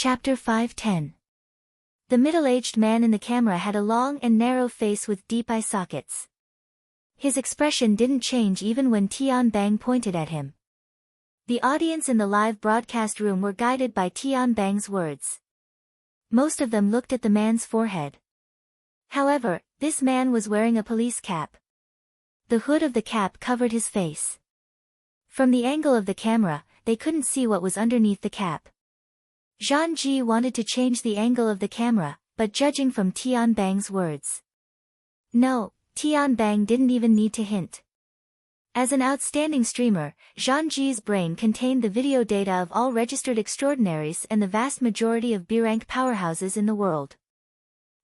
Chapter 510. The middle-aged man in the camera had a long and narrow face with deep eye sockets. His expression didn't change even when Tian Bang pointed at him. The audience in the live broadcast room were guided by Tian Bang's words. Most of them looked at the man's forehead. However, this man was wearing a police cap. The hood of the cap covered his face. From the angle of the camera, they couldn't see what was underneath the cap. Zhang Ji wanted to change the angle of the camera, but judging from Tian Bang's words. No, Tian Bang didn't even need to hint. As an outstanding streamer, Zhang Ji's brain contained the video data of all registered extraordinaries and the vast majority of B-rank powerhouses in the world.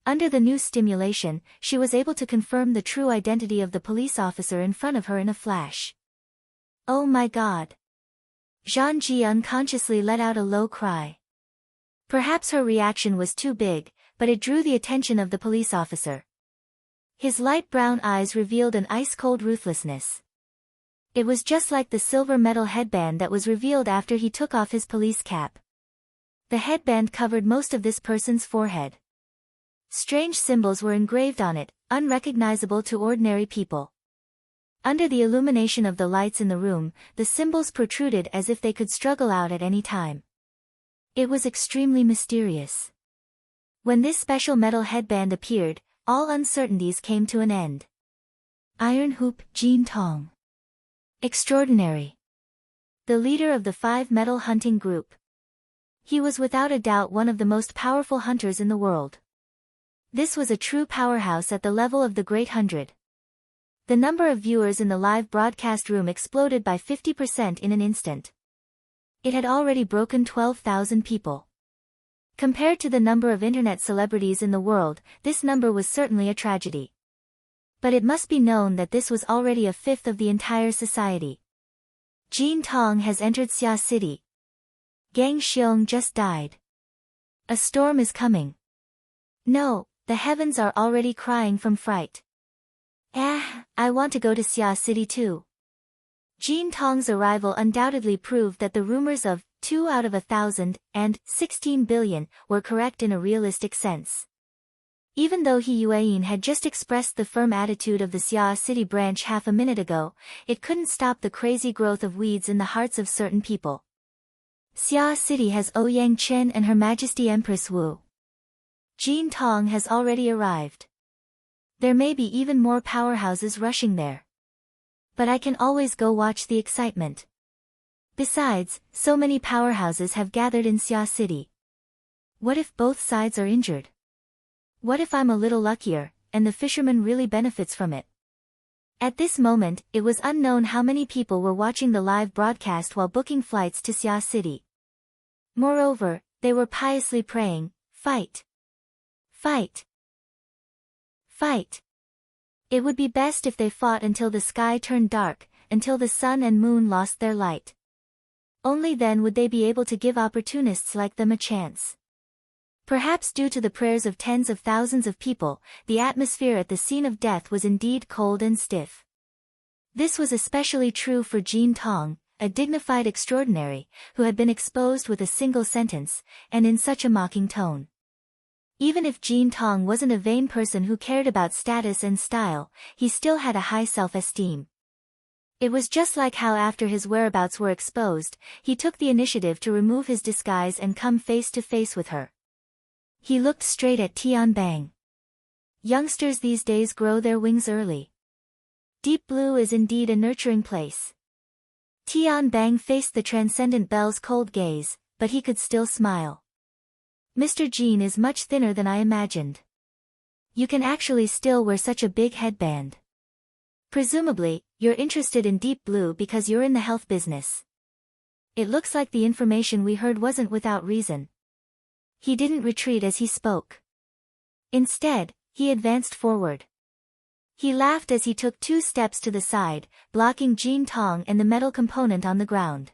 Under the new stimulation, she was able to confirm the true identity of the police officer in front of her in a flash. Oh my God! Zhang Ji unconsciously let out a low cry. Perhaps her reaction was too big, but it drew the attention of the police officer. His light brown eyes revealed an ice-cold ruthlessness. It was just like the silver metal headband that was revealed after he took off his police cap. The headband covered most of this person's forehead. Strange symbols were engraved on it, unrecognizable to ordinary people. Under the illumination of the lights in the room, the symbols protruded as if they could struggle out at any time. It was extremely mysterious. When this special metal headband appeared, all uncertainties came to an end. Iron Hoop Jin Tong. Extraordinary. The leader of the 5 metal hunting group. He was without a doubt one of the most powerful hunters in the world. This was a true powerhouse at the level of the Great 100. The number of viewers in the live broadcast room exploded by 50% in an instant. It had already broken 12,000 people. Compared to the number of internet celebrities in the world, this number was certainly a tragedy. But it must be known that this was already a fifth of the entire society. Jin Tong has entered Xia City. Gang Xiong just died. A storm is coming. No, the heavens are already crying from fright. I want to go to Xia City too. Jin Tong's arrival undoubtedly proved that the rumors of 2 out of 1,000 and 16 billion were correct in a realistic sense. Even though He Yuan had just expressed the firm attitude of the Xia City branch half a minute ago, it couldn't stop the crazy growth of weeds in the hearts of certain people. Xia City has Ouyang Chen and Her Majesty Empress Wu. Jin Tong has already arrived. There may be even more powerhouses rushing there. But I can always go watch the excitement. Besides, so many powerhouses have gathered in Xia City. What if both sides are injured? What if I'm a little luckier, and the fisherman really benefits from it? At this moment, it was unknown how many people were watching the live broadcast while booking flights to Xia City. Moreover, they were piously praying, "Fight! Fight! Fight!" It would be best if they fought until the sky turned dark, until the sun and moon lost their light. Only then would they be able to give opportunists like them a chance. Perhaps due to the prayers of tens of thousands of people, the atmosphere at the scene of death was indeed cold and stiff. This was especially true for Jin Tong, a dignified extraordinary, who had been exposed with a single sentence, and in such a mocking tone. Even if Jin Tong wasn't a vain person who cared about status and style, he still had a high self-esteem. It was just like how after his whereabouts were exposed, he took the initiative to remove his disguise and come face to face with her. He looked straight at Tian Bang. Youngsters these days grow their wings early. Deep Blue is indeed a nurturing place. Tian Bang faced the Transcendent Belle's cold gaze, but he could still smile. Mr. Jin is much thinner than I imagined. You can actually still wear such a big headband. Presumably, you're interested in Deep Blue because you're in the health business. It looks like the information we heard wasn't without reason. He didn't retreat as he spoke. Instead, he advanced forward. He laughed as he took 2 steps to the side, blocking Jin Tong and the metal component on the ground.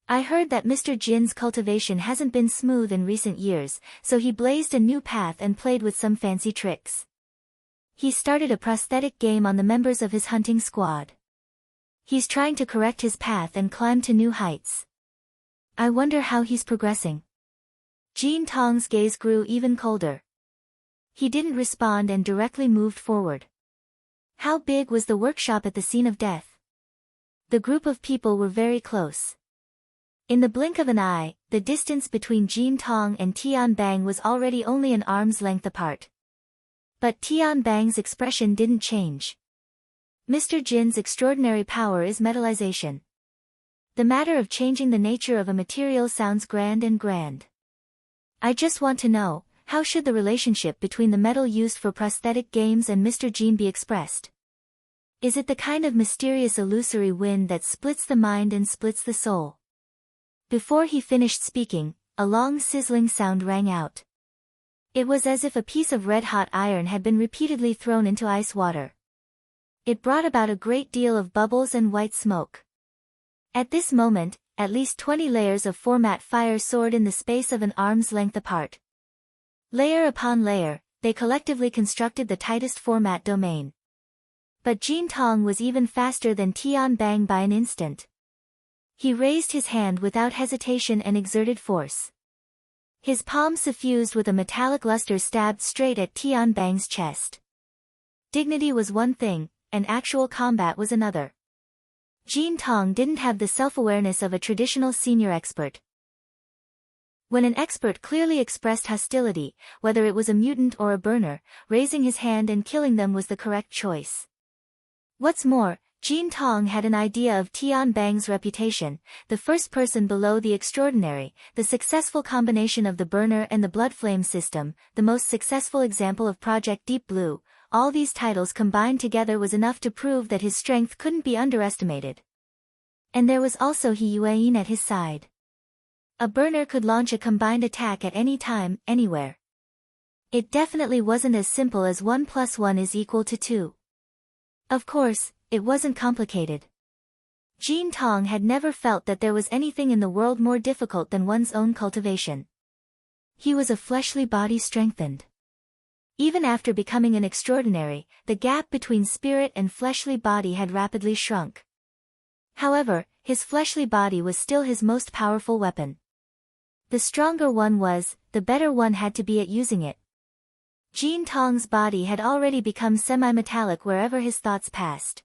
I heard that Mr. Jin's cultivation hasn't been smooth in recent years, so he blazed a new path and played with some fancy tricks. He started a prosthetic game on the members of his hunting squad. He's trying to correct his path and climb to new heights. I wonder how he's progressing. Jean Tong's gaze grew even colder. He didn't respond and directly moved forward. How big was the workshop at the scene of death? The group of people were very close. In the blink of an eye, the distance between Jean Tong and Tian Bang was already only an arm's length apart. But Tian Bang's expression didn't change. Mr. Jin's extraordinary power is metallization. The matter of changing the nature of a material sounds grand and grand. I just want to know, how should the relationship between the metal used for prosthetic games and Mr. Jin be expressed? Is it the kind of mysterious illusory wind that splits the mind and splits the soul? Before he finished speaking, a long sizzling sound rang out. It was as if a piece of red-hot iron had been repeatedly thrown into ice water. It brought about a great deal of bubbles and white smoke. At this moment, at least 20 layers of format fire soared in the space of an arm's length apart. Layer upon layer, they collectively constructed the tightest format domain. But Jean Tong was even faster than Tian Bang by an instant. He raised his hand without hesitation and exerted force. His palm suffused with a metallic luster stabbed straight at Tian Bang's chest. Dignity was one thing, and actual combat was another. Jean Tong didn't have the self-awareness of a traditional senior expert. When an expert clearly expressed hostility, whether it was a mutant or a burner, raising his hand and killing them was the correct choice. What's more, Jean Tong had an idea of Tian Bang's reputation, the first person below the extraordinary, the successful combination of the burner and the blood flame system, the most successful example of Project Deep Blue. All these titles combined together was enough to prove that his strength couldn't be underestimated. And there was also He Yuan at his side. A burner could launch a combined attack at any time, anywhere. It definitely wasn't as simple as 1 + 1 is equal to 2. Of course, it wasn't complicated. Jean Tong had never felt that there was anything in the world more difficult than one's own cultivation. He was a fleshly body strengthened. Even after becoming an extraordinary, the gap between spirit and fleshly body had rapidly shrunk. However, his fleshly body was still his most powerful weapon. The stronger one was, the better one had to be at using it. Jean Tong's body had already become semi-metallic wherever his thoughts passed.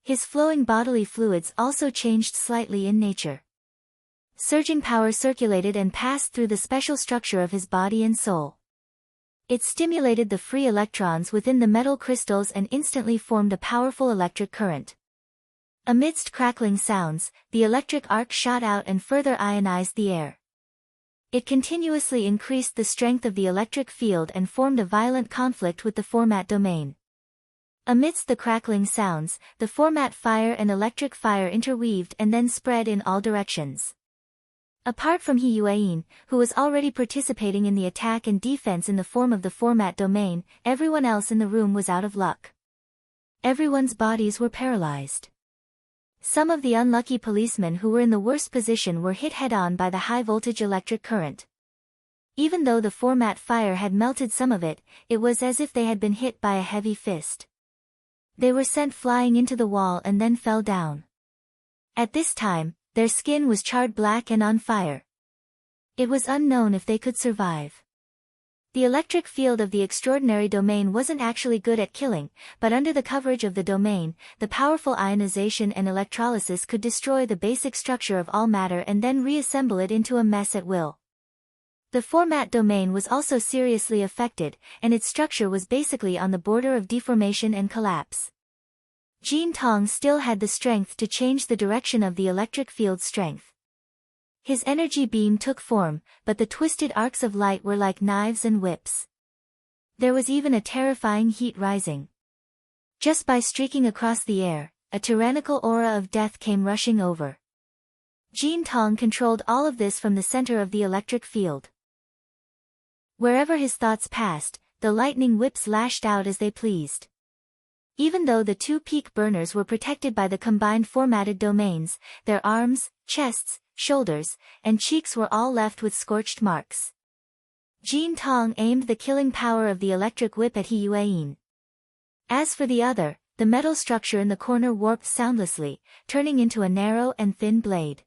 His flowing bodily fluids also changed slightly in nature. Surging power circulated and passed through the special structure of his body and soul. It stimulated the free electrons within the metal crystals and instantly formed a powerful electric current. Amidst crackling sounds, the electric arc shot out and further ionized the air. It continuously increased the strength of the electric field and formed a violent conflict with the format domain. Amidst the crackling sounds, the format fire and electric fire interweaved and then spread in all directions. Apart from He Yuan, who was already participating in the attack and defense in the form of the format domain, everyone else in the room was out of luck. Everyone's bodies were paralyzed. Some of the unlucky policemen who were in the worst position were hit head-on by the high-voltage electric current. Even though the format fire had melted some of it, it was as if they had been hit by a heavy fist. They were sent flying into the wall and then fell down. At this time, their skin was charred black and on fire. It was unknown if they could survive. The electric field of the extraordinary domain wasn't actually good at killing, but under the coverage of the domain, the powerful ionization and electrolysis could destroy the basic structure of all matter and then reassemble it into a mess at will. The format domain was also seriously affected, and its structure was basically on the border of deformation and collapse. Jean Tong still had the strength to change the direction of the electric field's strength. His energy beam took form, but the twisted arcs of light were like knives and whips. There was even a terrifying heat rising. Just by streaking across the air, a tyrannical aura of death came rushing over. Jean Tong controlled all of this from the center of the electric field. Wherever his thoughts passed, the lightning whips lashed out as they pleased. Even though the two peak burners were protected by the combined formatted domains, their arms, chests, shoulders, and cheeks were all left with scorched marks. Jean Tong aimed the killing power of the electric whip at He Yuan. As for the other, the metal structure in the corner warped soundlessly, turning into a narrow and thin blade.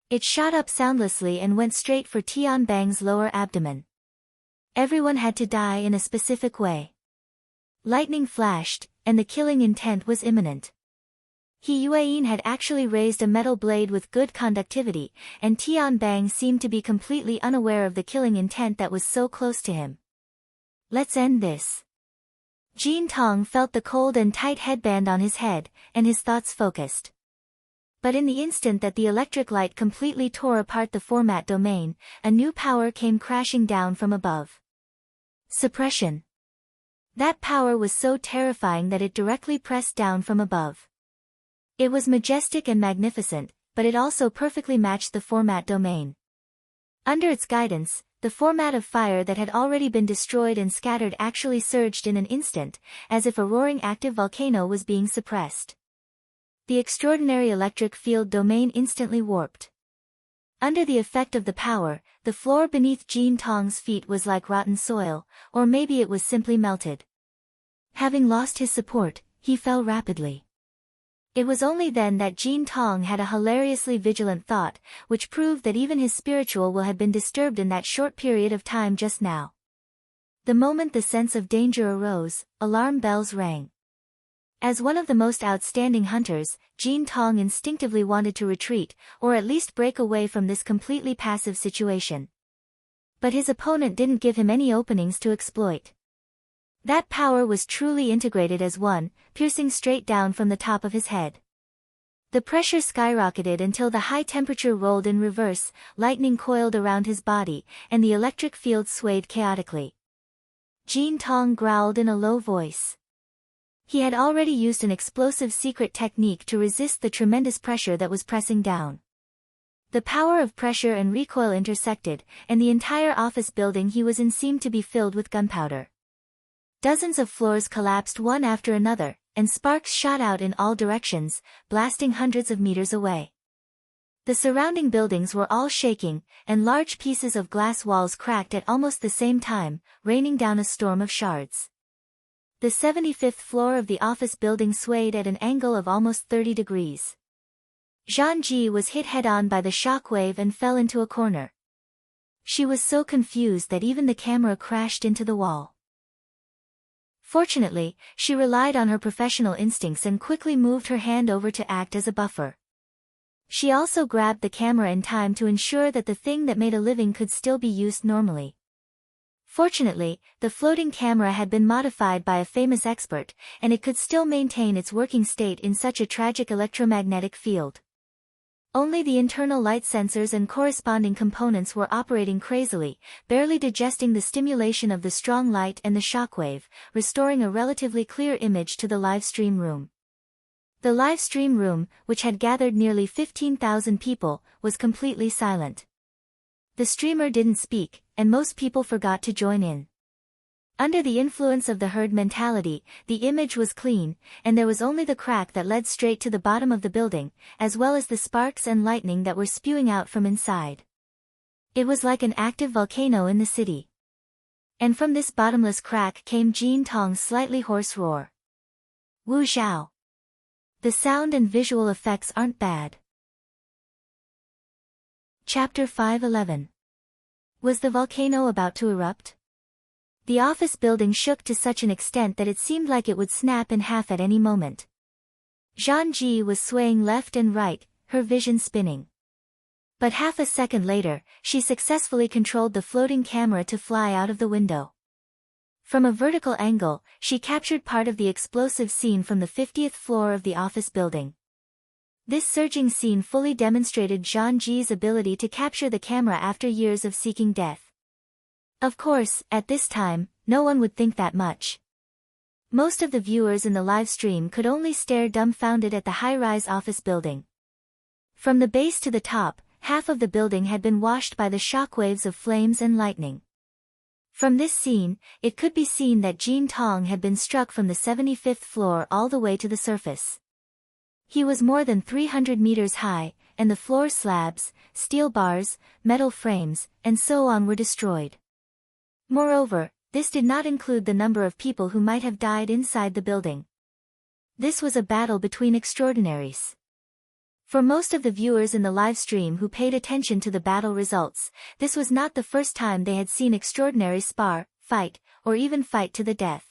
It shot up soundlessly and went straight for Tian Bang's lower abdomen. Everyone had to die in a specific way. Lightning flashed, and the killing intent was imminent. He Yuan had actually raised a metal blade with good conductivity, and Tian Bang seemed to be completely unaware of the killing intent that was so close to him. Let's end this. Jin Tong felt the cold and tight headband on his head, and his thoughts focused. But in the instant that the electric light completely tore apart the format domain, a new power came crashing down from above. Suppression. That power was so terrifying that it directly pressed down from above. It was majestic and magnificent, but it also perfectly matched the format domain. Under its guidance, the format of fire that had already been destroyed and scattered actually surged in an instant, as if a roaring active volcano was being suppressed. The extraordinary electric field domain instantly warped. Under the effect of the power, the floor beneath Jin Tong's feet was like rotten soil, or maybe it was simply melted. Having lost his support, he fell rapidly. It was only then that Jin Tong had a hilariously vigilant thought, which proved that even his spiritual will had been disturbed in that short period of time just now. The moment the sense of danger arose, alarm bells rang. As one of the most outstanding hunters, Jin Tong instinctively wanted to retreat, or at least break away from this completely passive situation. But his opponent didn't give him any openings to exploit. That power was truly integrated as one, piercing straight down from the top of his head. The pressure skyrocketed until the high temperature rolled in reverse, lightning coiled around his body, and the electric field swayed chaotically. Jin Tong growled in a low voice. He had already used an explosive secret technique to resist the tremendous pressure that was pressing down. The power of pressure and recoil intersected, and the entire office building he was in seemed to be filled with gunpowder. Dozens of floors collapsed one after another, and sparks shot out in all directions, blasting hundreds of meters away. The surrounding buildings were all shaking, and large pieces of glass walls cracked at almost the same time, raining down a storm of shards. The 75th floor of the office building swayed at an angle of almost 30 degrees. Zhang Ji was hit head-on by the shock wave and fell into a corner. She was so confused that even the camera crashed into the wall. Fortunately, she relied on her professional instincts and quickly moved her hand over to act as a buffer. She also grabbed the camera in time to ensure that the thing that made a living could still be used normally. Fortunately, the floating camera had been modified by a famous expert, and it could still maintain its working state in such a tragic electromagnetic field. Only the internal light sensors and corresponding components were operating crazily, barely digesting the stimulation of the strong light and the shockwave, restoring a relatively clear image to the live stream room. The live stream room, which had gathered nearly 15,000 people, was completely silent. The streamer didn't speak, and most people forgot to join in. Under the influence of the herd mentality, the image was clean, and there was only the crack that led straight to the bottom of the building, as well as the sparks and lightning that were spewing out from inside. It was like an active volcano in the city. And from this bottomless crack came Jin Tong's slightly hoarse roar. Wu Zhao. The sound and visual effects aren't bad. Chapter 5:11. Was the volcano about to erupt? The office building shook to such an extent that it seemed like it would snap in half at any moment. Zhang Ji was swaying left and right, her vision spinning. But half a second later, she successfully controlled the floating camera to fly out of the window. From a vertical angle, she captured part of the explosive scene from the 50th floor of the office building. This surging scene fully demonstrated Zhang Ji's ability to capture the camera after years of seeking death. Of course, at this time, no one would think that much. Most of the viewers in the live stream could only stare dumbfounded at the high-rise office building. From the base to the top, half of the building had been washed by the shockwaves of flames and lightning. From this scene, it could be seen that Jin Tong had been struck from the 75th floor all the way to the surface. He was more than 300 meters high, and the floor slabs, steel bars, metal frames, and so on were destroyed. Moreover, this did not include the number of people who might have died inside the building. This was a battle between extraordinaries. For most of the viewers in the live stream who paid attention to the battle results, this was not the first time they had seen extraordinary spar, fight, or even fight to the death.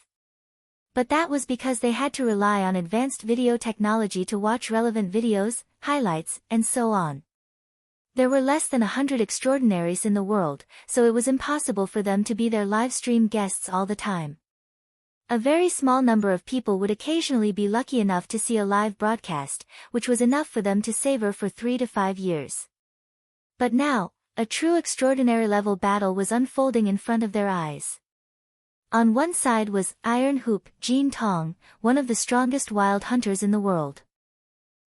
But that was because they had to rely on advanced video technology to watch relevant videos, highlights, and so on. There were less than 100 extraordinaries in the world, so it was impossible for them to be their live stream guests all the time. A very small number of people would occasionally be lucky enough to see a live broadcast, which was enough for them to savor for 3 to 5 years. But now, a true extraordinary level battle was unfolding in front of their eyes. On one side was Iron Hoop Jean Tong, one of the strongest wild hunters in the world.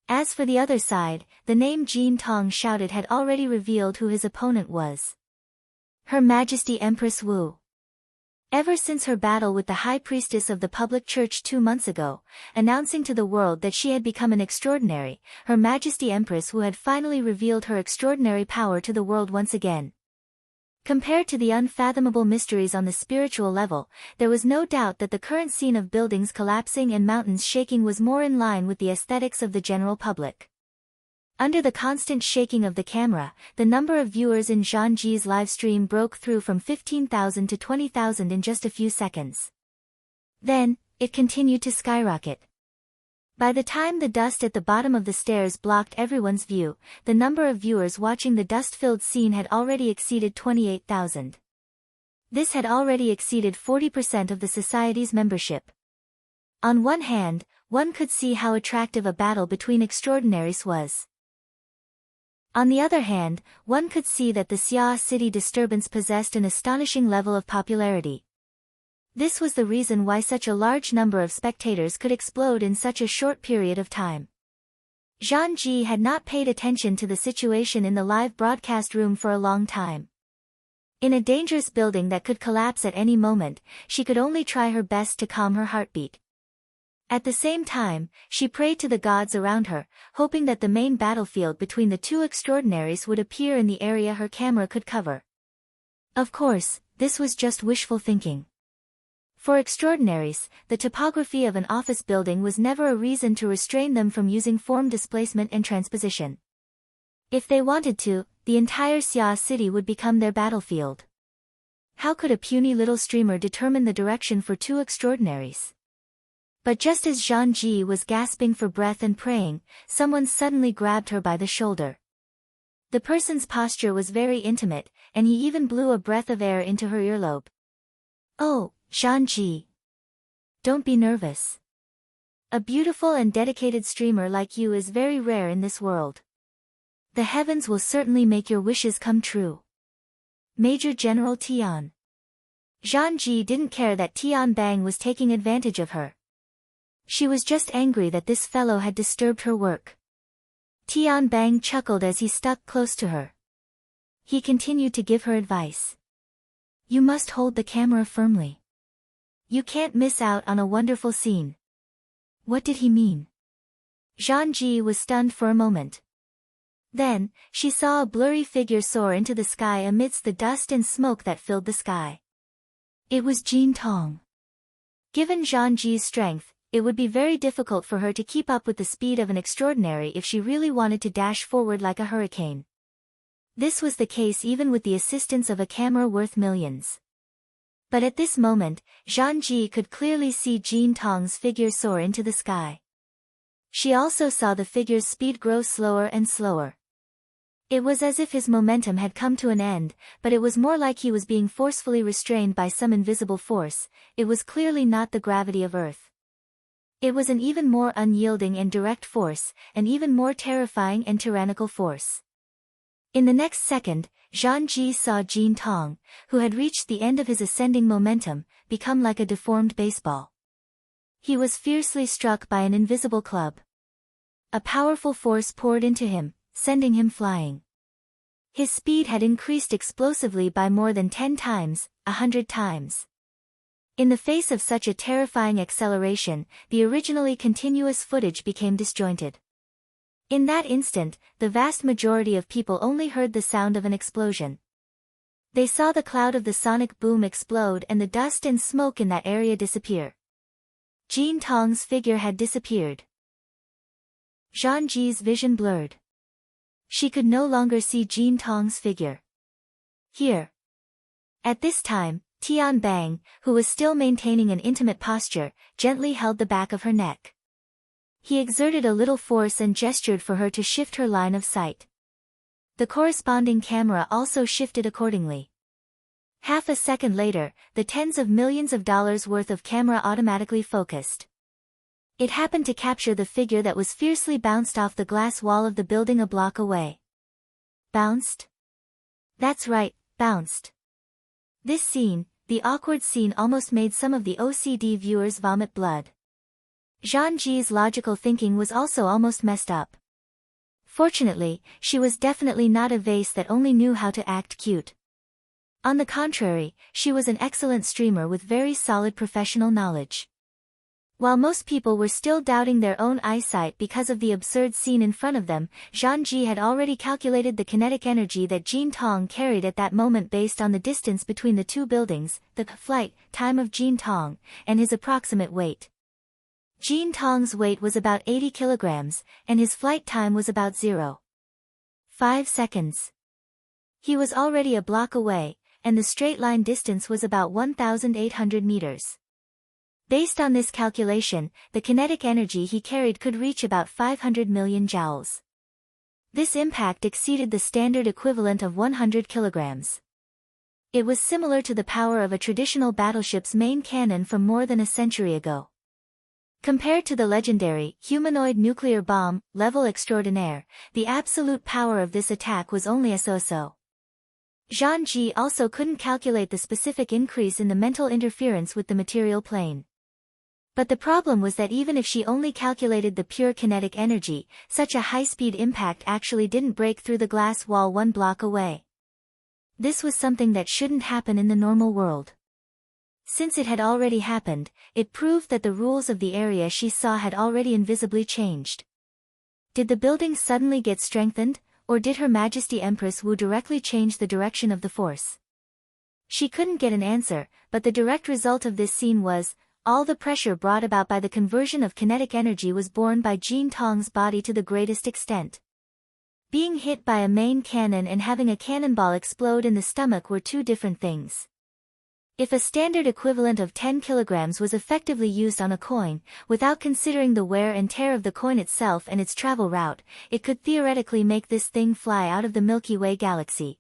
As for the other side, the name Jean Tong shouted had already revealed who his opponent was. Her Majesty Empress Wu. Ever since her battle with the High Priestess of the Public Church 2 months ago, announcing to the world that she had become an extraordinary, Her Majesty Empress Wu had finally revealed her extraordinary power to the world once again. Compared to the unfathomable mysteries on the spiritual level, there was no doubt that the current scene of buildings collapsing and mountains shaking was more in line with the aesthetics of the general public. Under the constant shaking of the camera, the number of viewers in Zhang Ji's live stream broke through from 15,000 to 20,000 in just a few seconds. Then, it continued to skyrocket. By the time the dust at the bottom of the stairs blocked everyone's view, the number of viewers watching the dust-filled scene had already exceeded 28,000. This had already exceeded 40% of the society's membership. On one hand, one could see how attractive a battle between extraordinaries was. On the other hand, one could see that the Xia city disturbance possessed an astonishing level of popularity. This was the reason why such a large number of spectators could explode in such a short period of time. Zhang Ji had not paid attention to the situation in the live broadcast room for a long time. In a dangerous building that could collapse at any moment, she could only try her best to calm her heartbeat. At the same time, she prayed to the gods around her, hoping that the main battlefield between the two extraordinaries would appear in the area her camera could cover. Of course, this was just wishful thinking. For extraordinaries, the topography of an office building was never a reason to restrain them from using form displacement and transposition. If they wanted to, the entire Xia city would become their battlefield. How could a puny little streamer determine the direction for two extraordinaries? But just as Zhang Ji was gasping for breath and praying, someone suddenly grabbed her by the shoulder. The person's posture was very intimate, and he even blew a breath of air into her earlobe. "Oh, Zhang Ji. Don't be nervous. A beautiful and dedicated streamer like you is very rare in this world. The heavens will certainly make your wishes come true." Major General Tian. Zhang Ji didn't care that Tian Bang was taking advantage of her. She was just angry that this fellow had disturbed her work. Tian Bang chuckled as he stuck close to her. He continued to give her advice. "You must hold the camera firmly. You can't miss out on a wonderful scene." What did he mean? Zhang Ji was stunned for a moment. Then, she saw a blurry figure soar into the sky amidst the dust and smoke that filled the sky. It was Jean Tong. Given Zhang Ji's strength, it would be very difficult for her to keep up with the speed of an extraordinary if she really wanted to dash forward like a hurricane. This was the case even with the assistance of a camera worth millions. But at this moment, Zhang Ji could clearly see Jean Tong's figure soar into the sky. She also saw the figure's speed grow slower and slower. It was as if his momentum had come to an end, but it was more like he was being forcefully restrained by some invisible force. It was clearly not the gravity of Earth. It was an even more unyielding and direct force, an even more terrifying and tyrannical force. In the next second, Zhang Ji saw Jean Tong, who had reached the end of his ascending momentum, become like a deformed baseball. He was fiercely struck by an invisible club. A powerful force poured into him, sending him flying. His speed had increased explosively by more than 10 times, 100 times. In the face of such a terrifying acceleration, the originally continuous footage became disjointed. In that instant, the vast majority of people only heard the sound of an explosion. They saw the cloud of the sonic boom explode and the dust and smoke in that area disappear. Jean Tong's figure had disappeared. Zhang Ji's vision blurred. She could no longer see Jean Tong's figure. Here. At this time, Tian Bang, who was still maintaining an intimate posture, gently held the back of her neck. He exerted a little force and gestured for her to shift her line of sight. The corresponding camera also shifted accordingly. Half a second later, the tens of millions of dollars worth of camera automatically focused. It happened to capture the figure that was fiercely bounced off the glass wall of the building a block away. Bounced? That's right, bounced. This scene, the awkward scene, almost made some of the OCD viewers vomit blood. Zhang Ji's logical thinking was also almost messed up. Fortunately, she was definitely not a vase that only knew how to act cute. On the contrary, she was an excellent streamer with very solid professional knowledge. While most people were still doubting their own eyesight because of the absurd scene in front of them, Zhang Ji had already calculated the kinetic energy that Jean Tong carried at that moment based on the distance between the two buildings, the flight time of Jean Tong, and his approximate weight. Jean Tong's weight was about 80 kilograms, and his flight time was about 0.5 seconds. He was already a block away, and the straight line distance was about 1,800 meters. Based on this calculation, the kinetic energy he carried could reach about 500 million joules. This impact exceeded the standard equivalent of 100 kilograms. It was similar to the power of a traditional battleship's main cannon from more than a century ago. Compared to the legendary, humanoid nuclear bomb, level extraordinaire, the absolute power of this attack was only a so-so. Zhang Ji also couldn't calculate the specific increase in the mental interference with the material plane. But the problem was that even if she only calculated the pure kinetic energy, such a high-speed impact actually didn't break through the glass wall one block away. This was something that shouldn't happen in the normal world. Since it had already happened, it proved that the rules of the area she saw had already invisibly changed. Did the building suddenly get strengthened, or did Her Majesty Empress Wu directly change the direction of the force? She couldn't get an answer, but the direct result of this scene was, all the pressure brought about by the conversion of kinetic energy was borne by Jean Tong's body to the greatest extent. Being hit by a main cannon and having a cannonball explode in the stomach were two different things. If a standard equivalent of 10 kilograms was effectively used on a coin, without considering the wear and tear of the coin itself and its travel route, it could theoretically make this thing fly out of the Milky Way galaxy.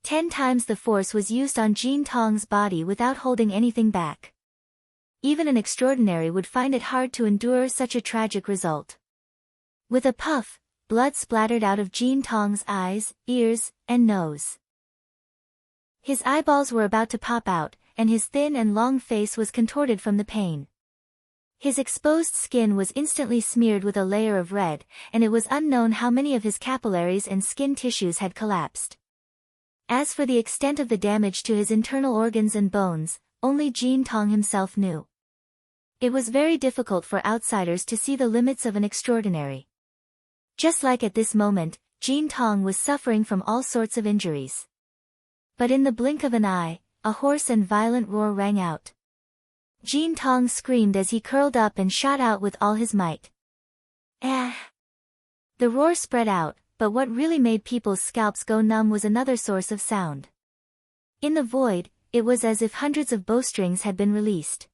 10 times the force was used on Jean Tong's body without holding anything back. Even an extraordinary would find it hard to endure such a tragic result. With a puff, blood splattered out of Jean Tong's eyes, ears, and nose. His eyeballs were about to pop out, and his thin and long face was contorted from the pain. His exposed skin was instantly smeared with a layer of red, and it was unknown how many of his capillaries and skin tissues had collapsed. As for the extent of the damage to his internal organs and bones, only Jean Tong himself knew. It was very difficult for outsiders to see the limits of an extraordinary. Just like at this moment, Jean Tong was suffering from all sorts of injuries. But in the blink of an eye, a hoarse and violent roar rang out. Jean Tong screamed as he curled up and shot out with all his might. Ah! The roar spread out, but what really made people's scalps go numb was another source of sound. In the void, it was as if hundreds of bowstrings had been released.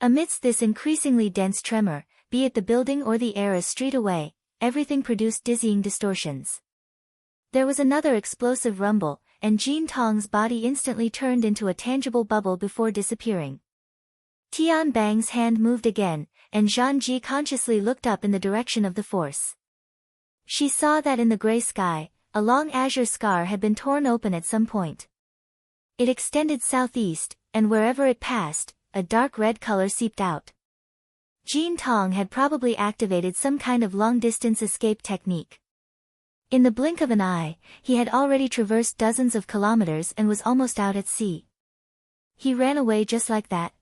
Amidst this increasingly dense tremor, be it the building or the air a street away, everything produced dizzying distortions. There was another explosive rumble, and Jean Tong's body instantly turned into a tangible bubble before disappearing. Tian Bang's hand moved again, and Zhang Ji consciously looked up in the direction of the force. She saw that in the gray sky, a long azure scar had been torn open at some point. It extended southeast, and wherever it passed, a dark red color seeped out. Jean Tong had probably activated some kind of long-distance escape technique. In the blink of an eye, he had already traversed dozens of kilometers and was almost out at sea. He ran away just like that.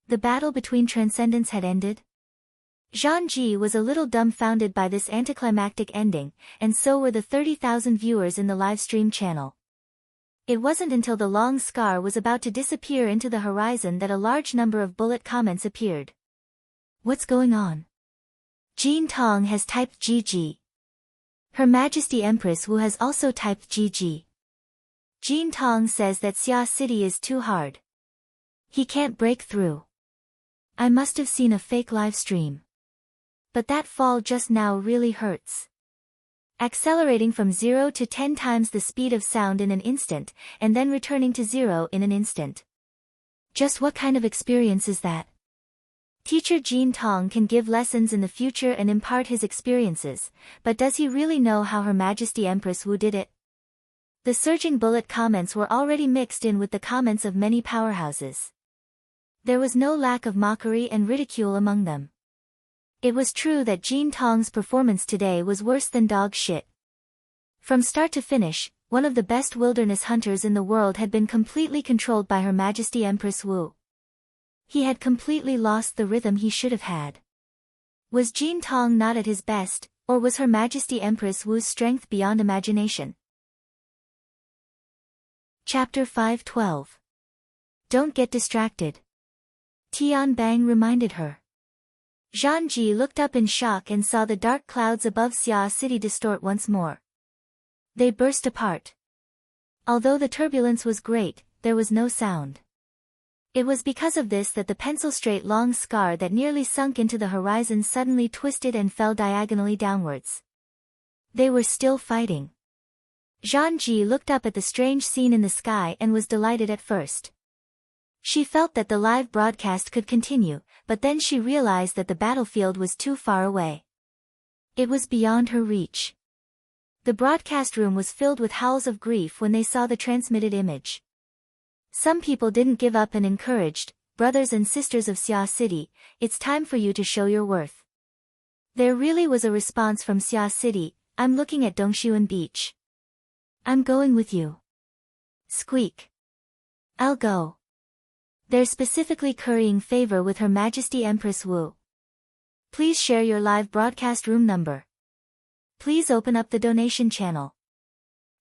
The battle between transcendents had ended. Zhang Ji was a little dumbfounded by this anticlimactic ending, and so were the 30,000 viewers in the livestream channel. It wasn't until the long scar was about to disappear into the horizon that a large number of bullet comments appeared. What's going on? Jean Tong has typed GG. Her Majesty Empress Wu has also typed GG. Jin Tong says that Xia City is too hard. He can't break through. I must have seen a fake live stream. But that fall just now really hurts. Accelerating from 0 to 10 times the speed of sound in an instant, and then returning to 0 in an instant. Just what kind of experience is that? Teacher Jin Tong can give lessons in the future and impart his experiences, but does he really know how Her Majesty Empress Wu did it? The surging bullet comments were already mixed in with the comments of many powerhouses. There was no lack of mockery and ridicule among them. It was true that Jin Tong's performance today was worse than dog shit. From start to finish, one of the best wilderness hunters in the world had been completely controlled by Her Majesty Empress Wu. He had completely lost the rhythm he should have had. Was Jin Tong not at his best, or was Her Majesty Empress Wu's strength beyond imagination? Chapter 5:12. Don't get distracted. Tian Bang reminded her. Zhang Ji looked up in shock and saw the dark clouds above Xia City distort once more. They burst apart. Although the turbulence was great, there was no sound. It was because of this that the pencil-straight long scar that nearly sunk into the horizon suddenly twisted and fell diagonally downwards. They were still fighting. Zhang Ji looked up at the strange scene in the sky and was delighted at first. She felt that the live broadcast could continue, but then she realized that the battlefield was too far away. It was beyond her reach. The broadcast room was filled with howls of grief when they saw the transmitted image. Some people didn't give up and encouraged, brothers and sisters of Xia City, it's time for you to show your worth. There really was a response from Xia City, I'm looking at Dongxuan Beach. I'm going with you. Squeak. I'll go. They're specifically currying favor with Her Majesty Empress Wu. Please share your live broadcast room number. Please open up the donation channel.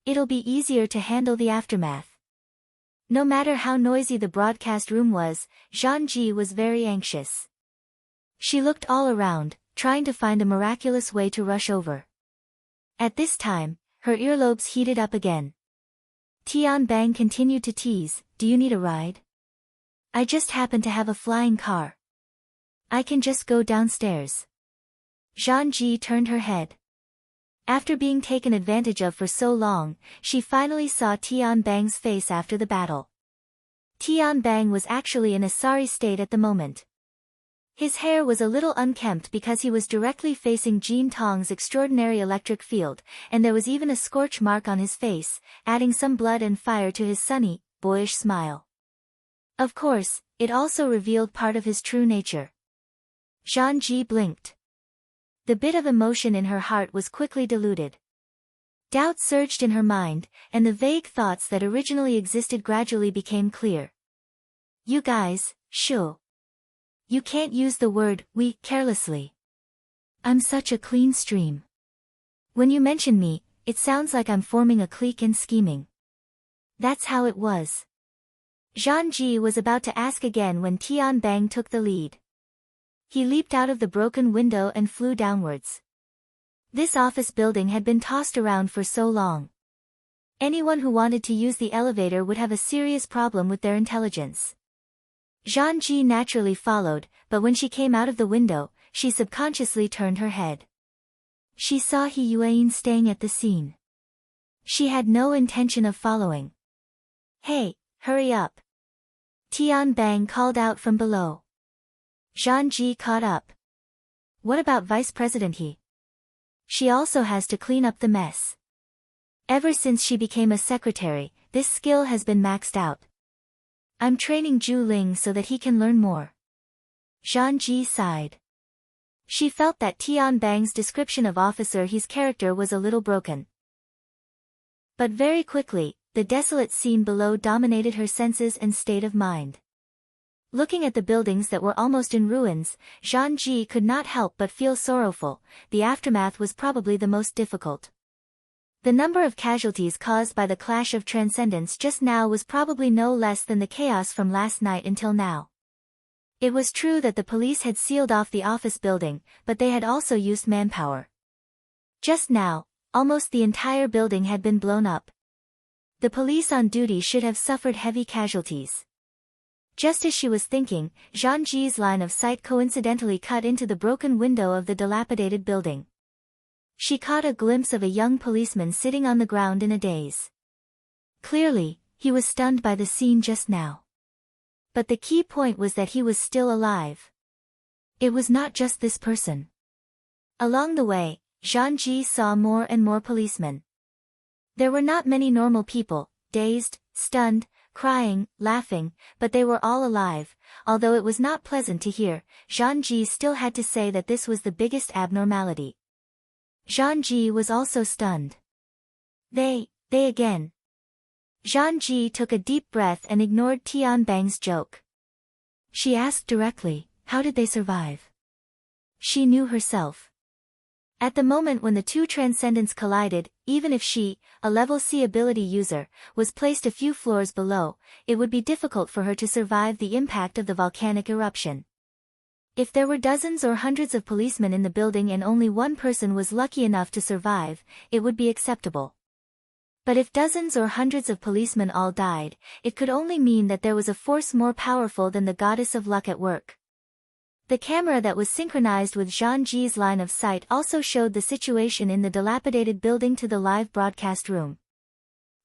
It'll be easier to handle the aftermath. No matter how noisy the broadcast room was, Zhang Ji was very anxious. She looked all around, trying to find a miraculous way to rush over. At this time, her earlobes heated up again. Tian Bang continued to tease, do you need a ride? I just happen to have a flying car. I can just go downstairs. Zhang Ji turned her head. After being taken advantage of for so long, she finally saw Tian Bang's face after the battle. Tian Bang was actually in a sorry state at the moment. His hair was a little unkempt because he was directly facing Jin Tong's extraordinary electric field, and there was even a scorch mark on his face, adding some blood and fire to his sunny, boyish smile. Of course, it also revealed part of his true nature. Zhang Ji blinked. The bit of emotion in her heart was quickly diluted. Doubt surged in her mind, and the vague thoughts that originally existed gradually became clear. You guys, shoo. You can't use the word we carelessly. I'm such a clean stream. When you mention me, it sounds like I'm forming a clique and scheming. That's how it was. Zhang Ji was about to ask again when Tian Bang took the lead. He leaped out of the broken window and flew downwards. This office building had been tossed around for so long. Anyone who wanted to use the elevator would have a serious problem with their intelligence. Zhang Ji naturally followed, but when she came out of the window, she subconsciously turned her head. She saw He Yuan staying at the scene. She had no intention of following. Hey, hurry up. Tian Bang called out from below. Zhang Ji caught up. What about Vice President He? She also has to clean up the mess. Ever since she became a secretary, this skill has been maxed out. I'm training Zhu Ling so that he can learn more. Zhang Ji sighed. She felt that Tian Bang's description of Officer He's character was a little broken. But very quickly, the desolate scene below dominated her senses and state of mind. Looking at the buildings that were almost in ruins, Zhang Ji could not help but feel sorrowful. The aftermath was probably the most difficult. The number of casualties caused by the clash of transcendence just now was probably no less than the chaos from last night until now. It was true that the police had sealed off the office building, but they had also used manpower. Just now, almost the entire building had been blown up. The police on duty should have suffered heavy casualties. Just as she was thinking, Zhang Ji's line of sight coincidentally cut into the broken window of the dilapidated building. She caught a glimpse of a young policeman sitting on the ground in a daze. Clearly, he was stunned by the scene just now. But the key point was that he was still alive. It was not just this person. Along the way, Zhang Ji saw more and more policemen. There were not many normal people, dazed, stunned, crying, laughing, but they were all alive. Although it was not pleasant to hear, Zhang Ji still had to say that this was the biggest abnormality. Zhang Ji was also stunned. They again. Zhang Ji took a deep breath and ignored Tian Bang's joke. She asked directly, how did they survive? She knew herself. At the moment when the two transcendents collided, even if she, a level C ability user, was placed a few floors below, it would be difficult for her to survive the impact of the volcanic eruption. If there were dozens or hundreds of policemen in the building and only one person was lucky enough to survive, it would be acceptable. But if dozens or hundreds of policemen all died, it could only mean that there was a force more powerful than the goddess of luck at work. The camera that was synchronized with Zhang Ji's line of sight also showed the situation in the dilapidated building to the live broadcast room.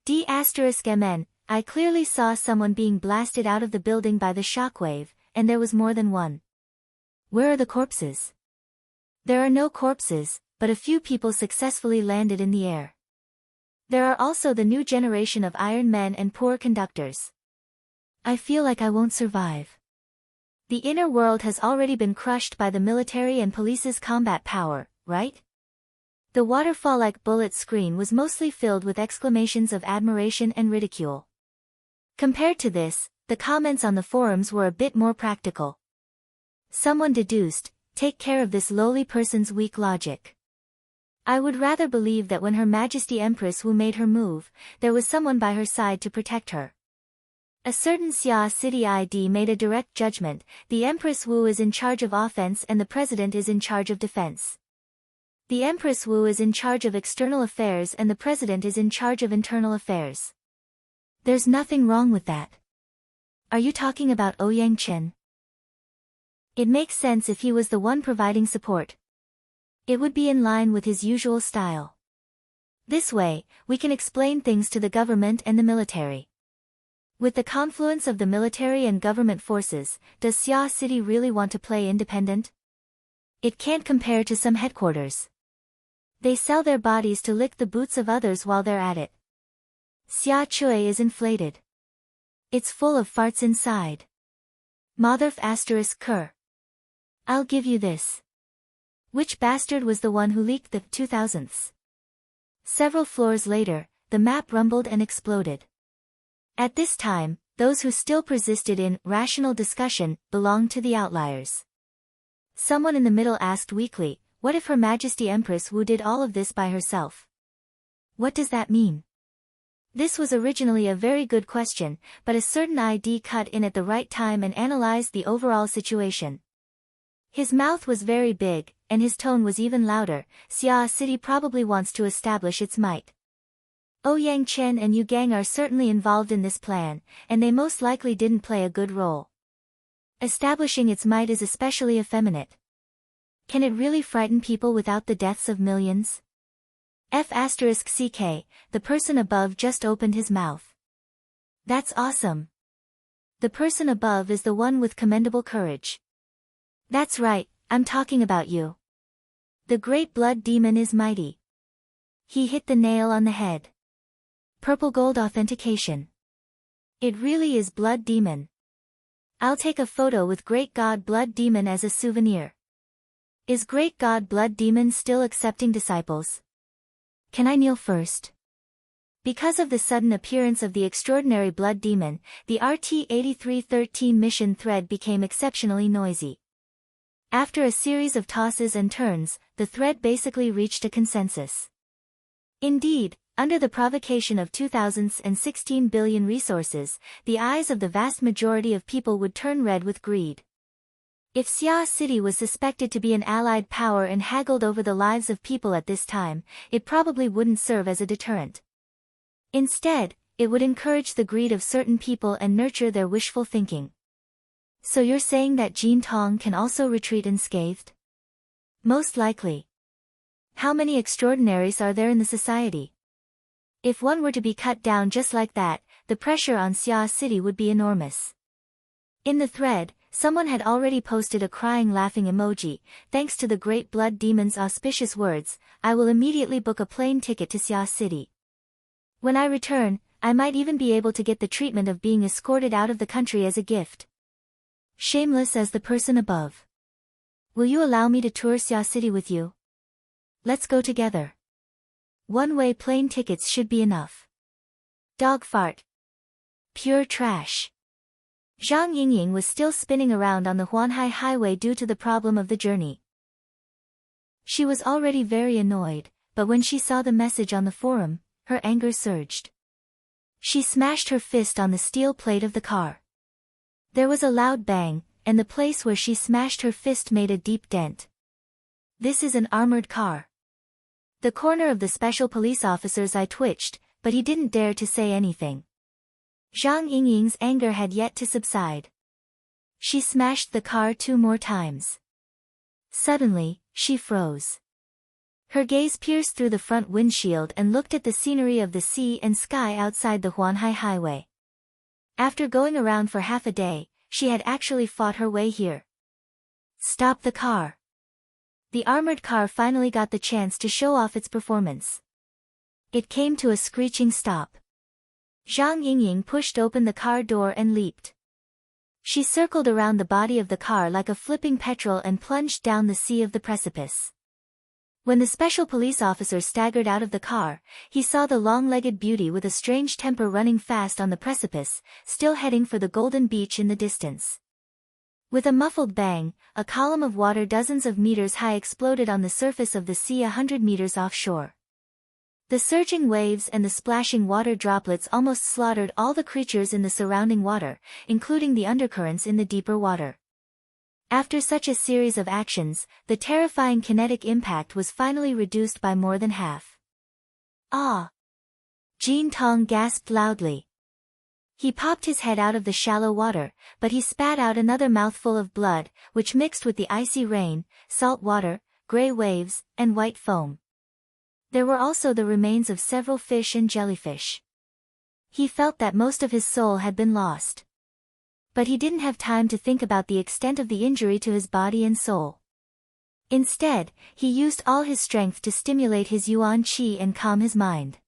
D*MN, I clearly saw someone being blasted out of the building by the shockwave, and there was more than one. Where are the corpses? There are no corpses, but a few people successfully landed in the air. There are also the new generation of Iron Men and poor conductors. I feel like I won't survive. The inner world has already been crushed by the military and police's combat power, right? The waterfall-like bullet screen was mostly filled with exclamations of admiration and ridicule. Compared to this, the comments on the forums were a bit more practical. Someone deduced, take care of this lowly person's weak logic. I would rather believe that when Her Majesty Empress Wu made her move, there was someone by her side to protect her. A certain Xia City ID made a direct judgment, the Empress Wu is in charge of offense and the President is in charge of defense. The Empress Wu is in charge of external affairs and the President is in charge of internal affairs. There's nothing wrong with that. Are you talking about Ouyang Chen? It makes sense if he was the one providing support. It would be in line with his usual style. This way, we can explain things to the government and the military. With the confluence of the military and government forces, does Xia City really want to play independent? It can't compare to some headquarters. They sell their bodies to lick the boots of others while they're at it. Xia Chui is inflated. It's full of farts inside. Motherf *Ker. I'll give you this. Which bastard was the one who leaked the 2000s? Several floors later, the map rumbled and exploded. At this time, those who still persisted in rational discussion belonged to the outliers. Someone in the middle asked weakly, what if Her Majesty Empress Wu did all of this by herself? What does that mean? This was originally a very good question, but a certain ID cut in at the right time and analyzed the overall situation. His mouth was very big, and his tone was even louder. Xia City probably wants to establish its might. Ouyang Chen and Yu Gang are certainly involved in this plan, and they most likely didn't play a good role. Establishing its might is especially effeminate. Can it really frighten people without the deaths of millions? F*CK, the person above just opened his mouth. That's awesome. The person above is the one with commendable courage. That's right, I'm talking about you. The great blood demon is mighty. He hit the nail on the head. Purple gold authentication. It really is Blood Demon. I'll take a photo with Great God Blood Demon as a souvenir. Is Great God Blood Demon still accepting disciples? Can I kneel first? Because of the sudden appearance of the extraordinary Blood Demon, the RT-8313 mission thread became exceptionally noisy. After a series of tosses and turns, the thread basically reached a consensus. Indeed, under the provocation of 2016 billion resources, the eyes of the vast majority of people would turn red with greed. If Xia City was suspected to be an allied power and haggled over the lives of people at this time, it probably wouldn't serve as a deterrent. Instead, it would encourage the greed of certain people and nurture their wishful thinking. So you're saying that Jin Tong can also retreat unscathed? Most likely. How many extraordinaries are there in the society? If one were to be cut down just like that, the pressure on Xia City would be enormous. In the thread, someone had already posted a crying laughing emoji. Thanks to the Great Blood Demon's auspicious words, I will immediately book a plane ticket to Xia City. When I return, I might even be able to get the treatment of being escorted out of the country as a gift. Shameless as the person above. Will you allow me to tour Xia City with you? Let's go together. One-way plane tickets should be enough. Dog fart. Pure trash. Zhang Yingying was still spinning around on the Huanhai Highway due to the problem of the journey. She was already very annoyed, but when she saw the message on the forum, her anger surged. She smashed her fist on the steel plate of the car. There was a loud bang, and the place where she smashed her fist made a deep dent. This is an armored car. The corner of the special police officer's eye twitched, but he didn't dare to say anything. Zhang Yingying's anger had yet to subside. She smashed the car 2 more times. Suddenly, she froze. Her gaze pierced through the front windshield and looked at the scenery of the sea and sky outside the Huanhai Highway. After going around for half a day, she had actually fought her way here. Stop the car. The armored car finally got the chance to show off its performance. It came to a screeching stop. Zhang Yingying pushed open the car door and leaped. She circled around the body of the car like a flipping petrel and plunged down the sea of the precipice. When the special police officer staggered out of the car, he saw the long-legged beauty with a strange temper running fast on the precipice, still heading for the golden beach in the distance. With a muffled bang, a column of water dozens of meters high exploded on the surface of the sea 100 meters offshore. The surging waves and the splashing water droplets almost slaughtered all the creatures in the surrounding water, including the undercurrents in the deeper water. After such a series of actions, the terrifying kinetic impact was finally reduced by more than half. Ah! Jin Tong gasped loudly. He popped his head out of the shallow water, but he spat out another mouthful of blood, which mixed with the icy rain, salt water, gray waves, and white foam. There were also the remains of several fish and jellyfish. He felt that most of his soul had been lost. But he didn't have time to think about the extent of the injury to his body and soul. Instead, he used all his strength to stimulate his yuan qi and calm his mind.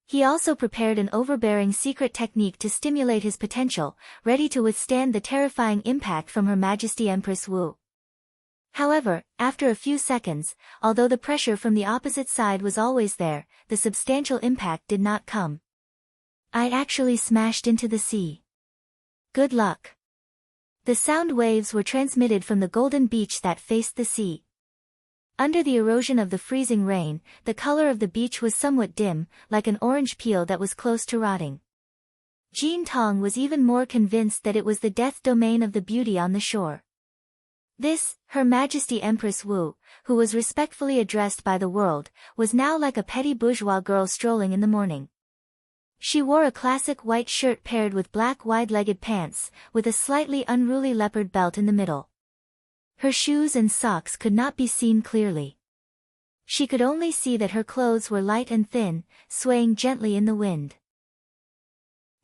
He also prepared an overbearing secret technique to stimulate his potential, ready to withstand the terrifying impact from Her Majesty Empress Wu. However, after a few seconds, although the pressure from the opposite side was always there, the substantial impact did not come. I actually smashed into the sea. Good luck. The sound waves were transmitted from the golden beach that faced the sea. Under the erosion of the freezing rain, the color of the beach was somewhat dim, like an orange peel that was close to rotting. Jin Tong was even more convinced that it was the death domain of the beauty on the shore. This, Her Majesty Empress Wu, who was respectfully addressed by the world, was now like a petty bourgeois girl strolling in the morning. She wore a classic white shirt paired with black wide-legged pants, with a slightly unruly leopard belt in the middle. Her shoes and socks could not be seen clearly. She could only see that her clothes were light and thin, swaying gently in the wind.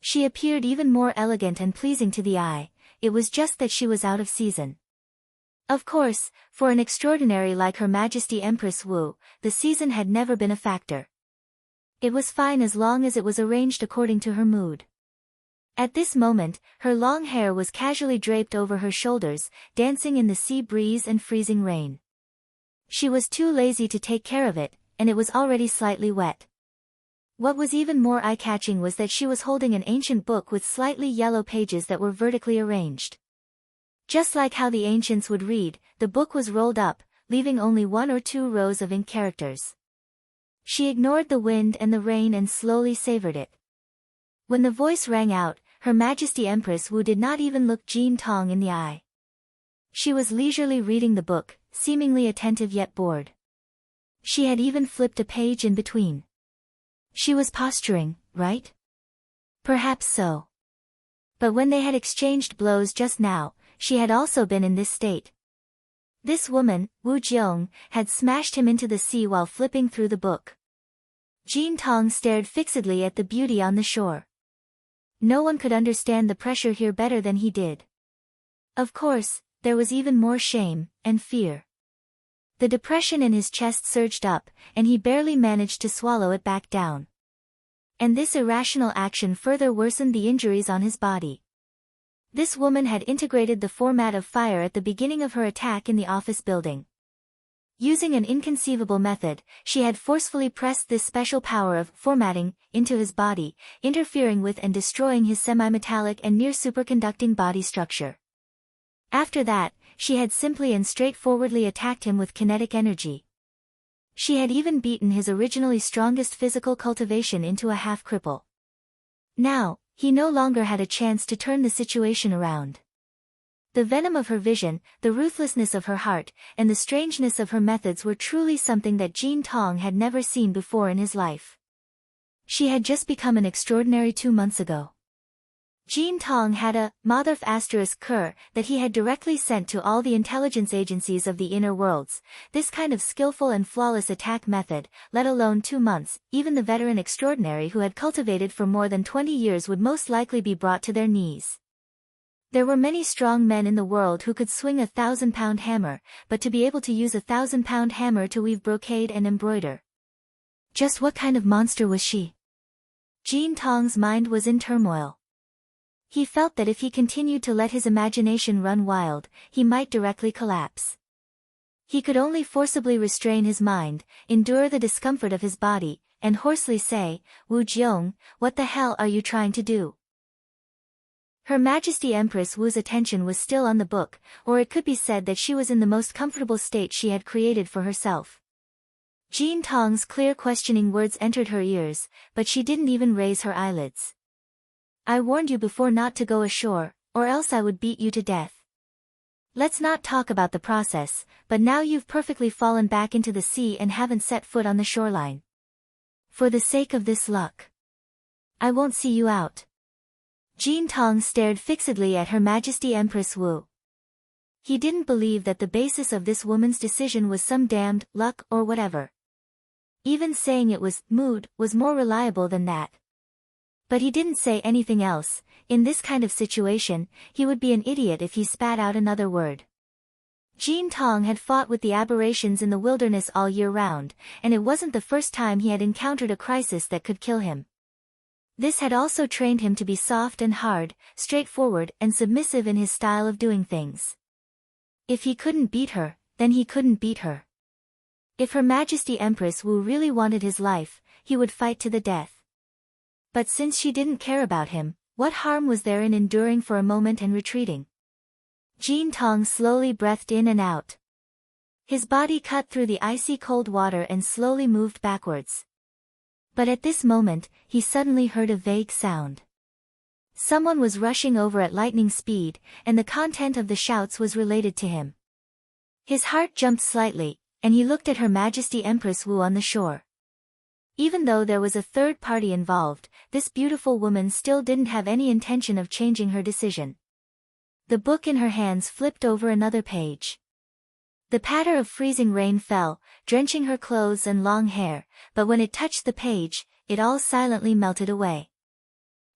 She appeared even more elegant and pleasing to the eye, it was just that she was out of season. Of course, for an extraordinary like Her Majesty Empress Wu, the season had never been a factor. It was fine as long as it was arranged according to her mood. At this moment, her long hair was casually draped over her shoulders, dancing in the sea breeze and freezing rain. She was too lazy to take care of it, and it was already slightly wet. What was even more eye-catching was that she was holding an ancient book with slightly yellow pages that were vertically arranged. Just like how the ancients would read, the book was rolled up, leaving only 1 or 2 rows of ink characters. She ignored the wind and the rain and slowly savored it. When the voice rang out, Her Majesty Empress Wu did not even look Jin Tong in the eye. She was leisurely reading the book, seemingly attentive yet bored. She had even flipped a page in between. She was posturing, right? Perhaps so. But when they had exchanged blows just now, she had also been in this state. This woman, Wu Jiong, had smashed him into the sea while flipping through the book. Jin Tong stared fixedly at the beauty on the shore. No one could understand the pressure here better than he did. Of course, there was even more shame and fear. The depression in his chest surged up, and he barely managed to swallow it back down. And this irrational action further worsened the injuries on his body. This woman had integrated the format of fire at the beginning of her attack in the office building. Using an inconceivable method, she had forcefully pressed this special power of formatting into his body, interfering with and destroying his semi-metallic and near-superconducting body structure. After that, she had simply and straightforwardly attacked him with kinetic energy. She had even beaten his originally strongest physical cultivation into a half-cripple. Now, he no longer had a chance to turn the situation around. The venom of her vision, the ruthlessness of her heart, and the strangeness of her methods were truly something that Jin Tong had never seen before in his life. She had just become an extraordinary 2 months ago. Jin Tong had a Motherf *Ker that he had directly sent to all the intelligence agencies of the inner worlds. This kind of skillful and flawless attack method, let alone 2 months, even the veteran extraordinary who had cultivated for more than 20 years would most likely be brought to their knees. There were many strong men in the world who could swing a 1,000-pound hammer, but to be able to use a 1,000-pound hammer to weave brocade and embroider. Just what kind of monster was she? Jin Tong's mind was in turmoil. He felt that if he continued to let his imagination run wild, he might directly collapse. He could only forcibly restrain his mind, endure the discomfort of his body, and hoarsely say, "Wu Jiong, what the hell are you trying to do?" Her Majesty Empress Wu's attention was still on the book, or it could be said that she was in the most comfortable state she had created for herself. Jin Tong's clear questioning words entered her ears, but she didn't even raise her eyelids. "I warned you before not to go ashore, or else I would beat you to death. Let's not talk about the process, but now you've perfectly fallen back into the sea and haven't set foot on the shoreline. For the sake of this luck, I won't see you out." Jin Tong stared fixedly at Her Majesty Empress Wu. He didn't believe that the basis of this woman's decision was some damned luck or whatever. Even saying it was mood was more reliable than that. But he didn't say anything else. In this kind of situation, he would be an idiot if he spat out another word. Jin Tong had fought with the aberrations in the wilderness all year round, and it wasn't the first time he had encountered a crisis that could kill him. This had also trained him to be soft and hard, straightforward and submissive in his style of doing things. If he couldn't beat her, then he couldn't beat her. If Her Majesty Empress Wu really wanted his life, he would fight to the death. But since she didn't care about him, what harm was there in enduring for a moment and retreating? Jin Tong slowly breathed in and out. His body cut through the icy cold water and slowly moved backwards. But at this moment, he suddenly heard a vague sound. Someone was rushing over at lightning speed, and the content of the shouts was related to him. His heart jumped slightly, and he looked at Her Majesty Empress Wu on the shore. Even though there was a third party involved, this beautiful woman still didn't have any intention of changing her decision. The book in her hands flipped over another page. The patter of freezing rain fell, drenching her clothes and long hair, but when it touched the page, it all silently melted away.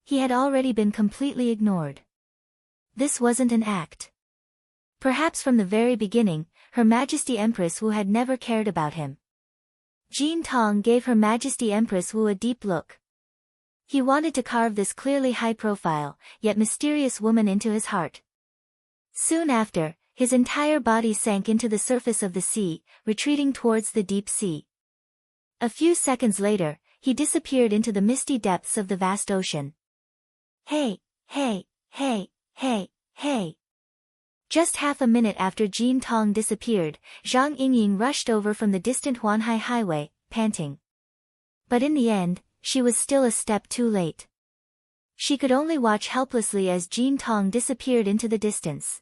He had already been completely ignored. This wasn't an act. Perhaps from the very beginning, Her Majesty Empress Wu had never cared about him. Jin Tong gave Her Majesty Empress Wu a deep look. He wanted to carve this clearly high-profile, yet mysterious woman into his heart. Soon after, his entire body sank into the surface of the sea, retreating towards the deep sea. A few seconds later, he disappeared into the misty depths of the vast ocean. Hey, hey, hey, hey, hey. Just half a minute after Jin Tong disappeared, Zhang Yingying rushed over from the distant Huanhai Highway, panting. But in the end, she was still a step too late. She could only watch helplessly as Jin Tong disappeared into the distance.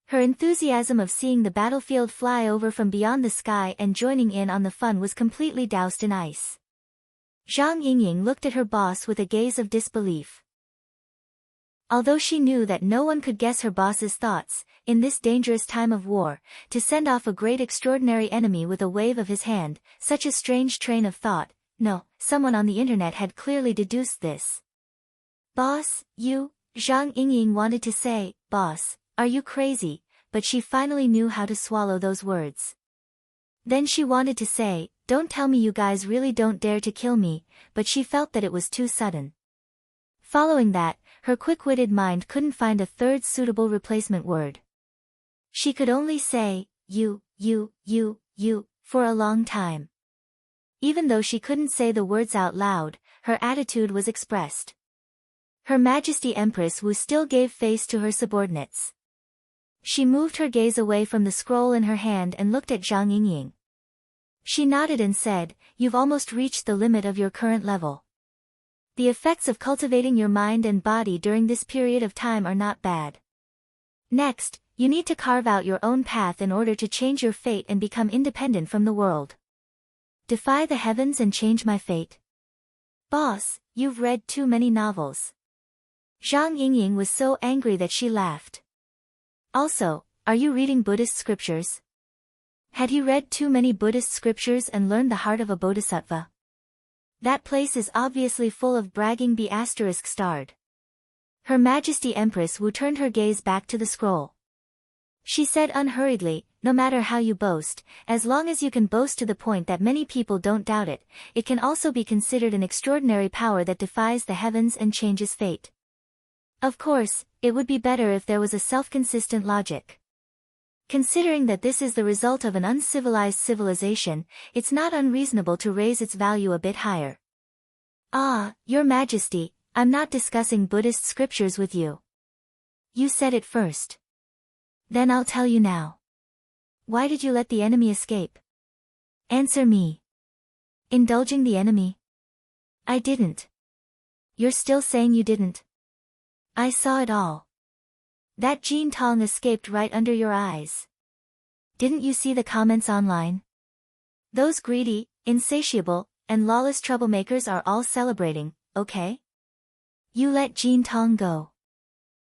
Her enthusiasm of seeing the battlefield fly over from beyond the sky and joining in on the fun was completely doused in ice. Zhang Yingying looked at her boss with a gaze of disbelief. Although she knew that no one could guess her boss's thoughts, in this dangerous time of war, to send off a great extraordinary enemy with a wave of his hand, such a strange train of thought, no, someone on the internet had clearly deduced this. Boss, you, Zhang Yingying wanted to say, boss, are you crazy, but she finally knew how to swallow those words. Then she wanted to say, don't tell me you guys really don't dare to kill me, but she felt that it was too sudden. Following that, her quick-witted mind couldn't find a third suitable replacement word. She could only say, you, for a long time. Even though she couldn't say the words out loud, her attitude was expressed. Her Majesty Empress Wu still gave face to her subordinates. She moved her gaze away from the scroll in her hand and looked at Zhang Yingying. She nodded and said, you've almost reached the limit of your current level. The effects of cultivating your mind and body during this period of time are not bad. Next, you need to carve out your own path in order to change your fate and become independent from the world. Defy the heavens and change my fate. Boss, you've read too many novels. Zhang Yingying was so angry that she laughed. Also, are you reading Buddhist scriptures? Had he read too many Buddhist scriptures and learned the heart of a bodhisattva? That place is obviously full of bragging *****. Her Majesty Empress Wu turned her gaze back to the scroll. She said unhurriedly, no matter how you boast, as long as you can boast to the point that many people don't doubt it, it can also be considered an extraordinary power that defies the heavens and changes fate. Of course, it would be better if there was a self-consistent logic. Considering that this is the result of an uncivilized civilization, it's not unreasonable to raise its value a bit higher. Ah, Your Majesty, I'm not discussing Buddhist scriptures with you. You said it first. Then I'll tell you now. Why did you let the enemy escape? Answer me. Indulging the enemy? I didn't. You're still saying you didn't? I saw it all. That Jin Tong escaped right under your eyes. Didn't you see the comments online? Those greedy, insatiable, and lawless troublemakers are all celebrating, okay? You let Jin Tong go.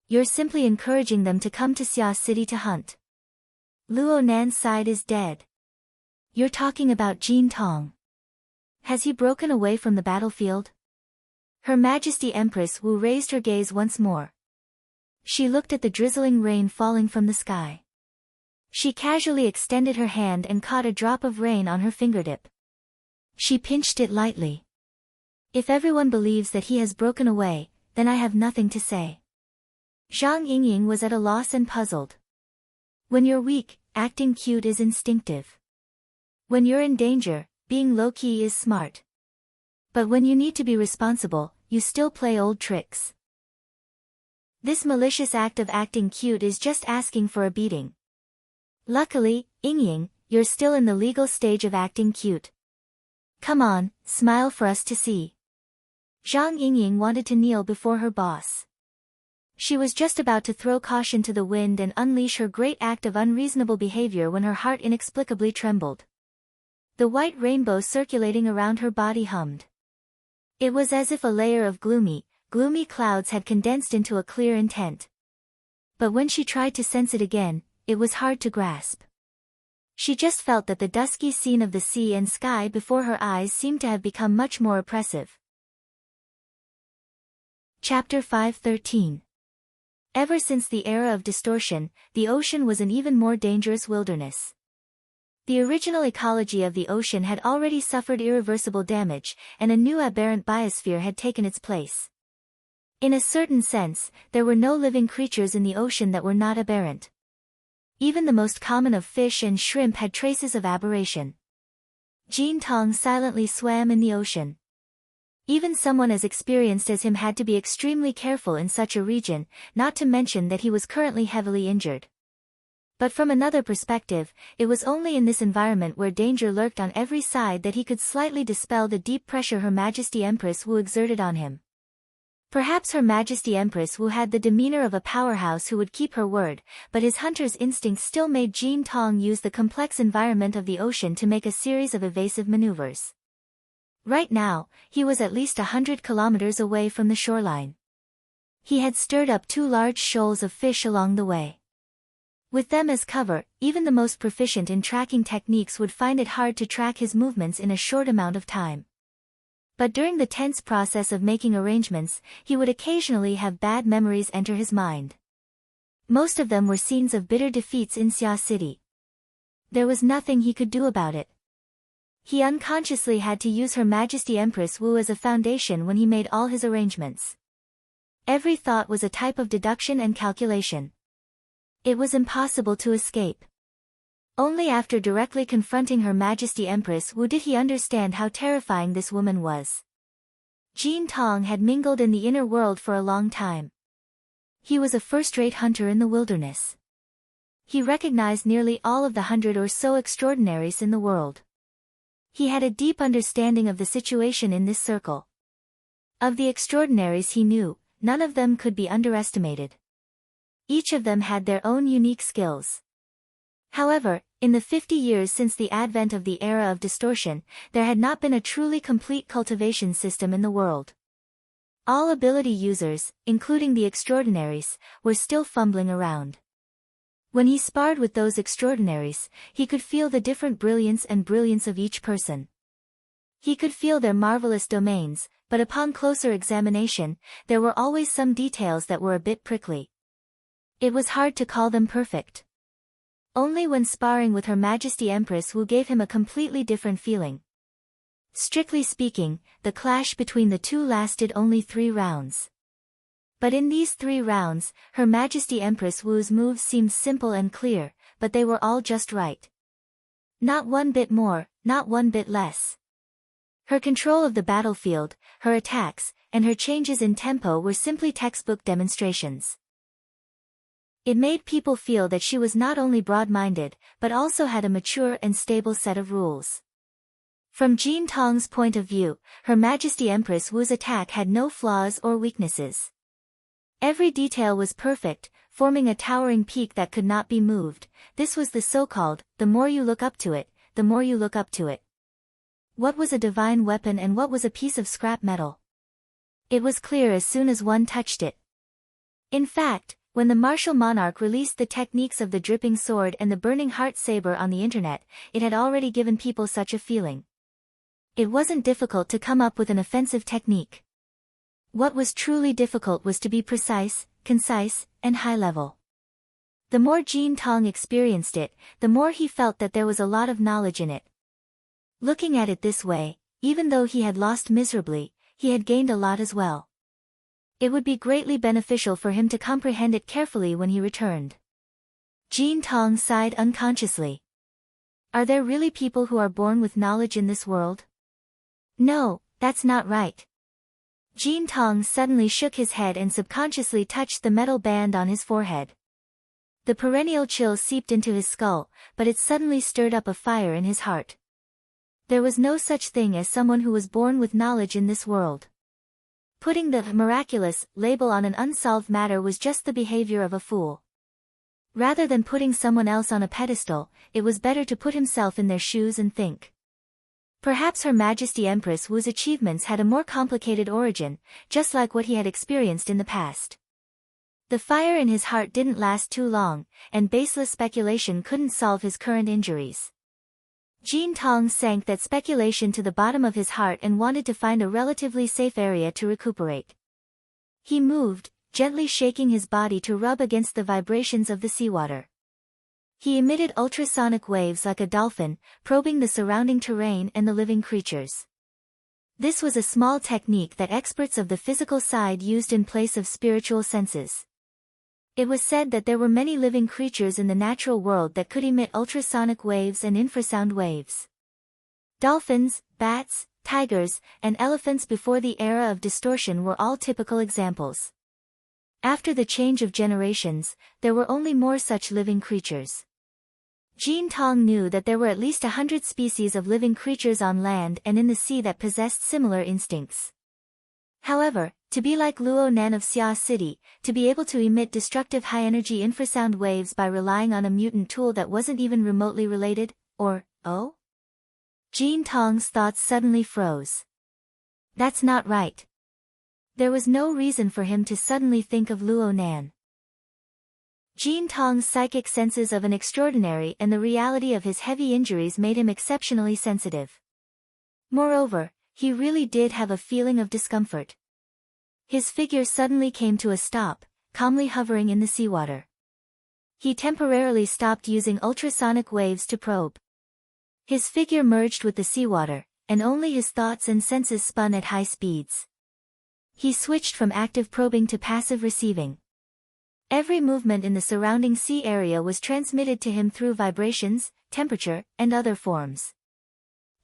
You're simply encouraging them to come to Xia City to hunt. Luo Nan's side is dead. You're talking about Jin Tong. Has he broken away from the battlefield? Her Majesty Empress Wu raised her gaze once more. She looked at the drizzling rain falling from the sky. She casually extended her hand and caught a drop of rain on her fingertip. She pinched it lightly. If everyone believes that he has broken away, then I have nothing to say. Zhang Yingying was at a loss and puzzled. When you're weak, acting cute is instinctive. When you're in danger, being low-key is smart. But when you need to be responsible, you still play old tricks. This malicious act of acting cute is just asking for a beating. Luckily, Yingying, you're still in the legal stage of acting cute. Come on, smile for us to see. Zhang Yingying wanted to kneel before her boss. She was just about to throw caution to the wind and unleash her great act of unreasonable behavior when her heart inexplicably trembled. The white rainbow circulating around her body hummed. It was as if a layer of gloomy clouds had condensed into a clear intent. But when she tried to sense it again, it was hard to grasp. She just felt that the dusky scene of the sea and sky before her eyes seemed to have become much more oppressive. Chapter 5:13. Ever since the era of distortion, the ocean was an even more dangerous wilderness. The original ecology of the ocean had already suffered irreversible damage, and a new aberrant biosphere had taken its place. In a certain sense, there were no living creatures in the ocean that were not aberrant. Even the most common of fish and shrimp had traces of aberration. Jin Tong silently swam in the ocean. Even someone as experienced as him had to be extremely careful in such a region, not to mention that he was currently heavily injured. But from another perspective, it was only in this environment where danger lurked on every side that he could slightly dispel the deep pressure Her Majesty Empress Wu exerted on him. Perhaps Her Majesty Empress Wu had the demeanor of a powerhouse who would keep her word, but his hunter's instincts still made Jin Tong use the complex environment of the ocean to make a series of evasive maneuvers. Right now, he was at least 100 kilometers away from the shoreline. He had stirred up 2 large shoals of fish along the way. With them as cover, even the most proficient in tracking techniques would find it hard to track his movements in a short amount of time. But during the tense process of making arrangements, he would occasionally have bad memories enter his mind. Most of them were scenes of bitter defeats in Xia City. There was nothing he could do about it. He unconsciously had to use Her Majesty Empress Wu as a foundation when he made all his arrangements. Every thought was a type of deduction and calculation. It was impossible to escape. Only after directly confronting Her Majesty Empress Wu did he understand how terrifying this woman was. Jin Tong had mingled in the inner world for a long time. He was a first-rate hunter in the wilderness. He recognized nearly all of the 100 or so extraordinaries in the world. He had a deep understanding of the situation in this circle. Of the extraordinaries he knew, none of them could be underestimated. Each of them had their own unique skills. However, in the 50 years since the advent of the era of distortion, there had not been a truly complete cultivation system in the world. All ability users, including the extraordinaries, were still fumbling around. When he sparred with those extraordinaries, he could feel the different brilliance of each person. He could feel their marvelous domains, but upon closer examination, there were always some details that were a bit prickly. It was hard to call them perfect. Only when sparring with Her Majesty Empress Wu gave him a completely different feeling. Strictly speaking, the clash between the two lasted only 3 rounds. But in these 3 rounds, Her Majesty Empress Wu's moves seemed simple and clear, but they were all just right. Not one bit more, not one bit less. Her control of the battlefield, her attacks, and her changes in tempo were simply textbook demonstrations. It made people feel that she was not only broad-minded, but also had a mature and stable set of rules. From Jin Tong's point of view, Her Majesty Empress Wu's attack had no flaws or weaknesses. Every detail was perfect, forming a towering peak that could not be moved. This was the so-called, the more you look up to it, the more you look up to it. What was a divine weapon and what was a piece of scrap metal? It was clear as soon as one touched it. In fact, when the martial monarch released the techniques of the dripping sword and the burning heart saber on the internet, it had already given people such a feeling. It wasn't difficult to come up with an offensive technique. What was truly difficult was to be precise, concise, and high-level. The more Jin Tong experienced it, the more he felt that there was a lot of knowledge in it. Looking at it this way, even though he had lost miserably, he had gained a lot as well. It would be greatly beneficial for him to comprehend it carefully when he returned. Jin Tong sighed unconsciously. Are there really people who are born with knowledge in this world? No, that's not right. Jin Tong suddenly shook his head and subconsciously touched the metal band on his forehead. The perennial chill seeped into his skull, but it suddenly stirred up a fire in his heart. There was no such thing as someone who was born with knowledge in this world. Putting the miraculous label on an unsolved matter was just the behavior of a fool. Rather than putting someone else on a pedestal, it was better to put himself in their shoes and think. Perhaps Her Majesty Empress Wu's achievements had a more complicated origin, just like what he had experienced in the past. The fire in his heart didn't last too long, and baseless speculation couldn't solve his current injuries. Jin Tong sank that speculation to the bottom of his heart and wanted to find a relatively safe area to recuperate. He moved, gently shaking his body to rub against the vibrations of the seawater. He emitted ultrasonic waves like a dolphin, probing the surrounding terrain and the living creatures. This was a small technique that experts of the physical side used in place of spiritual senses. It was said that there were many living creatures in the natural world that could emit ultrasonic waves and infrasound waves. Dolphins, bats, tigers, and elephants before the era of distortion were all typical examples. After the change of generations, there were only more such living creatures. Jin Tong knew that there were at least 100 species of living creatures on land and in the sea that possessed similar instincts. However, To be like Luo Nan of Xia City, to be able to emit destructive high-energy infrasound waves by relying on a mutant tool that wasn't even remotely related, or, oh? Jean Tong's thoughts suddenly froze. That's not right. There was no reason for him to suddenly think of Luo Nan. Jean Tong's psychic senses of an extraordinary and the reality of his heavy injuries made him exceptionally sensitive. Moreover, he really did have a feeling of discomfort. His figure suddenly came to a stop, calmly hovering in the seawater. He temporarily stopped using ultrasonic waves to probe. His figure merged with the seawater, and only his thoughts and senses spun at high speeds. He switched from active probing to passive receiving. Every movement in the surrounding sea area was transmitted to him through vibrations, temperature, and other forms.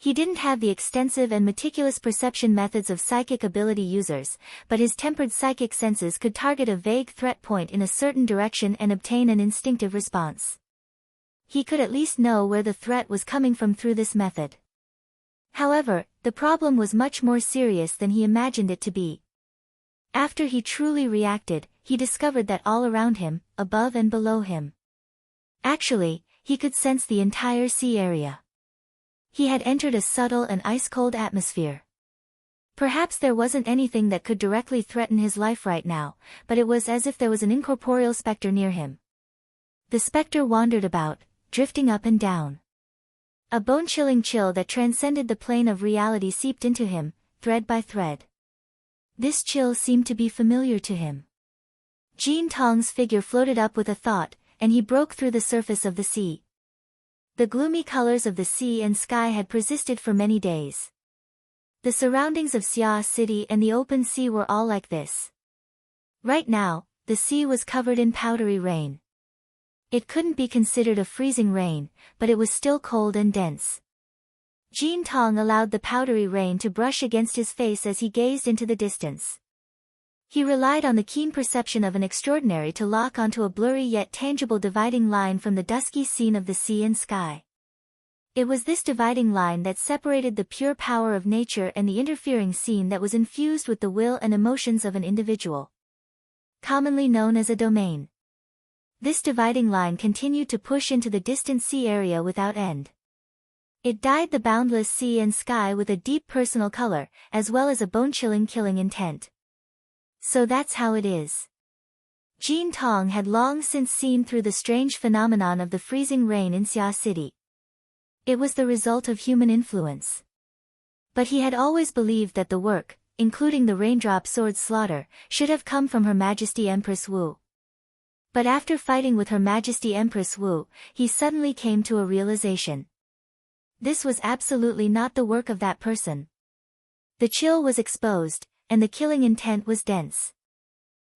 He didn't have the extensive and meticulous perception methods of psychic ability users, but his tempered psychic senses could target a vague threat point in a certain direction and obtain an instinctive response. He could at least know where the threat was coming from through this method. However, the problem was much more serious than he imagined it to be. After he truly reacted, he discovered that all around him, above and below him. Actually, he could sense the entire sea area. He had entered a subtle and ice-cold atmosphere. Perhaps there wasn't anything that could directly threaten his life right now, but it was as if there was an incorporeal specter near him. The specter wandered about, drifting up and down. A bone-chilling chill that transcended the plane of reality seeped into him, thread by thread. This chill seemed to be familiar to him. Jean Tong's figure floated up with a thought, and he broke through the surface of the sea. The gloomy colors of the sea and sky had persisted for many days. The surroundings of Xia City and the open sea were all like this. Right now, the sea was covered in powdery rain. It couldn't be considered a freezing rain, but it was still cold and dense. Jean Tong allowed the powdery rain to brush against his face as he gazed into the distance. He relied on the keen perception of an extraordinary to lock onto a blurry yet tangible dividing line from the dusky scene of the sea and sky. It was this dividing line that separated the pure power of nature and the interfering scene that was infused with the will and emotions of an individual. Commonly known as a domain. This dividing line continued to push into the distant sea area without end. It dyed the boundless sea and sky with a deep personal color, as well as a bone-chilling killing intent. So that's how it is. Jean Tong had long since seen through the strange phenomenon of the freezing rain in Xia City. It was the result of human influence. But he had always believed that the work, including the raindrop sword slaughter, should have come from Her Majesty Empress Wu. But after fighting with Her Majesty Empress Wu, he suddenly came to a realization. This was absolutely not the work of that person. The chill was exposed, and the killing intent was dense.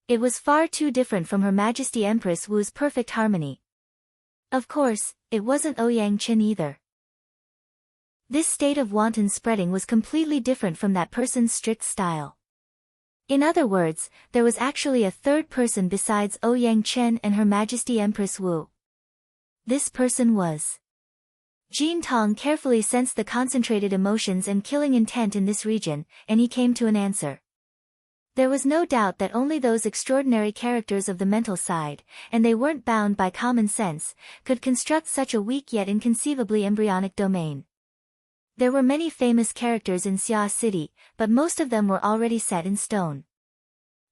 It was far too different from Her Majesty Empress Wu's perfect harmony. Of course, it wasn't Ouyang Chen either. This state of wanton spreading was completely different from that person's strict style. In other words, there was actually a third person besides Ouyang Chen and Her Majesty Empress Wu. This person was. Jean Tong carefully sensed the concentrated emotions and killing intent in this region, and he came to an answer. There was no doubt that only those extraordinary characters of the mental side, and they weren't bound by common sense, could construct such a weak yet inconceivably embryonic domain. There were many famous characters in Xia City, but most of them were already set in stone.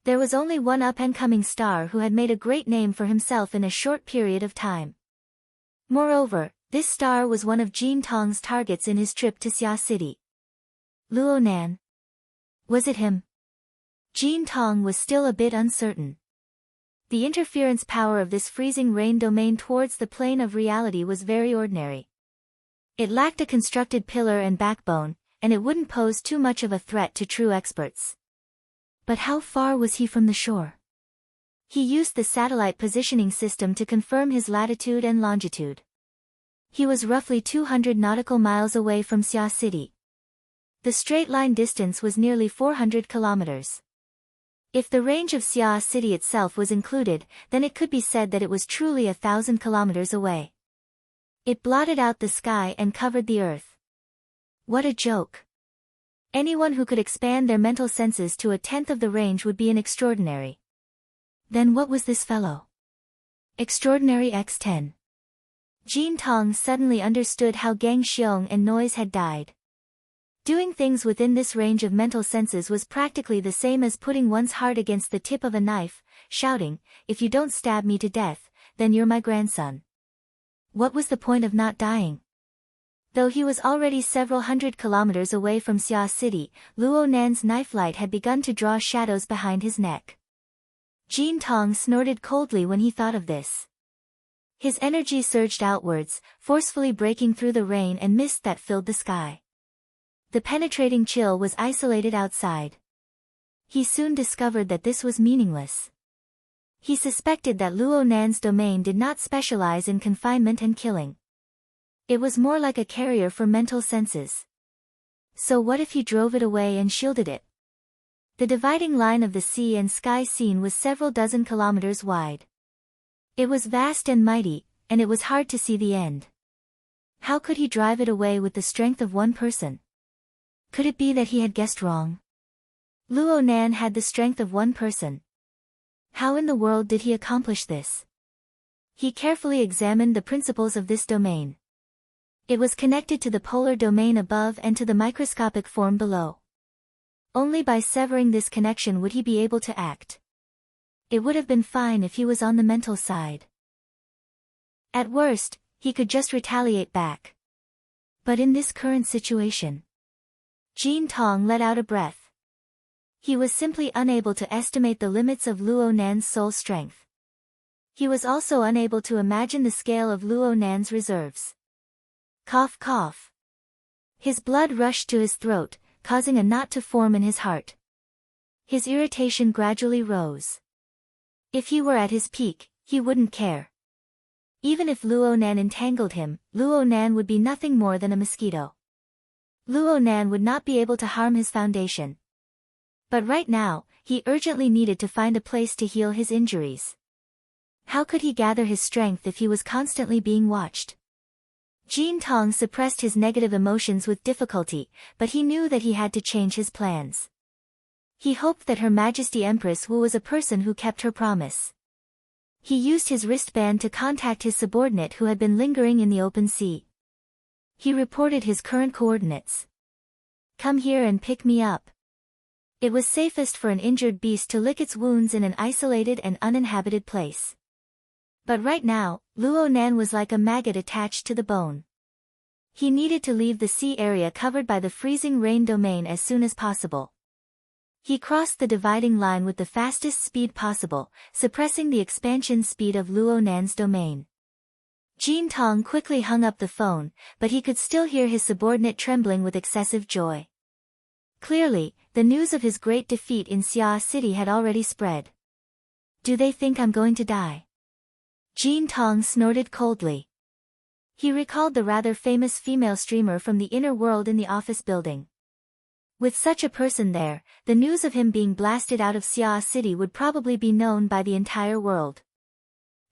There was only one up-and-coming star who had made a great name for himself in a short period of time. Moreover, this star was one of Jean Tong's targets in his trip to Xia City. Luo Nan. Was it him? Jean Tong was still a bit uncertain. The interference power of this freezing rain domain towards the plane of reality was very ordinary. It lacked a constructed pillar and backbone, and it wouldn't pose too much of a threat to true experts. But how far was he from the shore? He used the satellite positioning system to confirm his latitude and longitude. He was roughly 200 nautical miles away from Xia City. The straight-line distance was nearly 400 kilometers. If the range of Xia City itself was included, then it could be said that it was truly 1,000 kilometers away. It blotted out the sky and covered the earth. What a joke! Anyone who could expand their mental senses to 1/10 of the range would be an extraordinary. Then what was this fellow? Extraordinary X10. Jin Tong suddenly understood how Gang Xiong and Noise had died. Doing things within this range of mental senses was practically the same as putting one's heart against the tip of a knife, shouting, "If you don't stab me to death, then you're my grandson." What was the point of not dying? Though he was already several hundred kilometers away from Xia City, Luo Nan's knife light had begun to draw shadows behind his neck. Jin Tong snorted coldly when he thought of this. His energy surged outwards, forcefully breaking through the rain and mist that filled the sky. The penetrating chill was isolated outside. He soon discovered that this was meaningless. He suspected that Luo Nan's domain did not specialize in confinement and killing. It was more like a carrier for mental senses. So what if he drove it away and shielded it? The dividing line of the sea and sky scene was several dozen kilometers wide. It was vast and mighty, and it was hard to see the end. How could he drive it away with the strength of one person? Could it be that he had guessed wrong? Luo Nan had the strength of one person. How in the world did he accomplish this? He carefully examined the principles of this domain. It was connected to the polar domain above and to the microscopic form below. Only by severing this connection would he be able to act. It would have been fine if he was on the mental side. At worst, he could just retaliate back. But in this current situation, Jin Tong let out a breath. He was simply unable to estimate the limits of Luo Nan's soul strength. He was also unable to imagine the scale of Luo Nan's reserves. Cough cough. His blood rushed to his throat, causing a knot to form in his heart. His irritation gradually rose. If he were at his peak, he wouldn't care. Even if Luo Nan entangled him, Luo Nan would be nothing more than a mosquito. Luo Nan would not be able to harm his foundation. But right now, he urgently needed to find a place to heal his injuries. How could he gather his strength if he was constantly being watched? Jin Tong suppressed his negative emotions with difficulty, but he knew that he had to change his plans. He hoped that Her Majesty Empress Wu was a person who kept her promise. He used his wristband to contact his subordinate who had been lingering in the open sea. He reported his current coordinates. "Come here and pick me up." It was safest for an injured beast to lick its wounds in an isolated and uninhabited place. But right now, Luo Nan was like a maggot attached to the bone. He needed to leave the sea area covered by the freezing rain domain as soon as possible. He crossed the dividing line with the fastest speed possible, suppressing the expansion speed of Luo Nan's domain. Jin Tong quickly hung up the phone, but he could still hear his subordinate trembling with excessive joy. Clearly, the news of his great defeat in Xia City had already spread. "Do they think I'm going to die?" Jin Tong snorted coldly. He recalled the rather famous female streamer from the inner world in the office building. With such a person there, the news of him being blasted out of Xia City would probably be known by the entire world.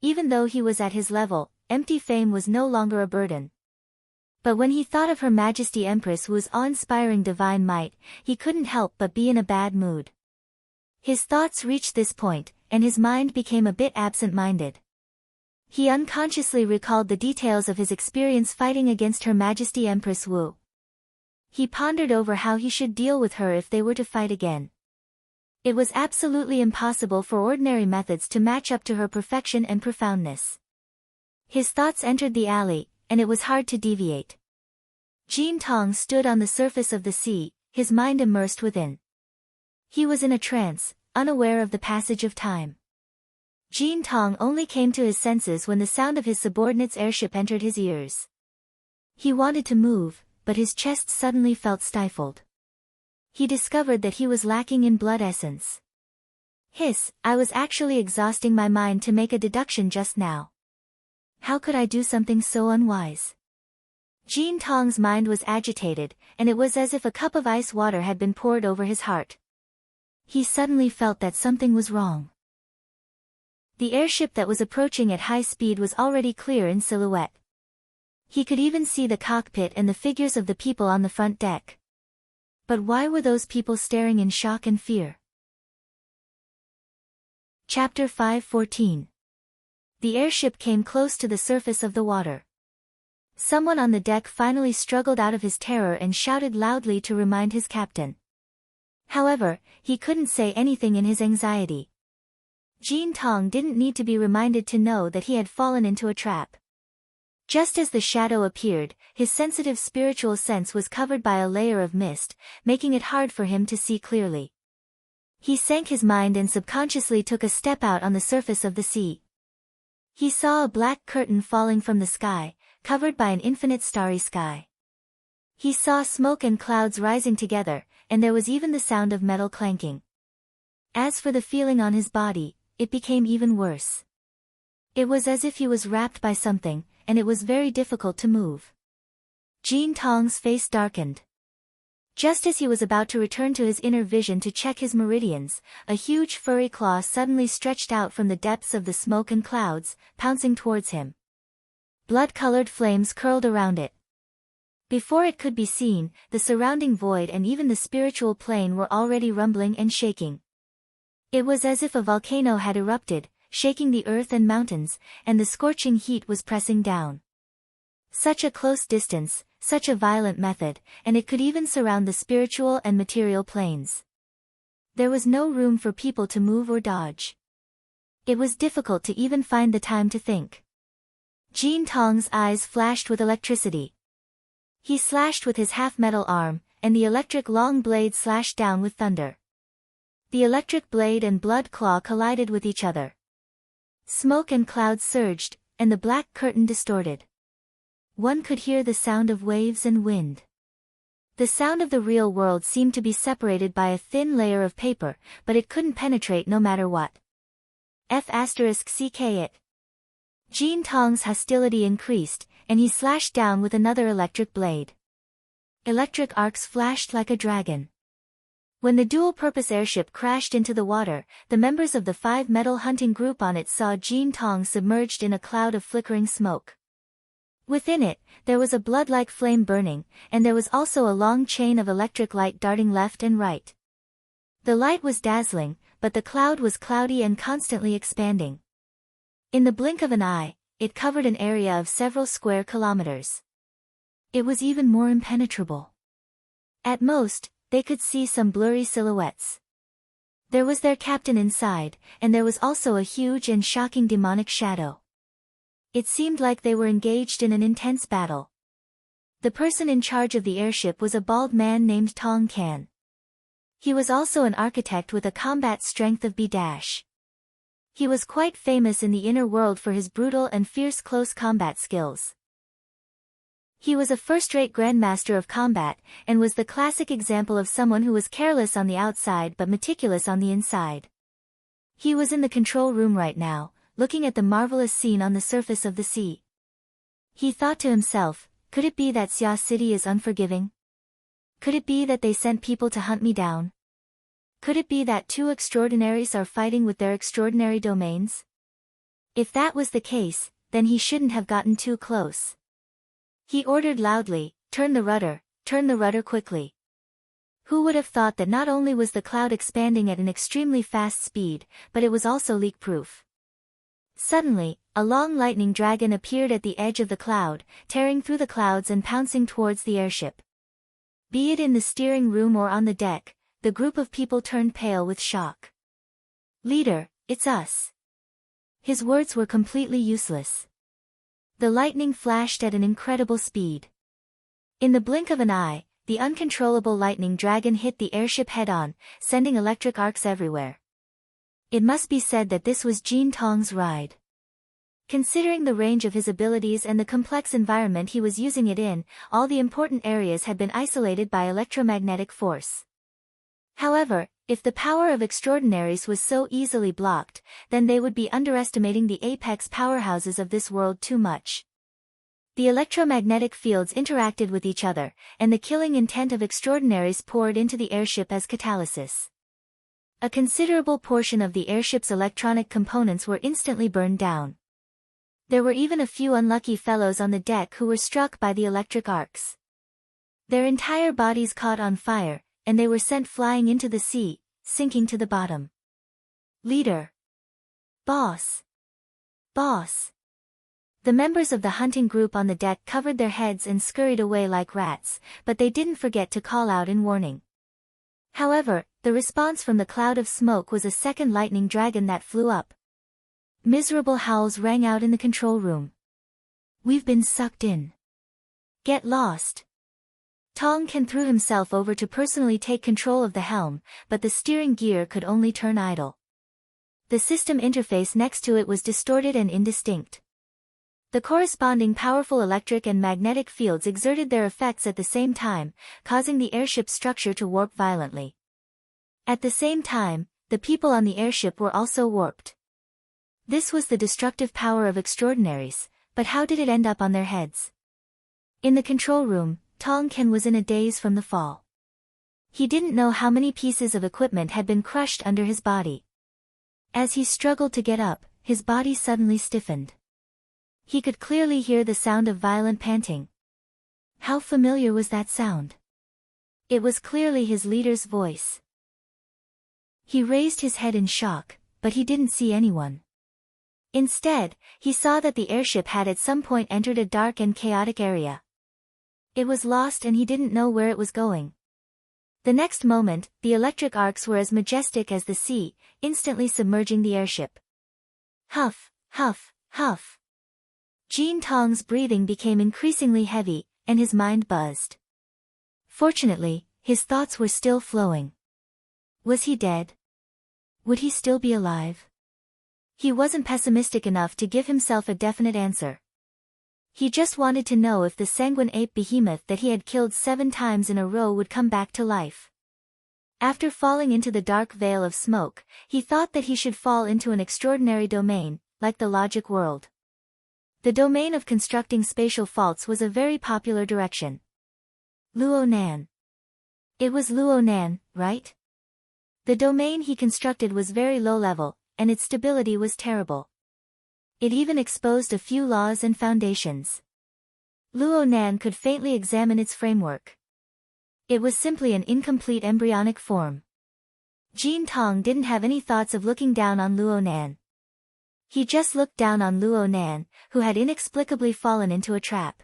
Even though he was at his level, empty fame was no longer a burden. But when he thought of Her Majesty Empress Wu's awe-inspiring divine might, he couldn't help but be in a bad mood. His thoughts reached this point, and his mind became a bit absent-minded. He unconsciously recalled the details of his experience fighting against Her Majesty Empress Wu. He pondered over how he should deal with her if they were to fight again. It was absolutely impossible for ordinary methods to match up to her perfection and profoundness. His thoughts entered the alley, and it was hard to deviate. Jin Tong stood on the surface of the sea, his mind immersed within. He was in a trance, unaware of the passage of time. Jin Tong only came to his senses when the sound of his subordinate's airship entered his ears. He wanted to move, but his chest suddenly felt stifled. He discovered that he was lacking in blood essence. Hiss, I was actually exhausting my mind to make a deduction just now. How could I do something so unwise? Jin Tong's mind was agitated, and it was as if a cup of ice water had been poured over his heart. He suddenly felt that something was wrong. The airship that was approaching at high speed was already clear in silhouette. He could even see the cockpit and the figures of the people on the front deck. But why were those people staring in shock and fear? Chapter 5:14. The airship came close to the surface of the water. Someone on the deck finally struggled out of his terror and shouted loudly to remind his captain. However, he couldn't say anything in his anxiety. Jean Tong didn't need to be reminded to know that he had fallen into a trap. Just as the shadow appeared, his sensitive spiritual sense was covered by a layer of mist, making it hard for him to see clearly. He sank his mind and subconsciously took a step out on the surface of the sea. He saw a black curtain falling from the sky, covered by an infinite starry sky. He saw smoke and clouds rising together, and there was even the sound of metal clanking. As for the feeling on his body, it became even worse. It was as if he was wrapped by something, and it was very difficult to move. Jean Tong's face darkened. Just as he was about to return to his inner vision to check his meridians, a huge furry claw suddenly stretched out from the depths of the smoke and clouds, pouncing towards him. Blood-colored flames curled around it. Before it could be seen, the surrounding void and even the spiritual plane were already rumbling and shaking. It was as if a volcano had erupted, shaking the earth and mountains, and the scorching heat was pressing down. Such a close distance, such a violent method, and it could even surround the spiritual and material planes. There was no room for people to move or dodge. It was difficult to even find the time to think. Jean Tong's eyes flashed with electricity. He slashed with his half-metal arm, and the electric long blade slashed down with thunder. The electric blade and blood claw collided with each other. Smoke and clouds surged, and the black curtain distorted. One could hear the sound of waves and wind. The sound of the real world seemed to be separated by a thin layer of paper, but it couldn't penetrate no matter what. F***ck it. Jean Tong's hostility increased, and he slashed down with another electric blade. Electric arcs flashed like a dragon. When the dual-purpose airship crashed into the water, the members of the 5-metal hunting group on it saw Jean Tong submerged in a cloud of flickering smoke. Within it, there was a blood-like flame burning, and there was also a long chain of electric light darting left and right. The light was dazzling, but the cloud was cloudy and constantly expanding. In the blink of an eye, it covered an area of several square kilometers. It was even more impenetrable. At most, they could see some blurry silhouettes. There was their captain inside, and there was also a huge and shocking demonic shadow. It seemed like they were engaged in an intense battle. The person in charge of the airship was a bald man named Tong Kan. He was also an architect with a combat strength of B-. He was quite famous in the inner world for his brutal and fierce close combat skills. He was a first-rate grandmaster of combat, and was the classic example of someone who was careless on the outside but meticulous on the inside. He was in the control room right now, looking at the marvelous scene on the surface of the sea. He thought to himself, could it be that Xia City is unforgiving? Could it be that they sent people to hunt me down? Could it be that two extraordinaries are fighting with their extraordinary domains? If that was the case, then he shouldn't have gotten too close. He ordered loudly, turn the rudder quickly. Who would have thought that not only was the cloud expanding at an extremely fast speed, but it was also leak-proof. Suddenly, a long lightning dragon appeared at the edge of the cloud, tearing through the clouds and pouncing towards the airship. Be it in the steering room or on the deck, the group of people turned pale with shock. "Leader, it's us." His words were completely useless. The lightning flashed at an incredible speed. In the blink of an eye, the uncontrollable lightning dragon hit the airship head-on, sending electric arcs everywhere. It must be said that this was Jean Tong's ride. Considering the range of his abilities and the complex environment he was using it in, all the important areas had been isolated by electromagnetic force. However, if the power of extraordinaries was so easily blocked, then they would be underestimating the apex powerhouses of this world too much. The electromagnetic fields interacted with each other, and the killing intent of extraordinaries poured into the airship as catalysis. A considerable portion of the airship's electronic components were instantly burned down. There were even a few unlucky fellows on the deck who were struck by the electric arcs. Their entire bodies caught on fire, and they were sent flying into the sea, sinking to the bottom. Leader. Boss. Boss. The members of the hunting group on the deck covered their heads and scurried away like rats, but they didn't forget to call out in warning. However, the response from the cloud of smoke was a second lightning dragon that flew up. Miserable howls rang out in the control room. We've been sucked in. Get lost. Tong Ken threw himself over to personally take control of the helm, but the steering gear could only turn idle. The system interface next to it was distorted and indistinct. The corresponding powerful electric and magnetic fields exerted their effects at the same time, causing the airship's structure to warp violently. At the same time, the people on the airship were also warped. This was the destructive power of extraordinaries, but how did it end up on their heads? In the control room, Tong Ken was in a daze from the fall. He didn't know how many pieces of equipment had been crushed under his body. As he struggled to get up, his body suddenly stiffened. He could clearly hear the sound of violent panting. How familiar was that sound? It was clearly his leader's voice. He raised his head in shock, but he didn't see anyone. Instead, he saw that the airship had at some point entered a dark and chaotic area. It was lost and he didn't know where it was going. The next moment, the electric arcs were as majestic as the sea, instantly submerging the airship. Huff, huff, huff. Jean Tong's breathing became increasingly heavy, and his mind buzzed. Fortunately, his thoughts were still flowing. Was he dead? Would he still be alive? He wasn't pessimistic enough to give himself a definite answer. He just wanted to know if the sanguine ape behemoth that he had killed 7 times in a row would come back to life. After falling into the dark veil of smoke, he thought that he should fall into an extraordinary domain, like the logic world. The domain of constructing spatial faults was a very popular direction. Luonan. It was Luonan, right? The domain he constructed was very low level, and its stability was terrible. It even exposed a few laws and foundations. Luonan could faintly examine its framework. It was simply an incomplete embryonic form. Jean Tong didn't have any thoughts of looking down on Luonan. He just looked down on Luonan, who had inexplicably fallen into a trap.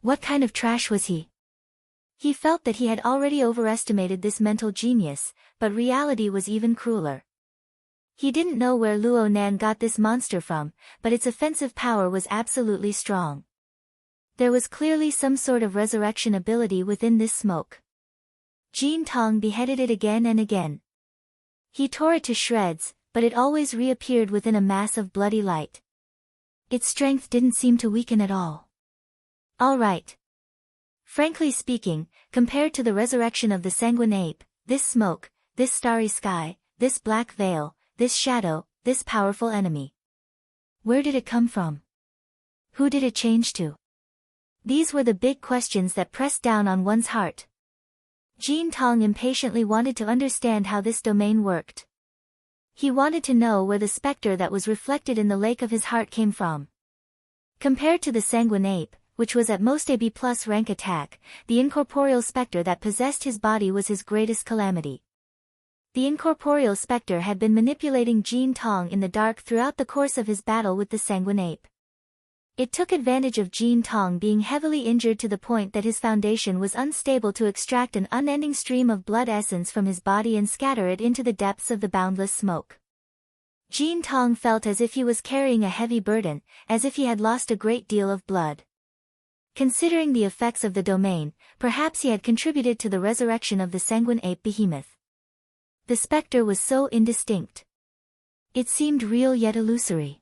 What kind of trash was he? He felt that he had already overestimated this mental genius, but reality was even crueler. He didn't know where Luonan got this monster from, but its offensive power was absolutely strong. There was clearly some sort of resurrection ability within this smoke. Jean Tong beheaded it again and again. He tore it to shreds, but it always reappeared within a mass of bloody light. Its strength didn't seem to weaken at all. All right. Frankly speaking, compared to the resurrection of the sanguine ape, this smoke, this starry sky, this black veil, this shadow, this powerful enemy. Where did it come from? Who did it change to? These were the big questions that pressed down on one's heart. Jean Tong impatiently wanted to understand how this domain worked. He wanted to know where the specter that was reflected in the lake of his heart came from. Compared to the sanguine ape, which was at most a B+ rank attack, the incorporeal specter that possessed his body was his greatest calamity. The incorporeal specter had been manipulating Jean Tong in the dark throughout the course of his battle with the sanguine ape. It took advantage of Jean Tong being heavily injured to the point that his foundation was unstable to extract an unending stream of blood essence from his body and scatter it into the depths of the boundless smoke. Jean Tong felt as if he was carrying a heavy burden, as if he had lost a great deal of blood. Considering the effects of the domain, perhaps he had contributed to the resurrection of the sanguine ape behemoth. The specter was so indistinct. It seemed real yet illusory.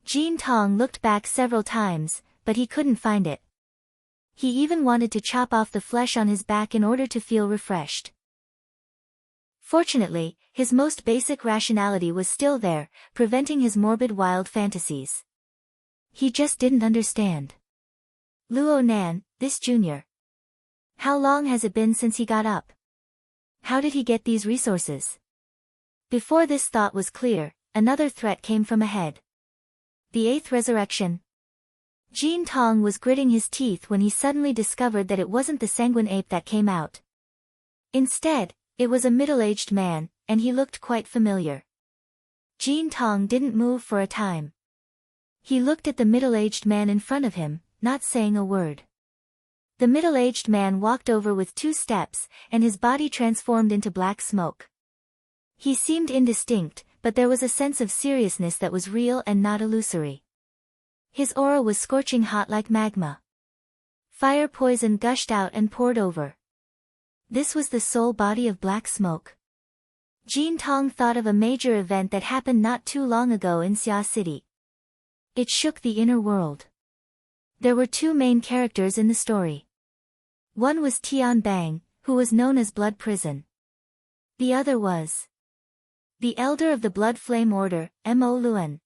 Jean Tong looked back several times, but he couldn't find it. He even wanted to chop off the flesh on his back in order to feel refreshed. Fortunately, his most basic rationality was still there, preventing his morbid wild fantasies. He just didn't understand. Luonan, this junior. How long has it been since he got up? How did he get these resources? Before this thought was clear, another threat came from ahead. The 8th resurrection. Jean Tong was gritting his teeth when he suddenly discovered that it wasn't the sanguine ape that came out. Instead, it was a middle-aged man, and he looked quite familiar. Jin Tong didn't move for a time. He looked at the middle-aged man in front of him, not saying a word. The middle-aged man walked over with 2 steps, and his body transformed into black smoke. He seemed indistinct, but there was a sense of seriousness that was real and not illusory. His aura was scorching hot like magma. Fire poison gushed out and poured over. This was the sole body of black smoke. Jin Tong thought of a major event that happened not too long ago in Xia City. It shook the inner world. There were 2 main characters in the story. One was Tian Bang, who was known as Blood Prison. The other was the elder of the Blood Flame Order, Mo Luan.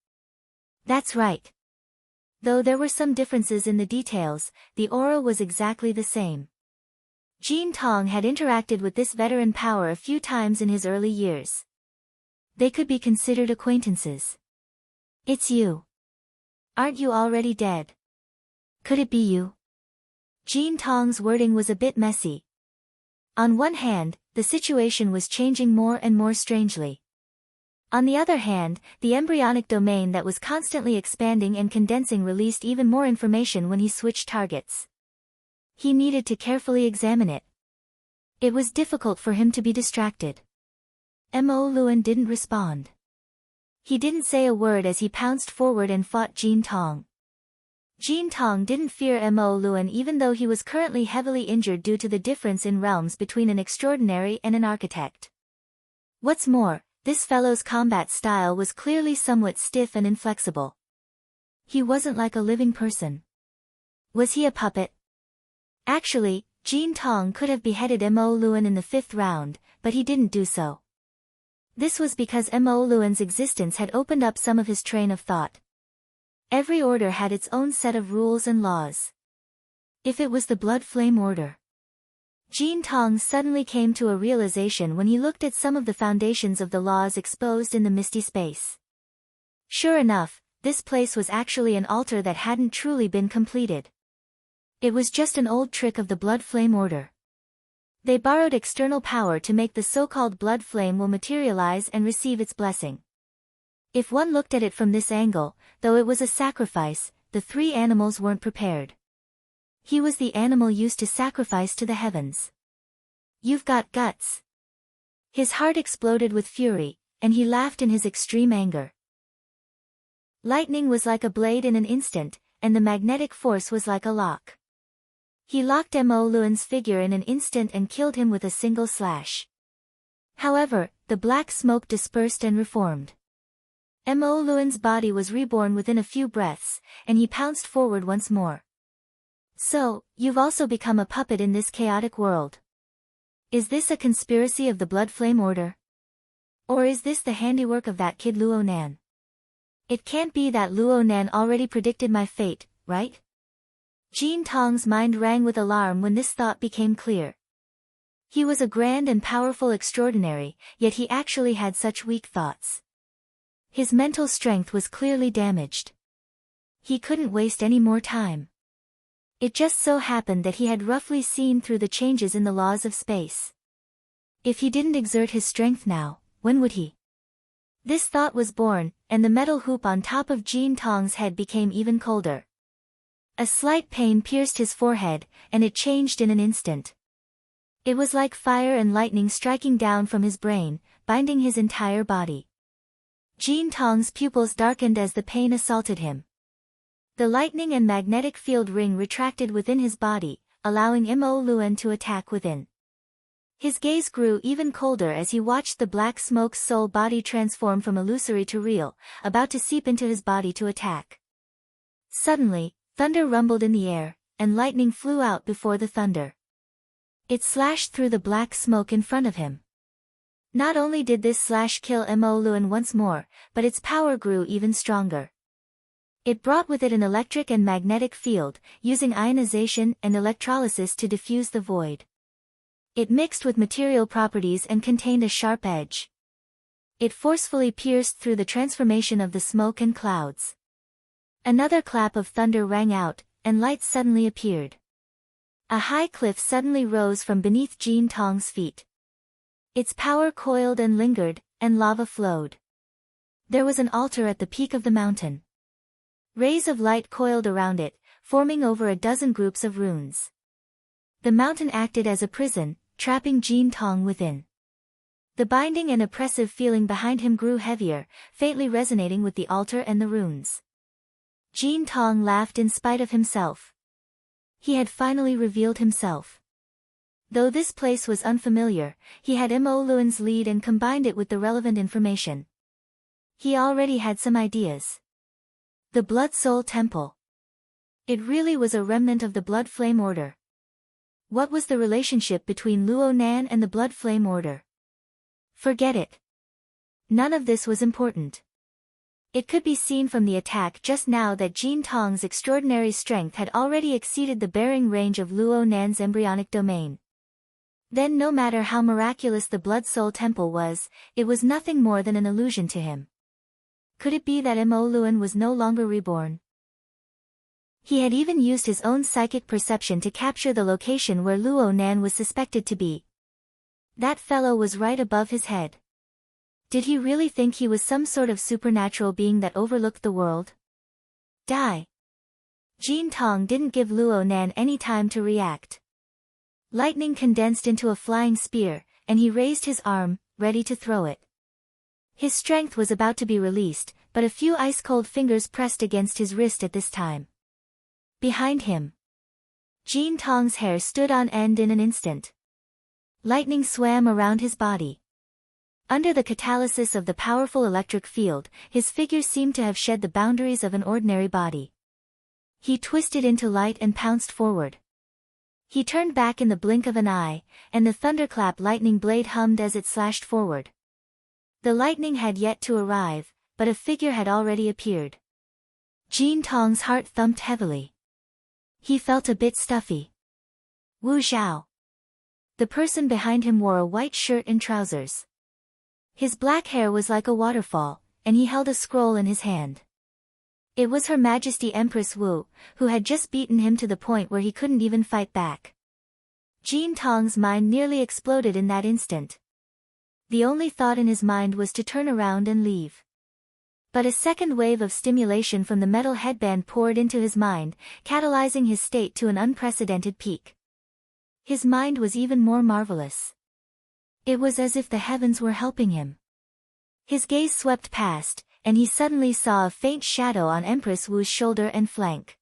That's right. Though there were some differences in the details, the aura was exactly the same. Jin Tong had interacted with this veteran power a few times in his early years. They could be considered acquaintances. It's you. Aren't you already dead? Could it be you? Jin Tong's wording was a bit messy. On one hand, the situation was changing more and more strangely. On the other hand, the embryonic domain that was constantly expanding and condensing released even more information when he switched targets. He needed to carefully examine it. It was difficult for him to be distracted. Mo Luan didn't respond. He didn't say a word as he pounced forward and fought Jin Tong. Jin Tong didn't fear Mo Luan even though he was currently heavily injured due to the difference in realms between an extraordinary and an architect. What's more, this fellow's combat style was clearly somewhat stiff and inflexible. He wasn't like a living person. Was he a puppet? Actually, Jin Tong could have beheaded Mo Luan in the 5th round, but he didn't do so. This was because Mo Luan's existence had opened up some of his train of thought. Every order had its own set of rules and laws. If it was the Blood Flame Order. Jin Tong suddenly came to a realization when he looked at some of the foundations of the laws exposed in the misty space. Sure enough, this place was actually an altar that hadn't truly been completed. It was just an old trick of the Blood Flame Order. They borrowed external power to make the so-called blood flame will materialize and receive its blessing. If one looked at it from this angle, though it was a sacrifice, the 3 animals weren't prepared. He was the animal used to sacrifice to the heavens. You've got guts. His heart exploded with fury, and he laughed in his extreme anger. Lightning was like a blade in an instant, and the magnetic force was like a lock. He locked Mo Luan's figure in an instant and killed him with a single slash. However, the black smoke dispersed and reformed. Mo Luan's body was reborn within a few breaths, and he pounced forward once more. So, you've also become a puppet in this chaotic world. Is this a conspiracy of the Blood Flame Order? Or is this the handiwork of that kid Luo Nan? It can't be that Luo Nan already predicted my fate, right? Jin Tong's mind rang with alarm when this thought became clear. He was a grand and powerful extraordinary, yet he actually had such weak thoughts. His mental strength was clearly damaged. He couldn't waste any more time. It just so happened that he had roughly seen through the changes in the laws of space. If he didn't exert his strength now, when would he? This thought was born, and the metal hoop on top of Jin Tong's head became even colder. A slight pain pierced his forehead, and it changed in an instant. It was like fire and lightning striking down from his brain, binding his entire body. Jin Tong's pupils darkened as the pain assaulted him. The lightning and magnetic field ring retracted within his body, allowing Mo Luan to attack within. His gaze grew even colder as he watched the black smoke's soul body transform from illusory to real, about to seep into his body to attack. Suddenly, thunder rumbled in the air, and lightning flew out before the thunder. It slashed through the black smoke in front of him. Not only did this slash kill Mo Luan once more, but its power grew even stronger. It brought with it an electric and magnetic field, using ionization and electrolysis to diffuse the void. It mixed with material properties and contained a sharp edge. It forcefully pierced through the transformation of the smoke and clouds. Another clap of thunder rang out, and light suddenly appeared. A high cliff suddenly rose from beneath Jin Tong's feet. Its power coiled and lingered, and lava flowed. There was an altar at the peak of the mountain. Rays of light coiled around it, forming over a dozen groups of runes. The mountain acted as a prison, trapping Jin Tong within. The binding and oppressive feeling behind him grew heavier, faintly resonating with the altar and the runes. Jin Tong laughed in spite of himself. He had finally revealed himself. Though this place was unfamiliar, he had Mo Luan's lead and combined it with the relevant information. He already had some ideas. The Blood Soul Temple. It really was a remnant of the Blood Flame Order. What was the relationship between Luo Nan and the Blood Flame Order? Forget it. None of this was important. It could be seen from the attack just now that Jin Tong's extraordinary strength had already exceeded the bearing range of Luo Nan's embryonic domain. Then no matter how miraculous the Blood Soul Temple was, it was nothing more than an illusion to him. Could it be that Mo Luan was no longer reborn? He had even used his own psychic perception to capture the location where Luo Nan was suspected to be. That fellow was right above his head. Did he really think he was some sort of supernatural being that overlooked the world? Die! Jin Tong didn't give Luo Nan any time to react. Lightning condensed into a flying spear, and he raised his arm, ready to throw it. His strength was about to be released, but a few ice-cold fingers pressed against his wrist at this time. Behind him. Jin Tong's hair stood on end in an instant. Lightning swam around his body. Under the catalysis of the powerful electric field, his figure seemed to have shed the boundaries of an ordinary body. He twisted into light and pounced forward. He turned back in the blink of an eye, and the thunderclap lightning blade hummed as it slashed forward. The lightning had yet to arrive, but a figure had already appeared. Jin Tong's heart thumped heavily. He felt a bit stuffy. Wu Zhao. The person behind him wore a white shirt and trousers. His black hair was like a waterfall, and he held a scroll in his hand. It was Her Majesty Empress Wu, who had just beaten him to the point where he couldn't even fight back. Jin Tong's mind nearly exploded in that instant. The only thought in his mind was to turn around and leave. But a second wave of stimulation from the metal headband poured into his mind, catalyzing his state to an unprecedented peak. His mind was even more marvelous. It was as if the heavens were helping him. His gaze swept past, and he suddenly saw a faint shadow on Empress Wu's shoulder and flank.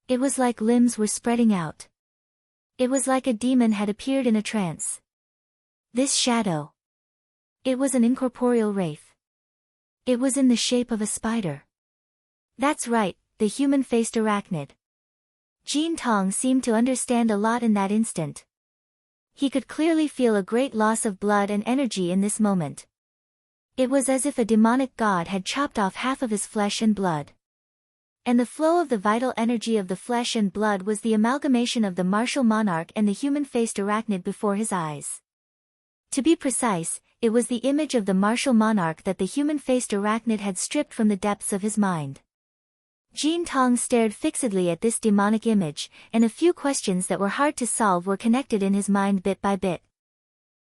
It was like limbs were spreading out. It was like a demon had appeared in a trance. This shadow. It was an incorporeal wraith. It was in the shape of a spider. That's right, the human-faced arachnid. Jin Tong seemed to understand a lot in that instant. He could clearly feel a great loss of blood and energy in this moment. It was as if a demonic god had chopped off half of his flesh and blood. And the flow of the vital energy of the flesh and blood was the amalgamation of the martial monarch and the human-faced arachnid before his eyes. To be precise, it was the image of the martial monarch that the human-faced arachnid had stripped from the depths of his mind. Jin Tong stared fixedly at this demonic image, and a few questions that were hard to solve were connected in his mind bit by bit.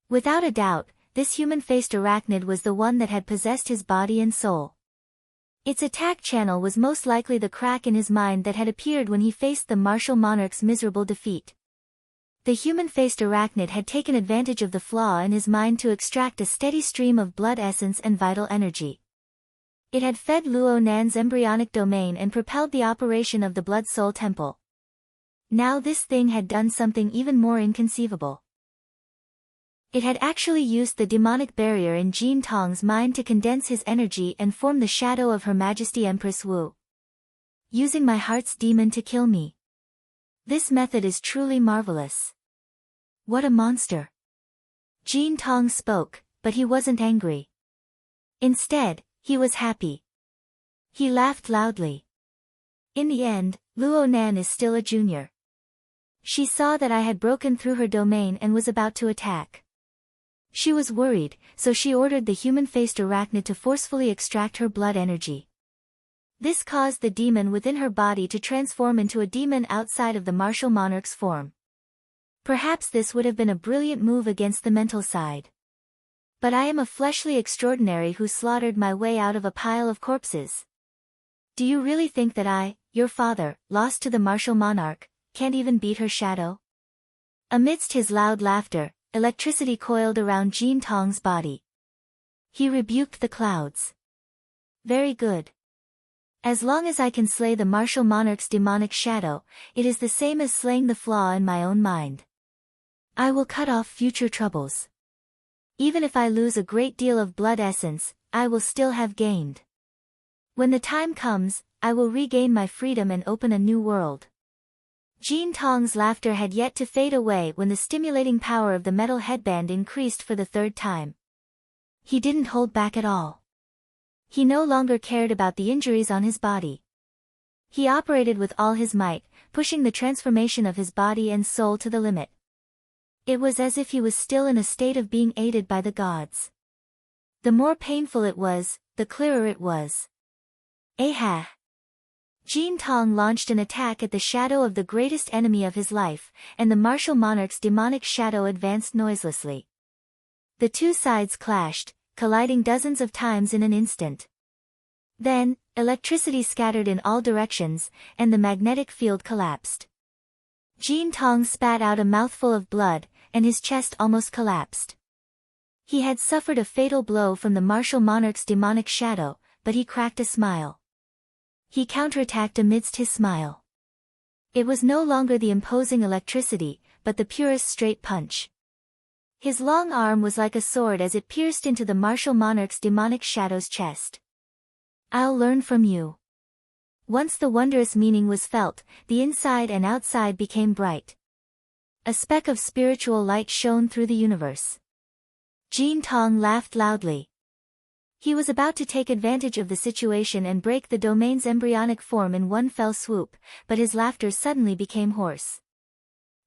Without a doubt, this human-faced arachnid was the one that had possessed his body and soul. Its attack channel was most likely the crack in his mind that had appeared when he faced the martial monarch's miserable defeat. The human-faced arachnid had taken advantage of the flaw in his mind to extract a steady stream of blood essence and vital energy. It had fed Luo Nan's embryonic domain and propelled the operation of the Blood Soul Temple. Now this thing had done something even more inconceivable. It had actually used the demonic barrier in Jin Tong's mind to condense his energy and form the shadow of Her Majesty Empress Wu. Using my heart's demon to kill me. This method is truly marvelous. What a monster. Jin Tong spoke, but he wasn't angry. Instead, he was happy. He laughed loudly. In the end, Luo Nan is still a junior. She saw that I had broken through her domain and was about to attack. She was worried, so she ordered the human-faced arachnid to forcefully extract her blood energy. This caused the demon within her body to transform into a demon outside of the martial monarch's form. Perhaps this would have been a brilliant move against the mental side. But I am a fleshly extraordinary who slaughtered my way out of a pile of corpses. Do you really think that I, your father, lost to the martial monarch, can't even beat her shadow? Amidst his loud laughter, electricity coiled around Jean Tong's body. He rebuked the clouds. Very good. As long as I can slay the martial monarch's demonic shadow, it is the same as slaying the flaw in my own mind. I will cut off future troubles. Even if I lose a great deal of blood essence, I will still have gained. When the time comes, I will regain my freedom and open a new world. Jean Tong's laughter had yet to fade away when the stimulating power of the metal headband increased for the third time. He didn't hold back at all. He no longer cared about the injuries on his body. He operated with all his might, pushing the transformation of his body and soul to the limit. It was as if he was still in a state of being aided by the gods. The more painful it was, the clearer it was. Aha! Jean Tong launched an attack at the shadow of the greatest enemy of his life, and the martial monarch's demonic shadow advanced noiselessly. The two sides clashed, colliding dozens of times in an instant. Then, electricity scattered in all directions, and the magnetic field collapsed. Jean Tong spat out a mouthful of blood, and his chest almost collapsed. He had suffered a fatal blow from the martial monarch's demonic shadow, but he cracked a smile. He counterattacked amidst his smile. It was no longer the imposing electricity, but the purest straight punch. His long arm was like a sword as it pierced into the martial monarch's demonic shadow's chest. I'll learn from you. Once the wondrous meaning was felt, the inside and outside became bright. A speck of spiritual light shone through the universe. Jean Tong laughed loudly. He was about to take advantage of the situation and break the domain's embryonic form in one fell swoop, but his laughter suddenly became hoarse.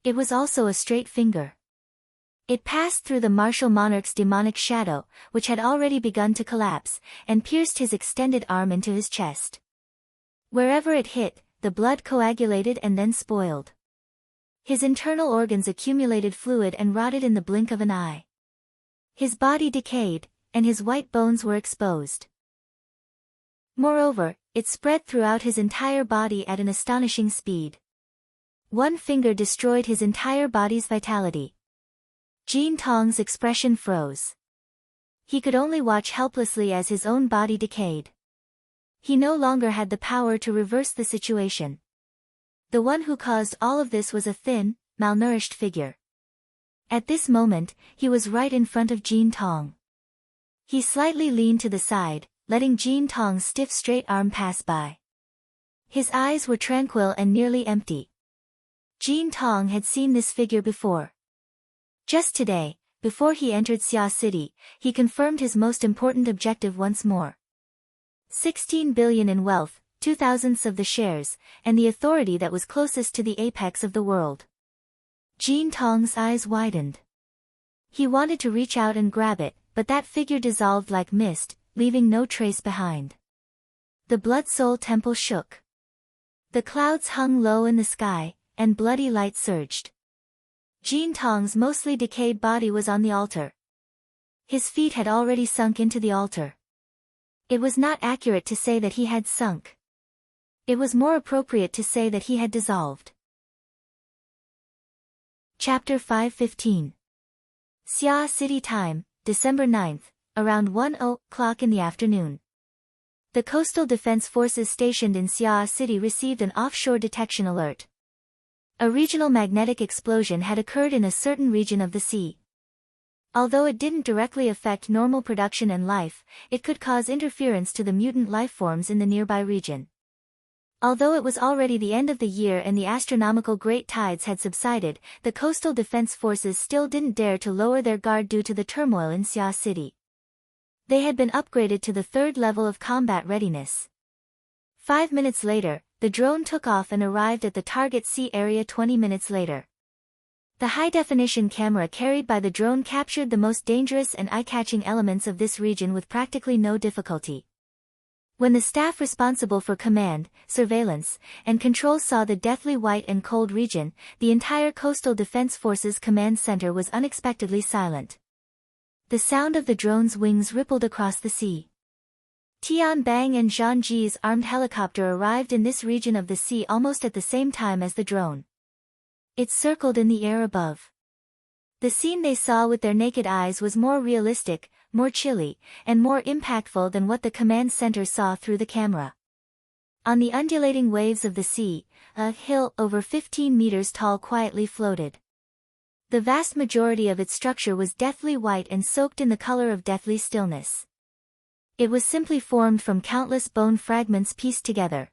It was also a straight finger. It passed through the martial monarch's demonic shadow, which had already begun to collapse, and pierced his extended arm into his chest. Wherever it hit, the blood coagulated and then spoiled. His internal organs accumulated fluid and rotted in the blink of an eye. His body decayed, and his white bones were exposed. Moreover, it spread throughout his entire body at an astonishing speed. One finger destroyed his entire body's vitality. Jean Tong's expression froze. He could only watch helplessly as his own body decayed. He no longer had the power to reverse the situation. The one who caused all of this was a thin, malnourished figure. At this moment, he was right in front of Jean Tong. He slightly leaned to the side, letting Jean Tong's stiff straight arm pass by. His eyes were tranquil and nearly empty. Jean Tong had seen this figure before. Just today, before he entered Xia City, he confirmed his most important objective once more. 16 billion in wealth, 2/1000 of the shares, and the authority that was closest to the apex of the world. Jean Tong's eyes widened. He wanted to reach out and grab it, but that figure dissolved like mist, leaving no trace behind. The Blood Soul Temple shook. The clouds hung low in the sky, and bloody light surged. Jean Tong's mostly decayed body was on the altar. His feet had already sunk into the altar. It was not accurate to say that he had sunk. It was more appropriate to say that he had dissolved. Chapter 5:15. Xia City Time, December 9th, around 1:00 in the afternoon. The Coastal Defense Forces stationed in Xia City received an offshore detection alert. A regional magnetic explosion had occurred in a certain region of the sea. Although it didn't directly affect normal production and life, it could cause interference to the mutant lifeforms in the nearby region. Although it was already the end of the year and the astronomical great tides had subsided, the Coastal Defense Forces still didn't dare to lower their guard due to the turmoil in Xia City. They had been upgraded to the 3rd level of combat readiness. 5 minutes later, the drone took off and arrived at the target sea area 20 minutes later. The high-definition camera carried by the drone captured the most dangerous and eye-catching elements of this region with practically no difficulty. When the staff responsible for command, surveillance, and control saw the deathly white and cold region, the entire Coastal Defense Forces command center was unexpectedly silent. The sound of the drone's wings rippled across the sea. Tian Bang and Zhang Ji's armed helicopter arrived in this region of the sea almost at the same time as the drone. It circled in the air above. The scene they saw with their naked eyes was more realistic, more chilly, and more impactful than what the command center saw through the camera. On the undulating waves of the sea, a hill over 15 meters tall quietly floated. The vast majority of its structure was deathly white and soaked in the color of deathly stillness. It was simply formed from countless bone fragments pieced together.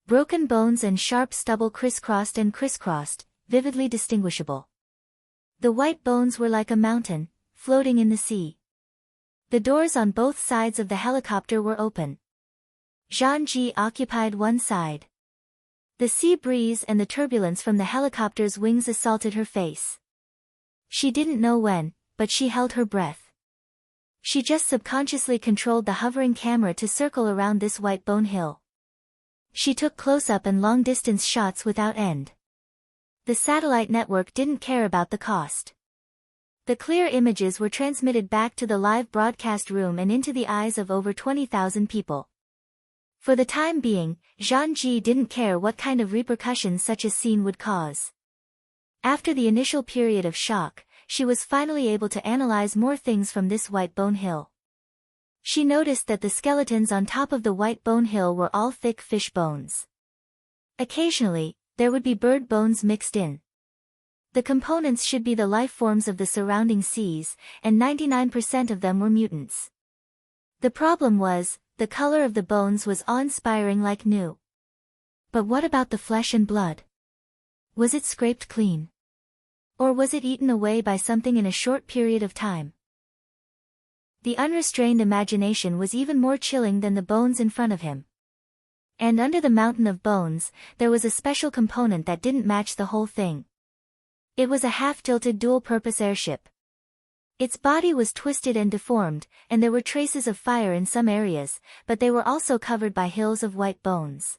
Broken bones and sharp stubble crisscrossed and crisscrossed, vividly distinguishable. The white bones were like a mountain, floating in the sea. The doors on both sides of the helicopter were open. Zhang Ji occupied one side. The sea breeze and the turbulence from the helicopter's wings assaulted her face. She didn't know when, but she held her breath. She just subconsciously controlled the hovering camera to circle around this white bone hill. She took close-up and long-distance shots without end. The satellite network didn't care about the cost. The clear images were transmitted back to the live broadcast room and into the eyes of over 20,000 people. For the time being, Zhang Ji didn't care what kind of repercussions such a scene would cause. After the initial period of shock, she was finally able to analyze more things from this white bone hill. She noticed that the skeletons on top of the white bone hill were all thick fish bones. Occasionally, there would be bird bones mixed in. The components should be the life forms of the surrounding seas, and 99% of them were mutants. The problem was, the color of the bones was awe-inspiring like new. But what about the flesh and blood? Was it scraped clean? Or was it eaten away by something in a short period of time? The unrestrained imagination was even more chilling than the bones in front of him. And under the mountain of bones, there was a special component that didn't match the whole thing. It was a half-tilted dual-purpose airship. Its body was twisted and deformed, and there were traces of fire in some areas, but they were also covered by hills of white bones.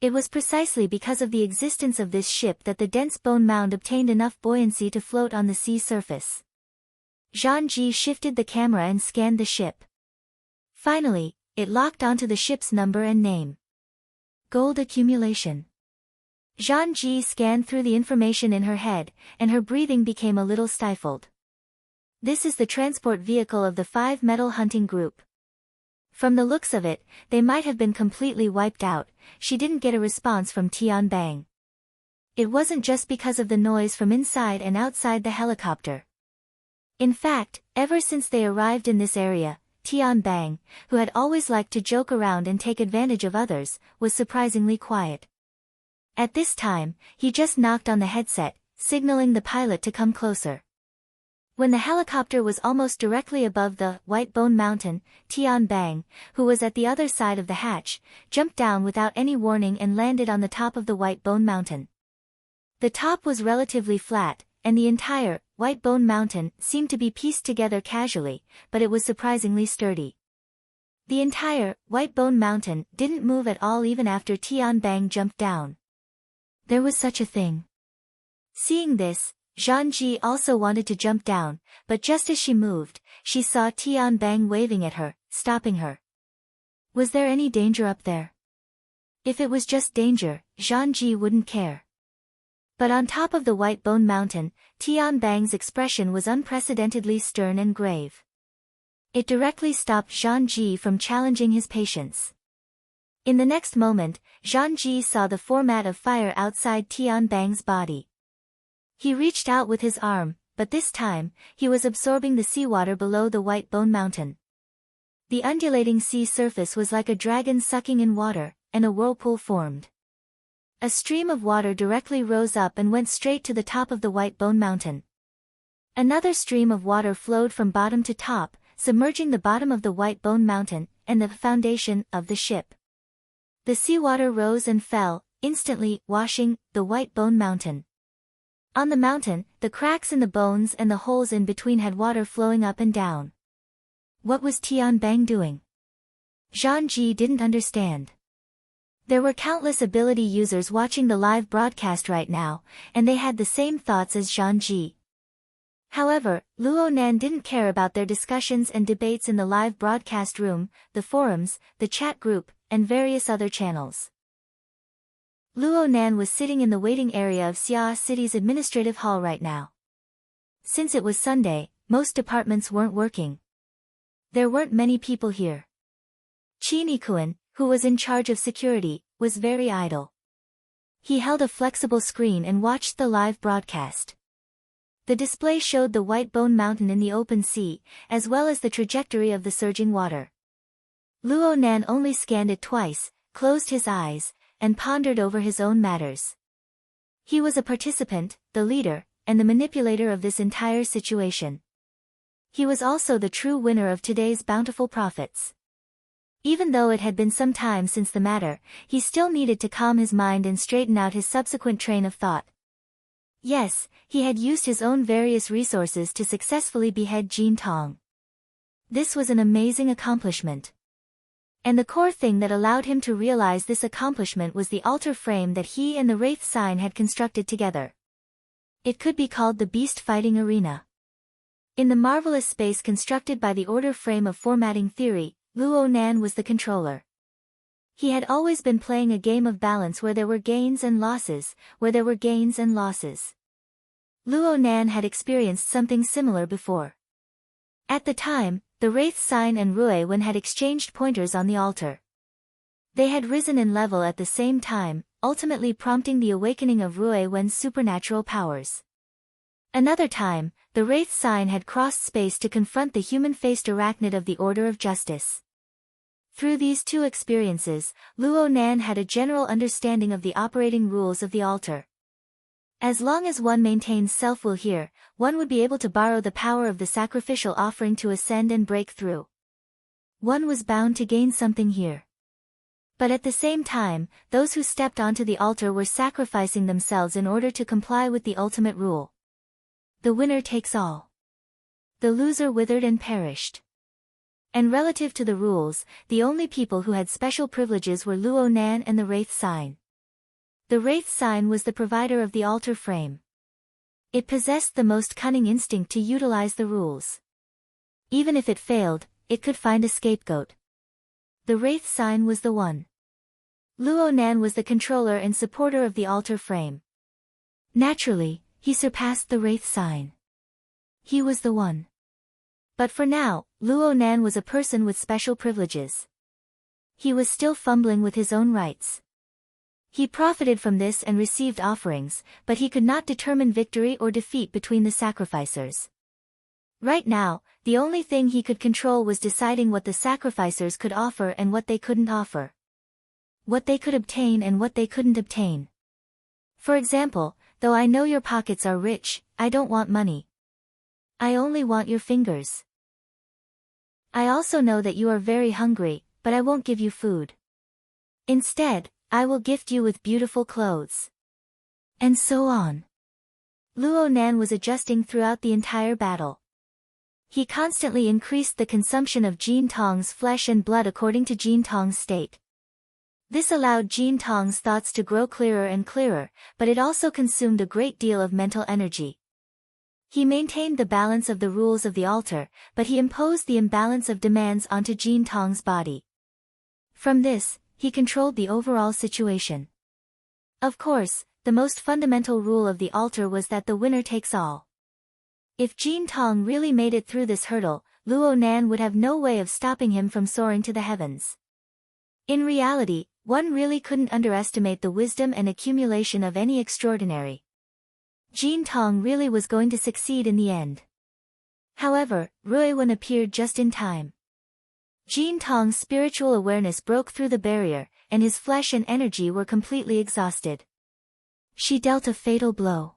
It was precisely because of the existence of this ship that the dense bone mound obtained enough buoyancy to float on the sea surface. Zhang Ji shifted the camera and scanned the ship. Finally, it locked onto the ship's number and name. Gold accumulation. Zhang Ji scanned through the information in her head, and her breathing became a little stifled. This is the transport vehicle of the 5 metal hunting group. From the looks of it, they might have been completely wiped out. She didn't get a response from Tian Bang. It wasn't just because of the noise from inside and outside the helicopter. In fact, ever since they arrived in this area, Tian Bang, who had always liked to joke around and take advantage of others, was surprisingly quiet. At this time, he just knocked on the headset, signaling the pilot to come closer. When the helicopter was almost directly above the White Bone Mountain, Tian Bang, who was at the other side of the hatch, jumped down without any warning and landed on the top of the White Bone Mountain. The top was relatively flat, and the entire White Bone Mountain seemed to be pieced together casually, but it was surprisingly sturdy. The entire White Bone Mountain didn't move at all even after Tian Bang jumped down. There was such a thing. Seeing this, Zhang Ji also wanted to jump down, but just as she moved, she saw Tian Bang waving at her, stopping her. Was there any danger up there? If it was just danger, Zhang Ji wouldn't care. But on top of the White Bone Mountain, Tian Bang's expression was unprecedentedly stern and grave. It directly stopped Zhang Ji from challenging his patience. In the next moment, Zhang Ji saw the format of fire outside Tian Bang's body. He reached out with his arm, but this time, he was absorbing the seawater below the White Bone Mountain. The undulating sea surface was like a dragon sucking in water, and a whirlpool formed. A stream of water directly rose up and went straight to the top of the White Bone Mountain. Another stream of water flowed from bottom to top, submerging the bottom of the White Bone Mountain, and the foundation of the ship. The seawater rose and fell, instantly washing the White Bone Mountain. On the mountain, the cracks in the bones and the holes in between had water flowing up and down. What was Tian Bang doing? Zhang Ji didn't understand. There were countless ability users watching the live broadcast right now, and they had the same thoughts as Zhang Ji. However, Luo Nan didn't care about their discussions and debates in the live broadcast room, the forums, the chat group, and various other channels. Luo Nan was sitting in the waiting area of Xia City's administrative hall right now. Since it was Sunday, most departments weren't working. There weren't many people here. Qi Nikuan, who was in charge of security, was very idle. He held a flexible screen and watched the live broadcast. The display showed the White Bone Mountain in the open sea, as well as the trajectory of the surging water. Luo Nan only scanned it twice, closed his eyes, and pondered over his own matters. He was a participant, the leader, and the manipulator of this entire situation. He was also the true winner of today's bountiful profits. Even though it had been some time since the matter, he still needed to calm his mind and straighten out his subsequent train of thought. Yes, he had used his own various resources to successfully behead Jin Tong. This was an amazing accomplishment. And the core thing that allowed him to realize this accomplishment was the altar frame that he and the Wraith sign had constructed together. It could be called the Beast Fighting Arena. In the marvelous space constructed by the order frame of formatting theory, Luo Nan was the controller. He had always been playing a game of balance where there were gains and losses, where there were gains and losses. Luo Nan had experienced something similar before. At the time, the Wraith sign and Rui Wen had exchanged pointers on the altar. They had risen in level at the same time, ultimately prompting the awakening of Rui Wen's supernatural powers. Another time, the Wraith sign had crossed space to confront the human-faced arachnid of the Order of Justice. Through these two experiences, Luo Nan had a general understanding of the operating rules of the altar. As long as one maintains self-will here, one would be able to borrow the power of the sacrificial offering to ascend and break through. One was bound to gain something here. But at the same time, those who stepped onto the altar were sacrificing themselves in order to comply with the ultimate rule. The winner takes all. The loser withered and perished. And relative to the rules, the only people who had special privileges were Luo Nan and the Wraith sign. The Wraith sign was the provider of the altar frame. It possessed the most cunning instinct to utilize the rules. Even if it failed, it could find a scapegoat. The Wraith sign was the one. Luo Nan was the controller and supporter of the altar frame. Naturally, he surpassed the Wraith sign. He was the one. But for now, Luo Nan was a person with special privileges. He was still fumbling with his own rights. He profited from this and received offerings, but he could not determine victory or defeat between the sacrificers. Right now, the only thing he could control was deciding what the sacrificers could offer and what they couldn't offer. What they could obtain and what they couldn't obtain. For example, though I know your pockets are rich, I don't want money. I only want your fingers. I also know that you are very hungry, but I won't give you food. Instead, I will gift you with beautiful clothes. And so on. Luo Nan was adjusting throughout the entire battle. He constantly increased the consumption of Jin Tong's flesh and blood according to Jin Tong's state. This allowed Jin Tong's thoughts to grow clearer and clearer, but it also consumed a great deal of mental energy. He maintained the balance of the rules of the altar, but he imposed the imbalance of demands onto Jin Tong's body. From this, he controlled the overall situation. Of course, the most fundamental rule of the altar was that the winner takes all. If Jin Tong really made it through this hurdle, Luo Nan would have no way of stopping him from soaring to the heavens. In reality, one really couldn't underestimate the wisdom and accumulation of any extraordinary. Jin Tong really was going to succeed in the end. However, Rui Wen appeared just in time. Jin Tong's spiritual awareness broke through the barrier, and his flesh and energy were completely exhausted. She dealt a fatal blow.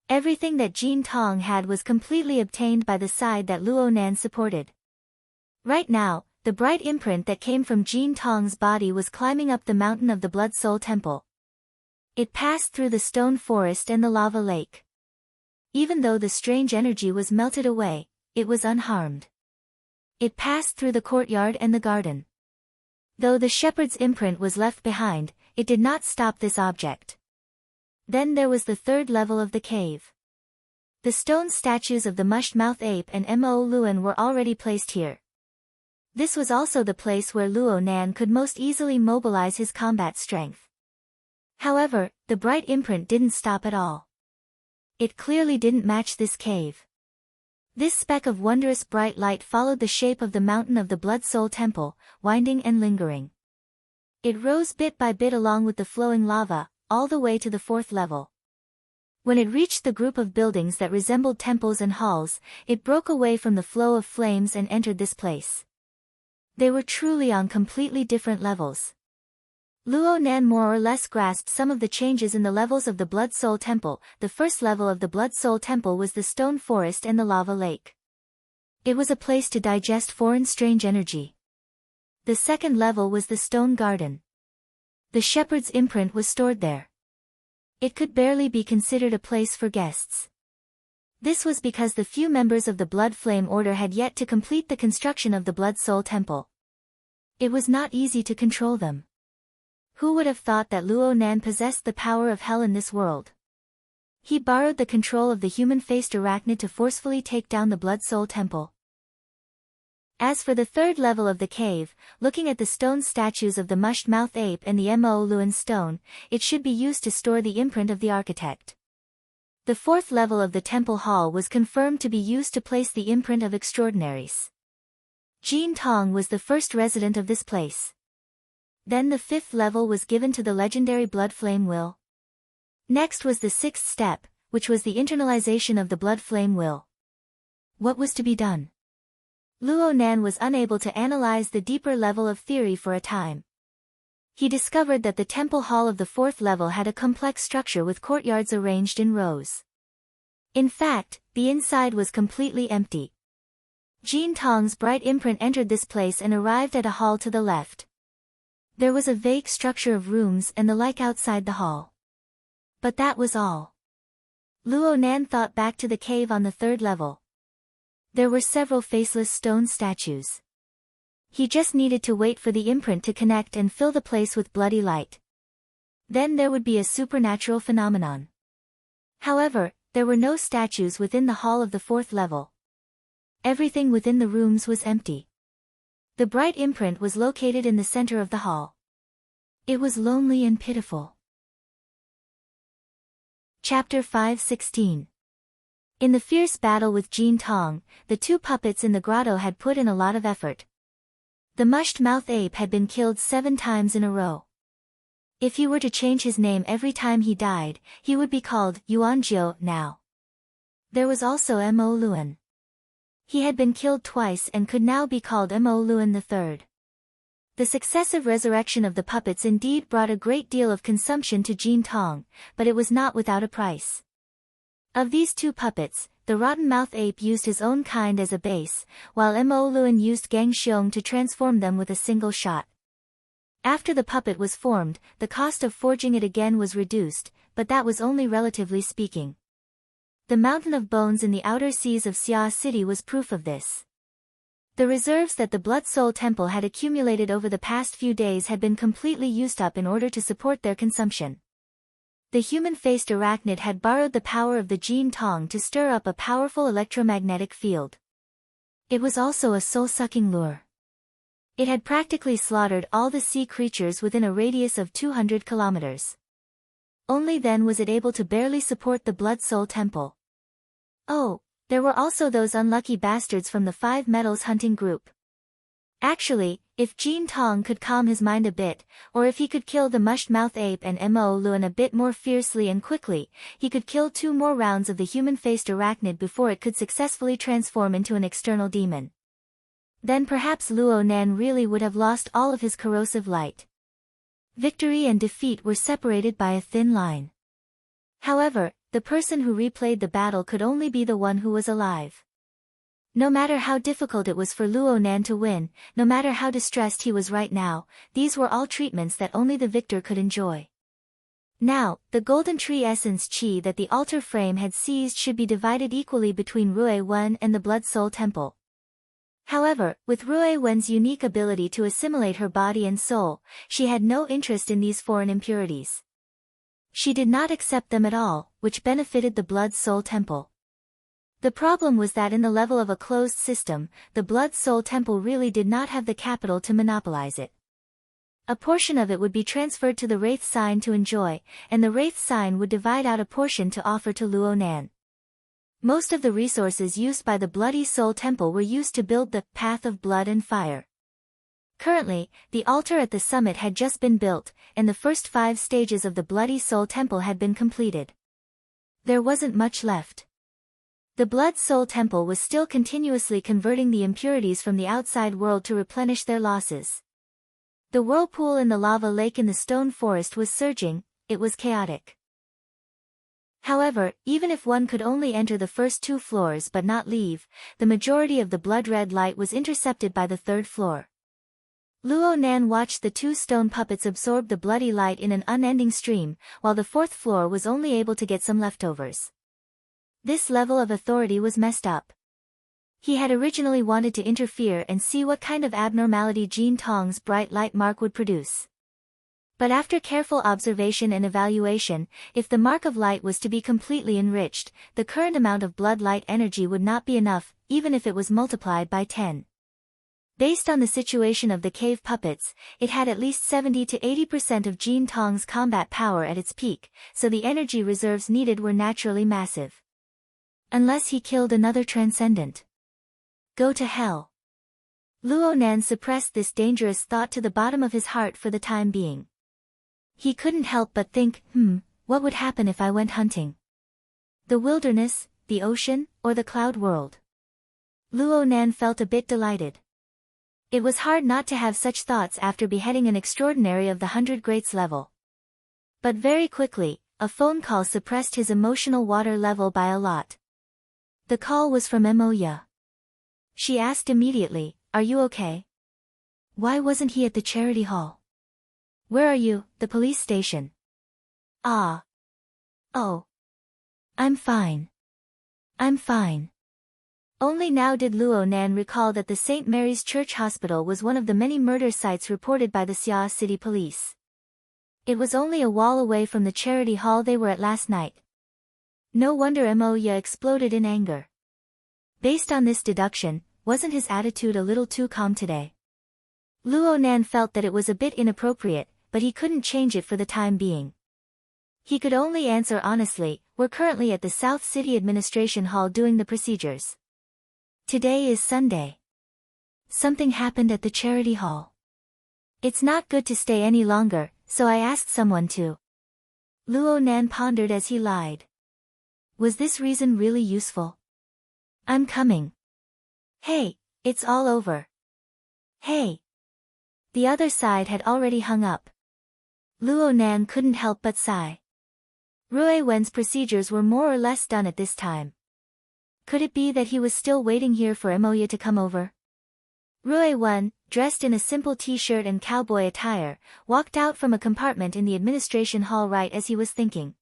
Everything that Jin Tong had was completely obtained by the side that Luo Nan supported. Right now, the bright imprint that came from Jin Tong's body was climbing up the mountain of the Blood Soul Temple. It passed through the stone forest and the lava lake. Even though the strange energy was melted away, it was unharmed. It passed through the courtyard and the garden. Though the shepherd's imprint was left behind, it did not stop this object. Then there was the third level of the cave. The stone statues of the mushed-mouth ape and Mo Luan were already placed here. This was also the place where Luo Nan could most easily mobilize his combat strength. However, the bright imprint didn't stop at all. It clearly didn't match this cave. This speck of wondrous bright light followed the shape of the mountain of the Blood Soul Temple, winding and lingering. It rose bit by bit along with the flowing lava, all the way to the 4th level. When it reached the group of buildings that resembled temples and halls, it broke away from the flow of flames and entered this place. They were truly on completely different levels. Luo Nan more or less grasped some of the changes in the levels of the Blood Soul Temple. The first level of the Blood Soul Temple was the stone forest and the lava lake. It was a place to digest foreign strange energy. The second level was the stone garden. The shepherd's imprint was stored there. It could barely be considered a place for guests. This was because the few members of the Blood Flame Order had yet to complete the construction of the Blood Soul Temple. It was not easy to control them. Who would have thought that Luo Nan possessed the power of hell in this world? He borrowed the control of the human-faced arachnid to forcefully take down the Blood Soul Temple. As for the third level of the cave, looking at the stone statues of the mushed-mouth ape and the Mo Luan stone, it should be used to store the imprint of the architect. The 4th level of the temple hall was confirmed to be used to place the imprint of extraordinaries. Jin Tong was the first resident of this place. Then the 5th level was given to the legendary Blood Flame Will. Next was the 6th step, which was the internalization of the Blood Flame Will. What was to be done? Luo Nan was unable to analyze the deeper level of theory for a time. He discovered that the temple hall of the 4th level had a complex structure with courtyards arranged in rows. In fact, the inside was completely empty. Jin Tong's bright imprint entered this place and arrived at a hall to the left. There was a vague structure of rooms and the like outside the hall. But that was all. Luo Nan thought back to the cave on the 3rd level. There were several faceless stone statues. He just needed to wait for the imprint to connect and fill the place with bloody light. Then there would be a supernatural phenomenon. However, there were no statues within the hall of the 4th level. Everything within the rooms was empty. The bright imprint was located in the center of the hall. It was lonely and pitiful. Chapter 5:16. In the fierce battle with Jin Tong, the 2 puppets in the grotto had put in a lot of effort. The mushed-mouth ape had been killed 7 times in a row. If he were to change his name every time he died, he would be called Yuanjiu now. There was also Mo Luan. He had been killed twice and could now be called Mo Luan III. The successive resurrection of the puppets indeed brought a great deal of consumption to Jin Tong, but it was not without a price. Of these 2 puppets, the rotten-mouth ape used his own kind as a base, while Mo Luan used Gang Xiong to transform them with a single shot. After the puppet was formed, the cost of forging it again was reduced, but that was only relatively speaking. The mountain of bones in the outer seas of Xia City was proof of this. The reserves that the Blood Soul Temple had accumulated over the past few days had been completely used up in order to support their consumption. The human-faced arachnid had borrowed the power of the Jin Tong to stir up a powerful electromagnetic field. It was also a soul-sucking lure. It had practically slaughtered all the sea creatures within a radius of 200 kilometers. Only then was it able to barely support the Blood Soul Temple. Oh, there were also those unlucky bastards from the 5 Metals hunting group. Actually, if Jin Tong could calm his mind a bit, or if he could kill the mushed-mouth ape and Mo Luan a bit more fiercely and quickly, he could kill 2 more rounds of the human-faced arachnid before it could successfully transform into an external demon. Then perhaps Luo Nan really would have lost all of his corrosive light. Victory and defeat were separated by a thin line. However, the person who replayed the battle could only be the one who was alive. No matter how difficult it was for Luo Nan to win, no matter how distressed he was right now, these were all treatments that only the victor could enjoy. Now, the golden tree essence chi that the altar frame had seized should be divided equally between Rui Wen and the Blood Soul Temple. However, with Rui Wen's unique ability to assimilate her body and soul, she had no interest in these foreign impurities. She did not accept them at all, which benefited the Blood Soul Temple. The problem was that in the level of a closed system, the Blood Soul Temple really did not have the capital to monopolize it. A portion of it would be transferred to the Wraith Sign to enjoy, and the Wraith Sign would divide out a portion to offer to Luo Nan. Most of the resources used by the Bloody Soul Temple were used to build the Path of Blood and Fire. Currently, the altar at the summit had just been built, and the first 5 stages of the Bloody Soul Temple had been completed. There wasn't much left. The Blood Soul Temple was still continuously converting the impurities from the outside world to replenish their losses. The whirlpool in the lava lake in the stone forest was surging, it was chaotic. However, even if one could only enter the first 2 floors but not leave, the majority of the blood-red light was intercepted by the 3rd floor. Luo Nan watched the 2 stone puppets absorb the bloody light in an unending stream, while the 4th floor was only able to get some leftovers. This level of authority was messed up. He had originally wanted to interfere and see what kind of abnormality Jean Tong's bright light mark would produce. But after careful observation and evaluation, if the mark of light was to be completely enriched, the current amount of blood light energy would not be enough, even if it was multiplied by 10. Based on the situation of the cave puppets, it had at least 70 to 80% of Jean Tong's combat power at its peak, so the energy reserves needed were naturally massive. Unless he killed another transcendent. Go to hell. Luo Nan suppressed this dangerous thought to the bottom of his heart for the time being. He couldn't help but think, what would happen if I went hunting? The wilderness, the ocean, or the cloud world? Luo Nan felt a bit delighted. It was hard not to have such thoughts after beheading an extraordinary of the 100 Greats level. But very quickly, a phone call suppressed his emotional water level by a lot. The call was from Moya. She asked immediately, "Are you okay? Why wasn't he at the charity hall? Where are you, the police station?" "Ah. Oh. I'm fine. I'm fine." Only now did Luo Nan recall that the St. Mary's Church Hospital was one of the many murder sites reported by the Xia City Police. It was only a wall away from the charity hall they were at last night. No wonder Moya exploded in anger. Based on this deduction, wasn't his attitude a little too calm today? Luo Nan felt that it was a bit inappropriate, but he couldn't change it for the time being. He could only answer honestly, "We're currently at the South City Administration Hall doing the procedures. Today is Sunday. Something happened at the charity hall. It's not good to stay any longer, so I asked someone to." Luo Nan pondered as he lied. Was this reason really useful? "I'm coming." "Hey, it's all over." "Hey." The other side had already hung up. Luo Nan couldn't help but sigh. Rui Wen's procedures were more or less done at this time. Could it be that he was still waiting here for Moya to come over? Rui Wen, dressed in a simple t-shirt and cowboy attire, walked out from a compartment in the administration hall right as he was thinking.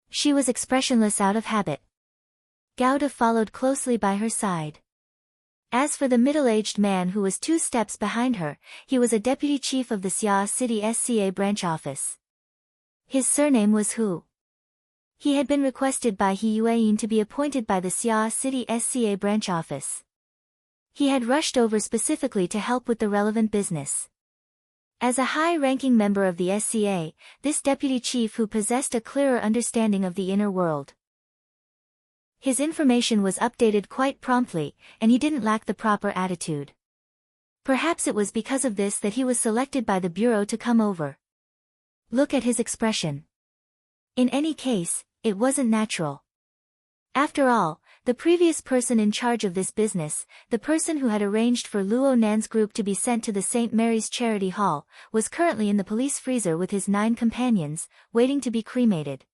She was expressionless out of habit. Gouda followed closely by her side. As for the middle-aged man who was 2 steps behind her, he was a deputy chief of the Xia City SCA branch office. His surname was Hu. He had been requested by He Yueyin to be appointed by the Xia City SCA branch office. He had rushed over specifically to help with the relevant business. As a high-ranking member of the SCA, this deputy chief who possessed a clearer understanding of the inner world. His information was updated quite promptly, and he didn't lack the proper attitude. Perhaps it was because of this that he was selected by the bureau to come over. Look at his expression. In any case, it wasn't natural. After all, the previous person in charge of this business, the person who had arranged for Luo Nan's group to be sent to the St. Mary's Charity Hall, was currently in the police freezer with his 9 companions, waiting to be cremated.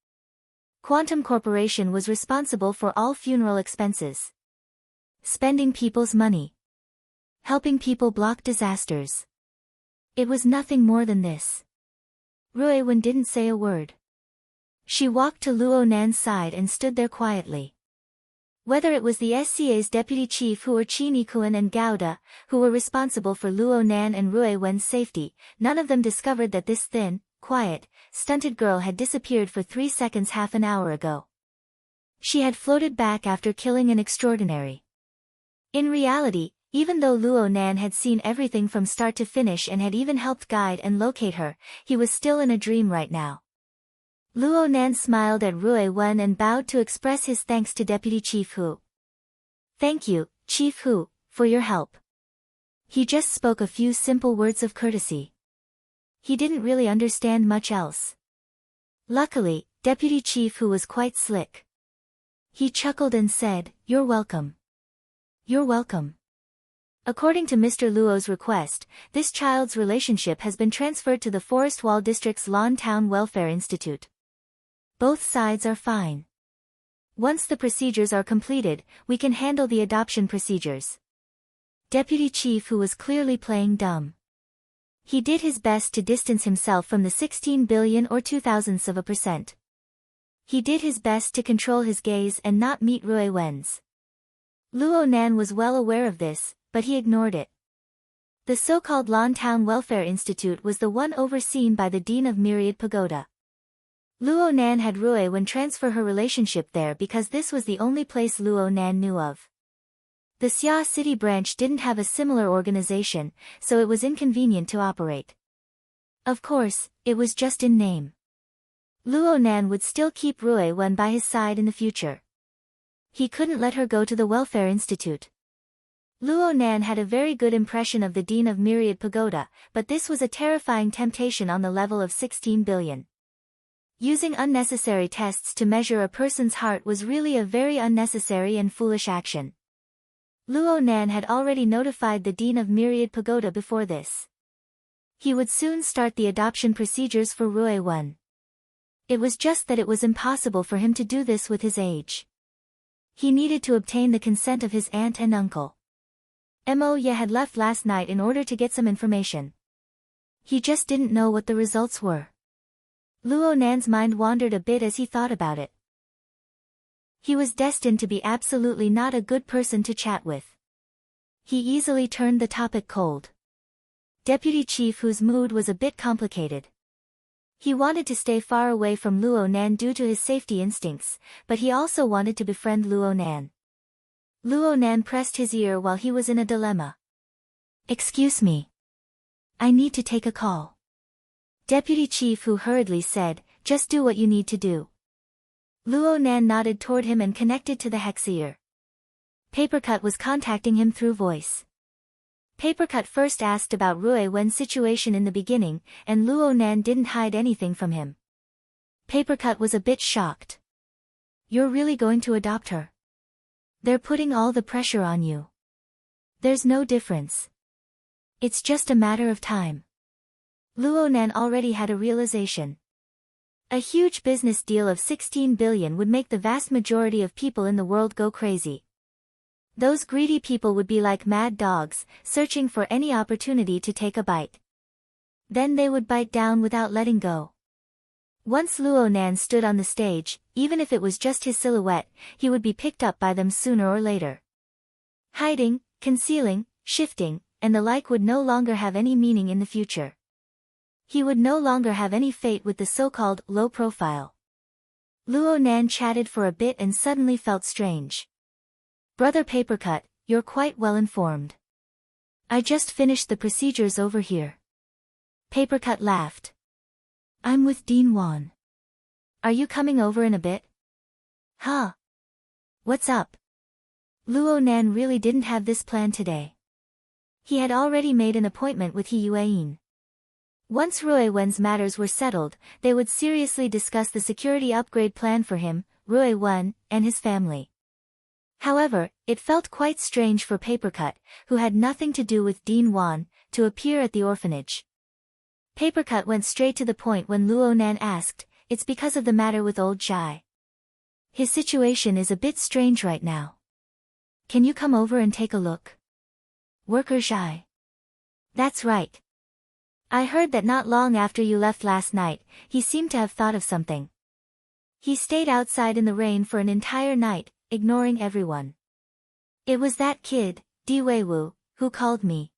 Quantum Corporation was responsible for all funeral expenses. Spending people's money. Helping people block disasters. It was nothing more than this. Rui Wen didn't say a word. She walked to Luo Nan's side and stood there quietly. Whether it was the SCA's deputy chief Hu or Qin Yikuan and Gouda, who were responsible for Luo Nan and Rui Wen's safety, none of them discovered that this thin, quiet, stunted girl had disappeared for 3 seconds half an hour ago. She had floated back after killing an extraordinary. In reality, even though Luo Nan had seen everything from start to finish and had even helped guide and locate her, he was still in a dream right now. Luo Nan smiled at Rui Wen and bowed to express his thanks to Deputy Chief Hu. "Thank you, Chief Hu, for your help." He just spoke a few simple words of courtesy. He didn't really understand much else. Luckily, Deputy Chief Hu was quite slick. He chuckled and said, "You're welcome. You're welcome." According to Mr. Luo's request, this child's relationship has been transferred to the Forest Wall District's Lawn Town Welfare Institute. Both sides are fine. Once the procedures are completed, we can handle the adoption procedures. Deputy Chief, who was clearly playing dumb. He did his best to distance himself from the 16 billion or 0.02%. He did his best to control his gaze and not meet Rui Wen's. Luo Nan was well aware of this, but he ignored it. The so-called Lawn Town Welfare Institute was the one overseen by the Dean of Myriad Pagoda. Luo Nan had Rui Wen transfer her relationship there because this was the only place Luo Nan knew of. The Xia City branch didn't have a similar organization, so it was inconvenient to operate. Of course, it was just in name. Luo Nan would still keep Rui Wen by his side in the future. He couldn't let her go to the Welfare Institute. Luo Nan had a very good impression of the Dean of Myriad Pagoda, but this was a terrifying temptation on the level of 16 billion. Using unnecessary tests to measure a person's heart was really a very unnecessary and foolish action. Luo Nan had already notified the Dean of Myriad Pagoda before this. He would soon start the adoption procedures for Rui Wen. It was just that it was impossible for him to do this with his age. He needed to obtain the consent of his aunt and uncle. Mo Ye had left last night in order to get some information. He just didn't know what the results were. Luo Nan's mind wandered a bit as he thought about it. He was destined to be absolutely not a good person to chat with. He easily turned the topic cold. Deputy Chief, whose mood was a bit complicated. He wanted to stay far away from Luo Nan due to his safety instincts, but he also wanted to befriend Luo Nan. Luo Nan pressed his ear while he was in a dilemma. "Excuse me. I need to take a call." Deputy Chief, who hurriedly said, "Just do what you need to do." Luo Nan nodded toward him and connected to the hex ear. Papercut was contacting him through voice. Papercut first asked about Rui Wen's situation in the beginning, and Luo Nan didn't hide anything from him. Papercut was a bit shocked. "You're really going to adopt her? They're putting all the pressure on you." "There's no difference. It's just a matter of time." Luo Nan already had a realization. A huge business deal of 16 billion would make the vast majority of people in the world go crazy. Those greedy people would be like mad dogs, searching for any opportunity to take a bite. Then they would bite down without letting go. Once Luo Nan stood on the stage, even if it was just his silhouette, he would be picked up by them sooner or later. Hiding, concealing, shifting, and the like would no longer have any meaning in the future. He would no longer have any fate with the so-called low profile. Luo Nan chatted for a bit and suddenly felt strange. "Brother Papercut, you're quite well informed. I just finished the procedures over here." Papercut laughed. "I'm with Dean Wan. Are you coming over in a bit?" "Huh? What's up?" Luo Nan really didn't have this plan today. He had already made an appointment with He Yueyin. Once Rui Wen's matters were settled, they would seriously discuss the security upgrade plan for him, Rui Wen, and his family. However, it felt quite strange for Papercut, who had nothing to do with Dean Wan, to appear at the orphanage. Papercut went straight to the point when Luo Nan asked, "It's because of the matter with old Jai. His situation is a bit strange right now. Can you come over and take a look?" "Worker Jai." "That's right. I heard that not long after you left last night, he seemed to have thought of something. He stayed outside in the rain for an entire night, ignoring everyone. It was that kid, Di Weiwu, who called me."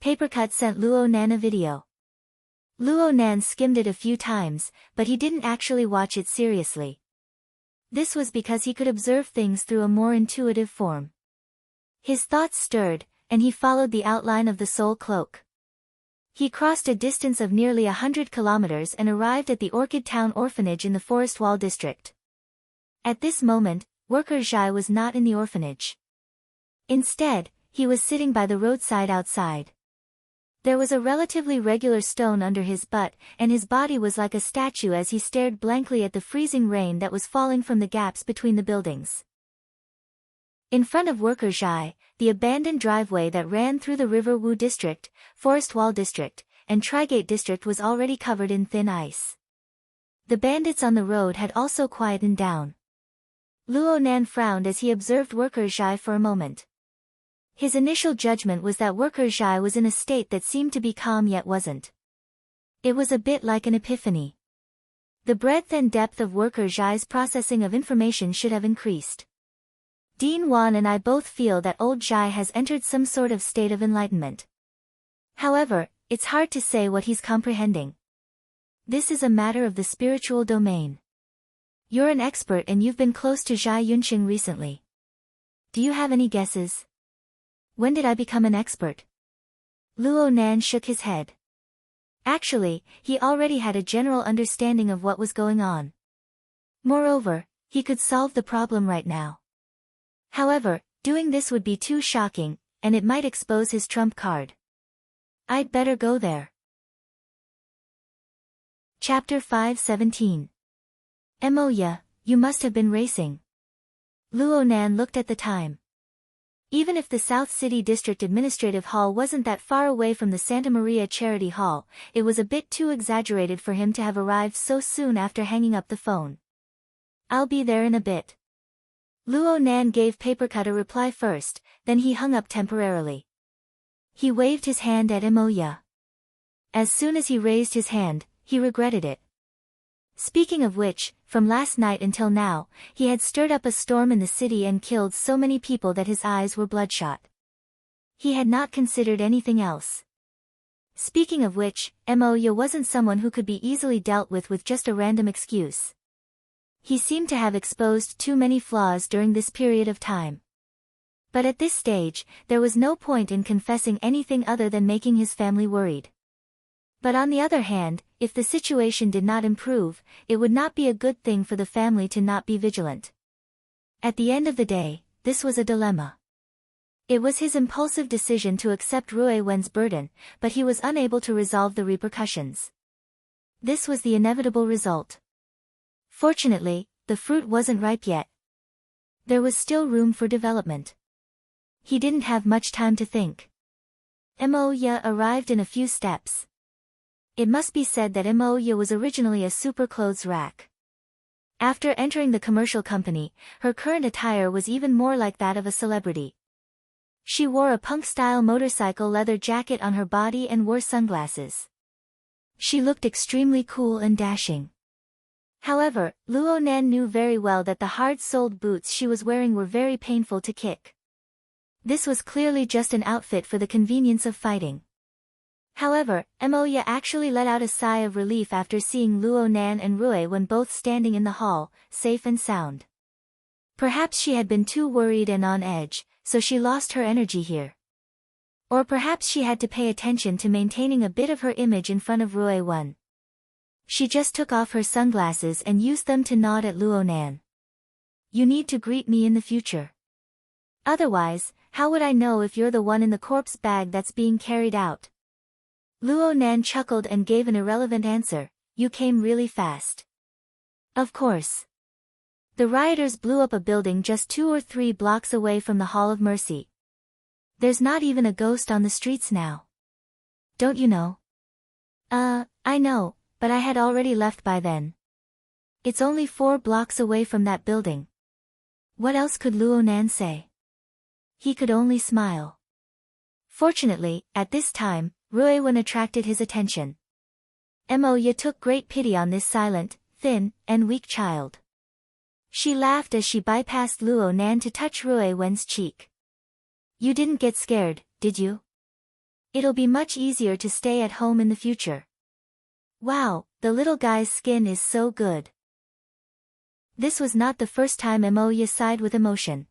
Papercut sent Luo Nan a video. Luo Nan skimmed it a few times, but he didn't actually watch it seriously. This was because he could observe things through a more intuitive form. His thoughts stirred, and he followed the outline of the soul cloak. He crossed a distance of nearly 100 kilometers and arrived at the Orchid Town orphanage in the Forest Wall district. At this moment, worker Zhai was not in the orphanage. Instead, he was sitting by the roadside outside. There was a relatively regular stone under his butt, and his body was like a statue as he stared blankly at the freezing rain that was falling from the gaps between the buildings. In front of worker Zhai, the abandoned driveway that ran through the River Wu district, Forest Wall district, and Trigate district was already covered in thin ice. The bandits on the road had also quietened down. Luo Nan frowned as he observed worker Zhai for a moment. His initial judgment was that worker Zhai was in a state that seemed to be calm yet wasn't. It was a bit like an epiphany. The breadth and depth of worker Zhai's processing of information should have increased. Dean Wan and I both feel that old Zhai has entered some sort of state of enlightenment. However, it's hard to say what he's comprehending. This is a matter of the spiritual domain. You're an expert and you've been close to Zhai Yunqing recently. Do you have any guesses? When did I become an expert? Luo Nan shook his head. Actually, he already had a general understanding of what was going on. Moreover, he could solve the problem right now. However, doing this would be too shocking, and it might expose his trump card. I'd better go there. Chapter 5:17. Moya, you must have been racing. Luo Nan looked at the time. Even if the South City District Administrative Hall wasn't that far away from the Santa Maria Charity Hall, it was a bit too exaggerated for him to have arrived so soon after hanging up the phone. I'll be there in a bit. Luo Nan gave Papercut a reply first, then he hung up temporarily. He waved his hand at Moya. As soon as he raised his hand, he regretted it. Speaking of which, from last night until now, he had stirred up a storm in the city and killed so many people that his eyes were bloodshot. He had not considered anything else. Speaking of which, Moya wasn't someone who could be easily dealt with just a random excuse. He seemed to have exposed too many flaws during this period of time. But at this stage, there was no point in confessing anything other than making his family worried. But on the other hand, if the situation did not improve, it would not be a good thing for the family to not be vigilant. At the end of the day, this was a dilemma. It was his impulsive decision to accept Rui Wen's burden, but he was unable to resolve the repercussions. This was the inevitable result. Fortunately, the fruit wasn't ripe yet. There was still room for development. He didn't have much time to think. Moya arrived in a few steps. It must be said that Moya was originally a super clothes rack. After entering the commercial company, her current attire was even more like that of a celebrity. She wore a punk-style motorcycle leather jacket on her body and wore sunglasses. She looked extremely cool and dashing. However, Luo Nan knew very well that the hard-soled boots she was wearing were very painful to kick. This was clearly just an outfit for the convenience of fighting. However, Moya actually let out a sigh of relief after seeing Luo Nan and Rui when both standing in the hall, safe and sound. Perhaps she had been too worried and on edge, so she lost her energy here. Or perhaps she had to pay attention to maintaining a bit of her image in front of Rui Wen. She just took off her sunglasses and used them to nod at Luo Nan. You need to greet me in the future. Otherwise, how would I know if you're the one in the corpse bag that's being carried out? Luo Nan chuckled and gave an irrelevant answer, you came really fast. Of course. The rioters blew up a building just 2 or 3 blocks away from the Hall of Mercy. There's not even a ghost on the streets now. Don't you know? I know, but I had already left by then. It's only 4 blocks away from that building. What else could Luo Nan say? He could only smile. Fortunately, at this time, Rui Wen attracted his attention. Moya took great pity on this silent, thin, and weak child. She laughed as she bypassed Luo Nan to touch Rui Wen's cheek. You didn't get scared, did you? It'll be much easier to stay at home in the future. Wow, the little guy's skin is so good. This was not the first time Emoya sighed with emotion.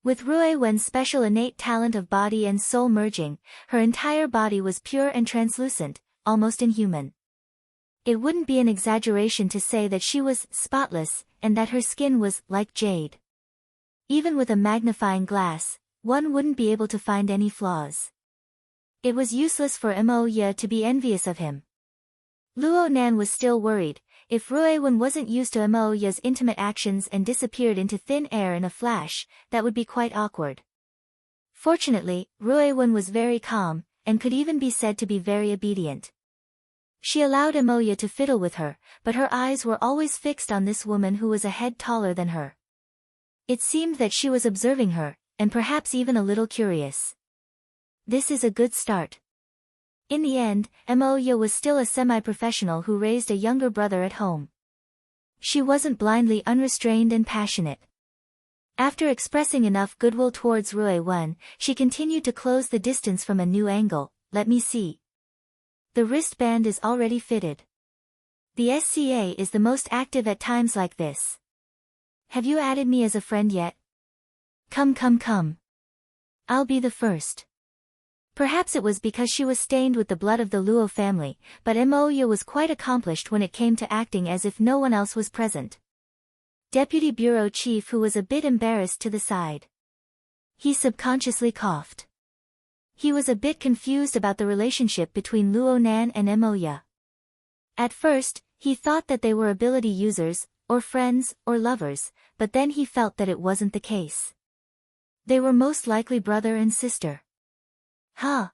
With Rue Wen's special innate talent of body and soul merging, her entire body was pure and translucent, almost inhuman. It wouldn't be an exaggeration to say that she was spotless, and that her skin was like jade. Even with a magnifying glass, one wouldn't be able to find any flaws. It was useless for Emoya to be envious of him. Luo Nan was still worried. If Rue Wen wasn't used to Emoya's intimate actions and disappeared into thin air in a flash, that would be quite awkward. Fortunately, Rue Wen was very calm, and could even be said to be very obedient. She allowed Emoya to fiddle with her, but her eyes were always fixed on this woman who was a head taller than her. It seemed that she was observing her, and perhaps even a little curious. This is a good start. In the end, Emoya was still a semi-professional who raised a younger brother at home. She wasn't blindly unrestrained and passionate. After expressing enough goodwill towards Rue Wen, she continued to close the distance from a new angle. Let me see. The wristband is already fitted. The SCA is the most active at times like this. Have you added me as a friend yet? Come. I'll be the first. Perhaps it was because she was stained with the blood of the Luo family, but Emoya was quite accomplished when it came to acting as if no one else was present. Deputy Bureau Chief, who was a bit embarrassed, to the side. He subconsciously coughed. He was a bit confused about the relationship between Luo Nan and Emoya. At first, he thought that they were ability users, or friends, or lovers, but then he felt that it wasn't the case. They were most likely brother and sister. Huh?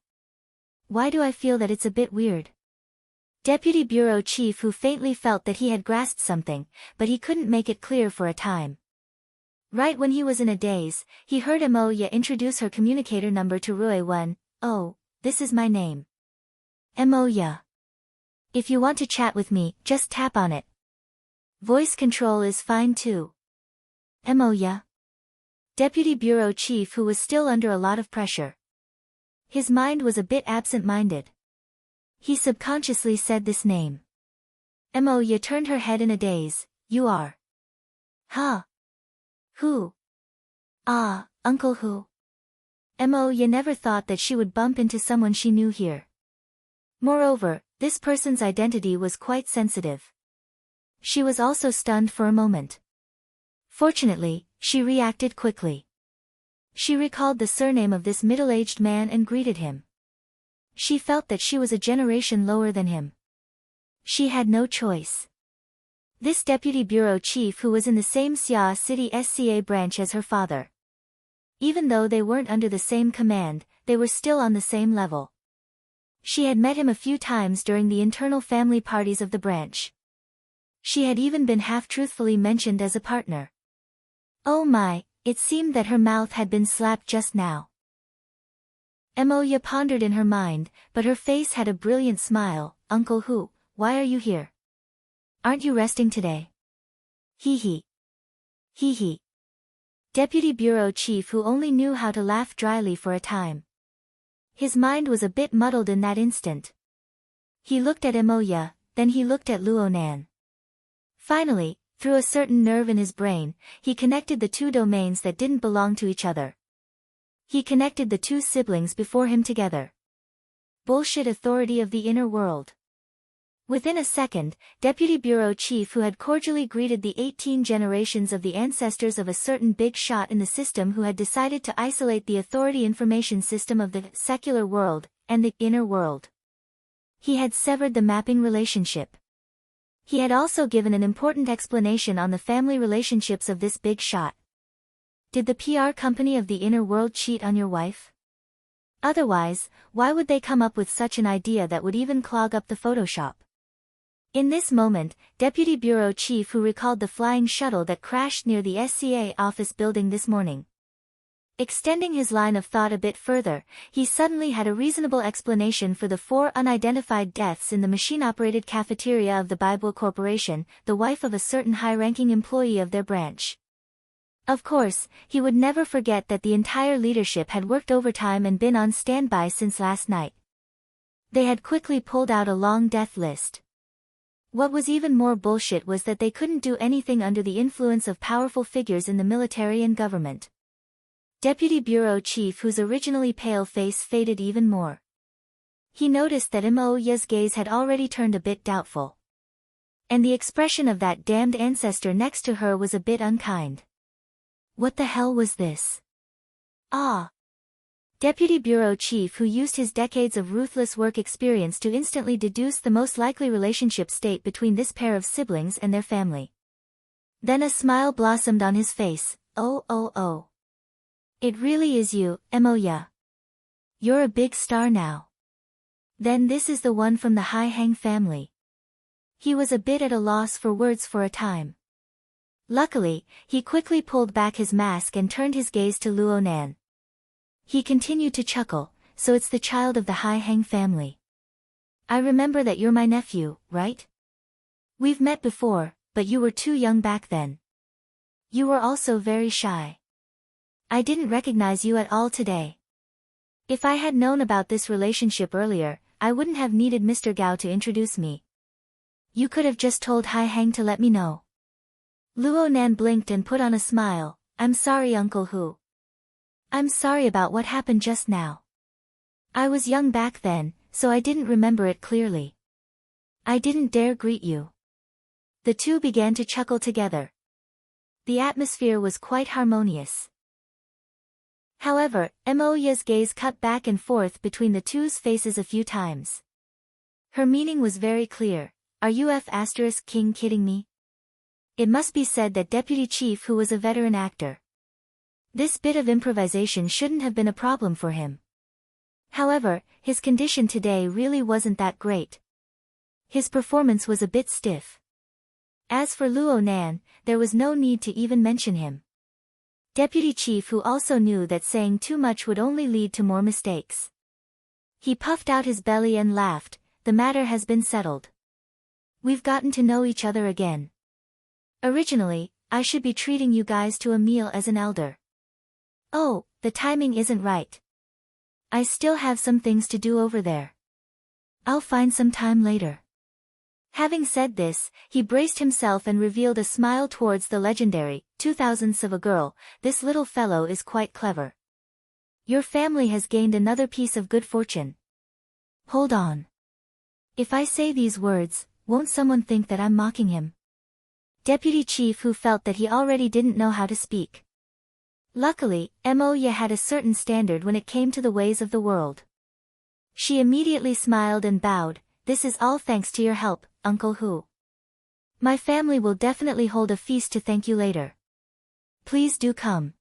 Why do I feel that it's a bit weird? Deputy Bureau Chief, who faintly felt that he had grasped something, but he couldn't make it clear for a time. Right when he was in a daze, he heard Emoya introduce her communicator number to Rue Wen. Oh, this is my name. Emoya. If you want to chat with me, just tap on it. Voice control is fine too. Emoya. Deputy Bureau Chief, who was still under a lot of pressure. His mind was a bit absent-minded. He subconsciously said this name. Emoya turned her head in a daze. You are. Huh? Who? Ah, Uncle Who. Emoya never thought that she would bump into someone she knew here. Moreover, this person's identity was quite sensitive. She was also stunned for a moment. Fortunately, she reacted quickly. She recalled the surname of this middle-aged man and greeted him. She felt that she was a generation lower than him. She had no choice. This deputy bureau chief, who was in the same Xia City SCA branch as her father. Even though they weren't under the same command, they were still on the same level. She had met him a few times during the internal family parties of the branch. She had even been half-truthfully mentioned as a partner. Oh my, it seemed that her mouth had been slapped just now. Emoya pondered in her mind, but her face had a brilliant smile. Uncle Who, why are you here? Aren't you resting today? Hee hee. Hee hee. Deputy Bureau Chief, who only knew how to laugh dryly for a time. His mind was a bit muddled in that instant. He looked at Emoya, then he looked at Luo Nan. Finally, through a certain nerve in his brain, he connected the two domains that didn't belong to each other. He connected the two siblings before him together. Bullshit authority of the inner world. Within a second, Deputy Bureau Chief, who had cordially greeted the 18 generations of the ancestors of a certain big shot in the system who had decided to isolate the authority information system of the secular world and the inner world. He had severed the mapping relationship. He had also given an important explanation on the family relationships of this big shot. Did the PR company of the inner world cheat on your wife? Otherwise, why would they come up with such an idea that would even clog up the Photoshop? In this moment, Deputy Bureau Chief, who recalled the flying shuttle that crashed near the SCA office building this morning. Extending his line of thought a bit further, he suddenly had a reasonable explanation for the 4 unidentified deaths in the machine-operated cafeteria of the Bible Corporation, the wife of a certain high-ranking employee of their branch. Of course, he would never forget that the entire leadership had worked overtime and been on standby since last night. They had quickly pulled out a long death list. What was even more bullshit was that they couldn't do anything under the influence of powerful figures in the military and government. Deputy Bureau Chief, whose originally pale face faded even more. He noticed that Imoya's gaze had already turned a bit doubtful. And the expression of that damned ancestor next to her was a bit unkind. What the hell was this? Ah! Deputy Bureau Chief, who used his decades of ruthless work experience to instantly deduce the most likely relationship state between this pair of siblings and their family. Then a smile blossomed on his face. Oh. It really is you, Imoya. You're a big star now. Then this is the one from the Hai Hang family. He was a bit at a loss for words for a time. Luckily, he quickly pulled back his mask and turned his gaze to Luo Nan. He continued to chuckle. So it's the child of the Hai Hang family. I remember that you're my nephew, right? We've met before, but you were too young back then. You were also very shy. I didn't recognize you at all today. If I had known about this relationship earlier, I wouldn't have needed Mr. Gao to introduce me. You could have just told Hai Hang to let me know. Luo Nan blinked and put on a smile. I'm sorry, Uncle Hu. I'm sorry about what happened just now. I was young back then, so I didn't remember it clearly. I didn't dare greet you. The two began to chuckle together. The atmosphere was quite harmonious. However, Imoya's gaze cut back and forth between the two's faces a few times. Her meaning was very clear. Are you King kidding me? It must be said that Deputy Chief, who was a veteran actor, this bit of improvisation shouldn't have been a problem for him. However, his condition today really wasn't that great. His performance was a bit stiff. As for Luo Nan, there was no need to even mention him. Deputy Chief, who also knew that saying too much would only lead to more mistakes. He puffed out his belly and laughed. The matter has been settled. We've gotten to know each other again. Originally, I should be treating you guys to a meal as an elder. Oh, the timing isn't right. I still have some things to do over there. I'll find some time later. Having said this, he braced himself and revealed a smile towards the legendary 2000s of a girl. This little fellow is quite clever. Your family has gained another piece of good fortune. Hold on. If I say these words, won't someone think that I'm mocking him? Deputy Chief, who felt that he already didn't know how to speak. Luckily, Imoya had a certain standard when it came to the ways of the world. She immediately smiled and bowed. This is all thanks to your help, Uncle Hu. My family will definitely hold a feast to thank you later. Please do come.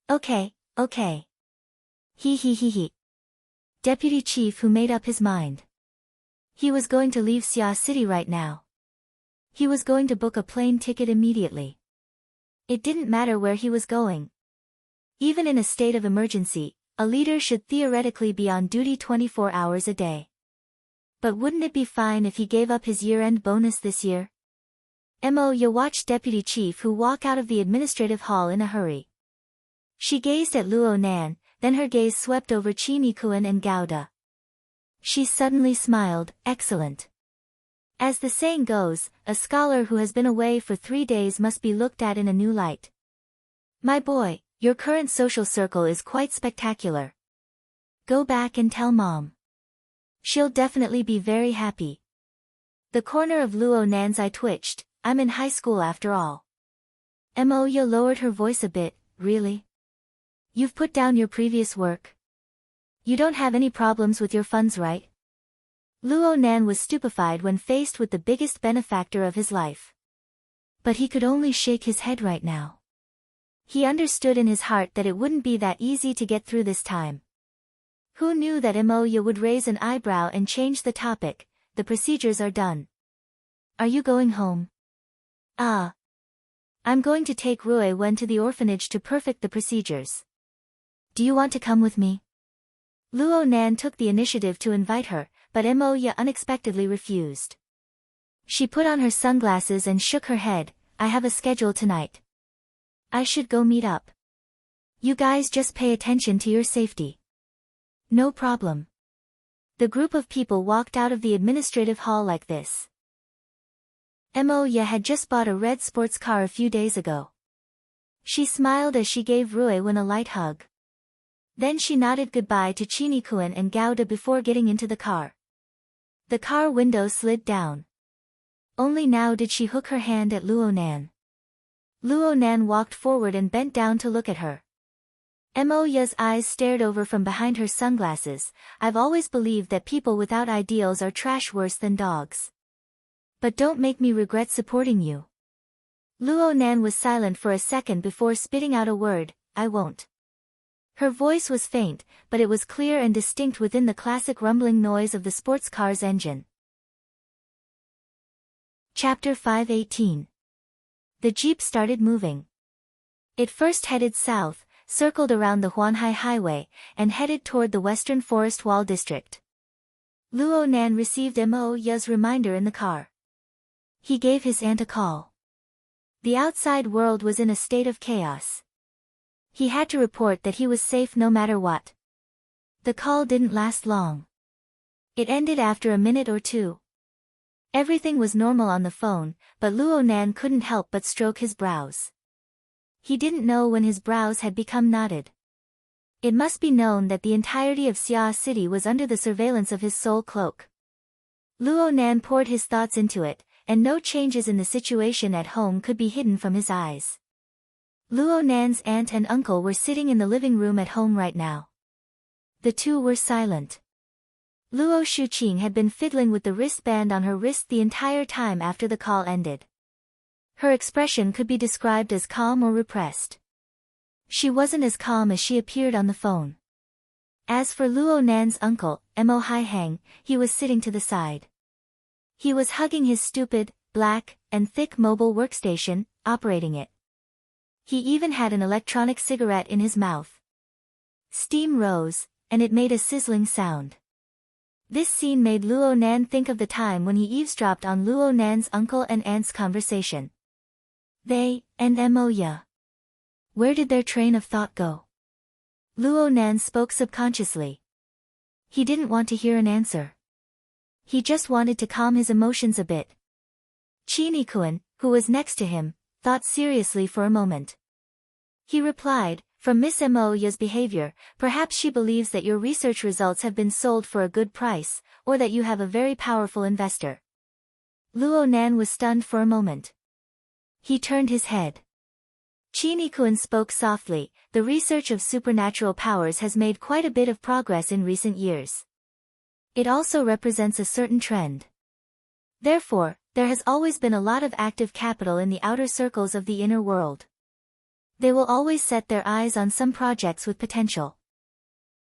Okay. He. Deputy Chief, who made up his mind. He was going to leave Xia City right now. He was going to book a plane ticket immediately. It didn't matter where he was going. Even in a state of emergency, a leader should theoretically be on duty 24 hours a day. But wouldn't it be fine if he gave up his year-end bonus this year? Imoya watched Deputy Chief, who walk out of the administrative hall in a hurry. She gazed at Luo Nan, then her gaze swept over Qin Yikuan and Gauda. She suddenly smiled. Excellent. As the saying goes, a scholar who has been away for 3 days must be looked at in a new light. My boy, your current social circle is quite spectacular. Go back and tell Mom. She'll definitely be very happy. The corner of Luo Nan's eye twitched. I'm in high school after all. Imoya lowered her voice a bit. Really? You've put down your previous work? You don't have any problems with your funds, right? Luo Nan was stupefied when faced with the biggest benefactor of his life. But he could only shake his head right now. He understood in his heart that it wouldn't be that easy to get through this time. Who knew that Imoya would raise an eyebrow and change the topic? The procedures are done. Are you going home? I'm going to take Rui Wen to the orphanage to perfect the procedures. Do you want to come with me? Luo Nan took the initiative to invite her, but Imoya unexpectedly refused. She put on her sunglasses and shook her head. I have a schedule tonight. I should go meet up. You guys just pay attention to your safety. No problem. The group of people walked out of the administrative hall like this. Moya had just bought a red sports car a few days ago. She smiled as she gave Ruewin a light hug. Then she nodded goodbye to Chinikuan and Gouda before getting into the car. The car window slid down. Only now did she hook her hand at Luonan. Luonan walked forward and bent down to look at her. Moya's eyes stared over from behind her sunglasses. I've always believed that people without ideals are trash worse than dogs. But don't make me regret supporting you. Luonan was silent for a second before spitting out a word, I won't. Her voice was faint, but it was clear and distinct within the classic rumbling noise of the sports car's engine. Chapter 518. The jeep started moving. It first headed south, circled around the Huanhai Highway, and headed toward the Western Forest Wall District. Luonan received Moya's reminder in the car. He gave his aunt a call. The outside world was in a state of chaos. He had to report that he was safe no matter what. The call didn't last long. It ended after a minute or two. Everything was normal on the phone, but Luonan couldn't help but stroke his brows. He didn't know when his brows had become knotted. It must be known that the entirety of Xia City was under the surveillance of his soul cloak. Luonan poured his thoughts into it, and no changes in the situation at home could be hidden from his eyes. Luonan's aunt and uncle were sitting in the living room at home right now. The two were silent. Luo Shuqing had been fiddling with the wristband on her wrist the entire time after the call ended. Her expression could be described as calm or repressed. She wasn't as calm as she appeared on the phone. As for Luonan's uncle, Mo Haihang, he was sitting to the side. He was hugging his stupid, black, and thick mobile workstation, operating it. He even had an electronic cigarette in his mouth. Steam rose, and it made a sizzling sound. This scene made Luonan think of the time when he eavesdropped on Luonan's uncle and aunt's conversation. They, and Moya. Where did their train of thought go? Luonan spoke subconsciously. He didn't want to hear an answer. He just wanted to calm his emotions a bit. Chinikuan, who was next to him, thought seriously for a moment. He replied, from Miss Moya's behavior, perhaps she believes that your research results have been sold for a good price, or that you have a very powerful investor. Luonan was stunned for a moment. He turned his head. Chinikuan spoke softly, the research of supernatural powers has made quite a bit of progress in recent years. It also represents a certain trend. Therefore, there has always been a lot of active capital in the outer circles of the inner world. They will always set their eyes on some projects with potential.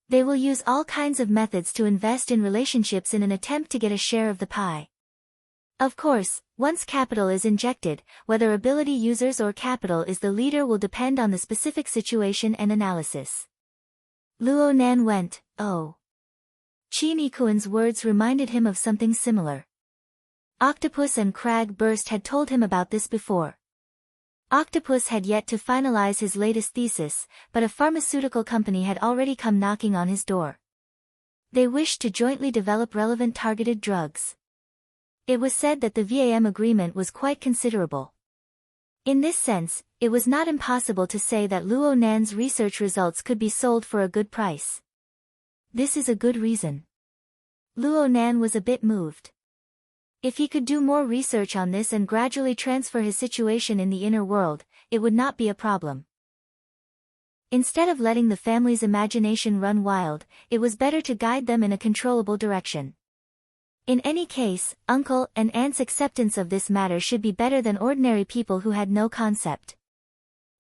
They will use all kinds of methods to invest in relationships in an attempt to get a share of the pie. Of course, once capital is injected, whether ability users or capital is the leader will depend on the specific situation and analysis. Luonan went, oh. Chinikuan's words reminded him of something similar. Octopus and Crag Burst had told him about this before. Octopus had yet to finalize his latest thesis, but a pharmaceutical company had already come knocking on his door. They wished to jointly develop relevant targeted drugs. It was said that the VAM agreement was quite considerable. In this sense, it was not impossible to say that Luonan's research results could be sold for a good price. This is a good reason. Luonan was a bit moved. If he could do more research on this and gradually transfer his situation in the inner world, it would not be a problem. Instead of letting the family's imagination run wild, it was better to guide them in a controllable direction. In any case, uncle and aunt's acceptance of this matter should be better than ordinary people who had no concept.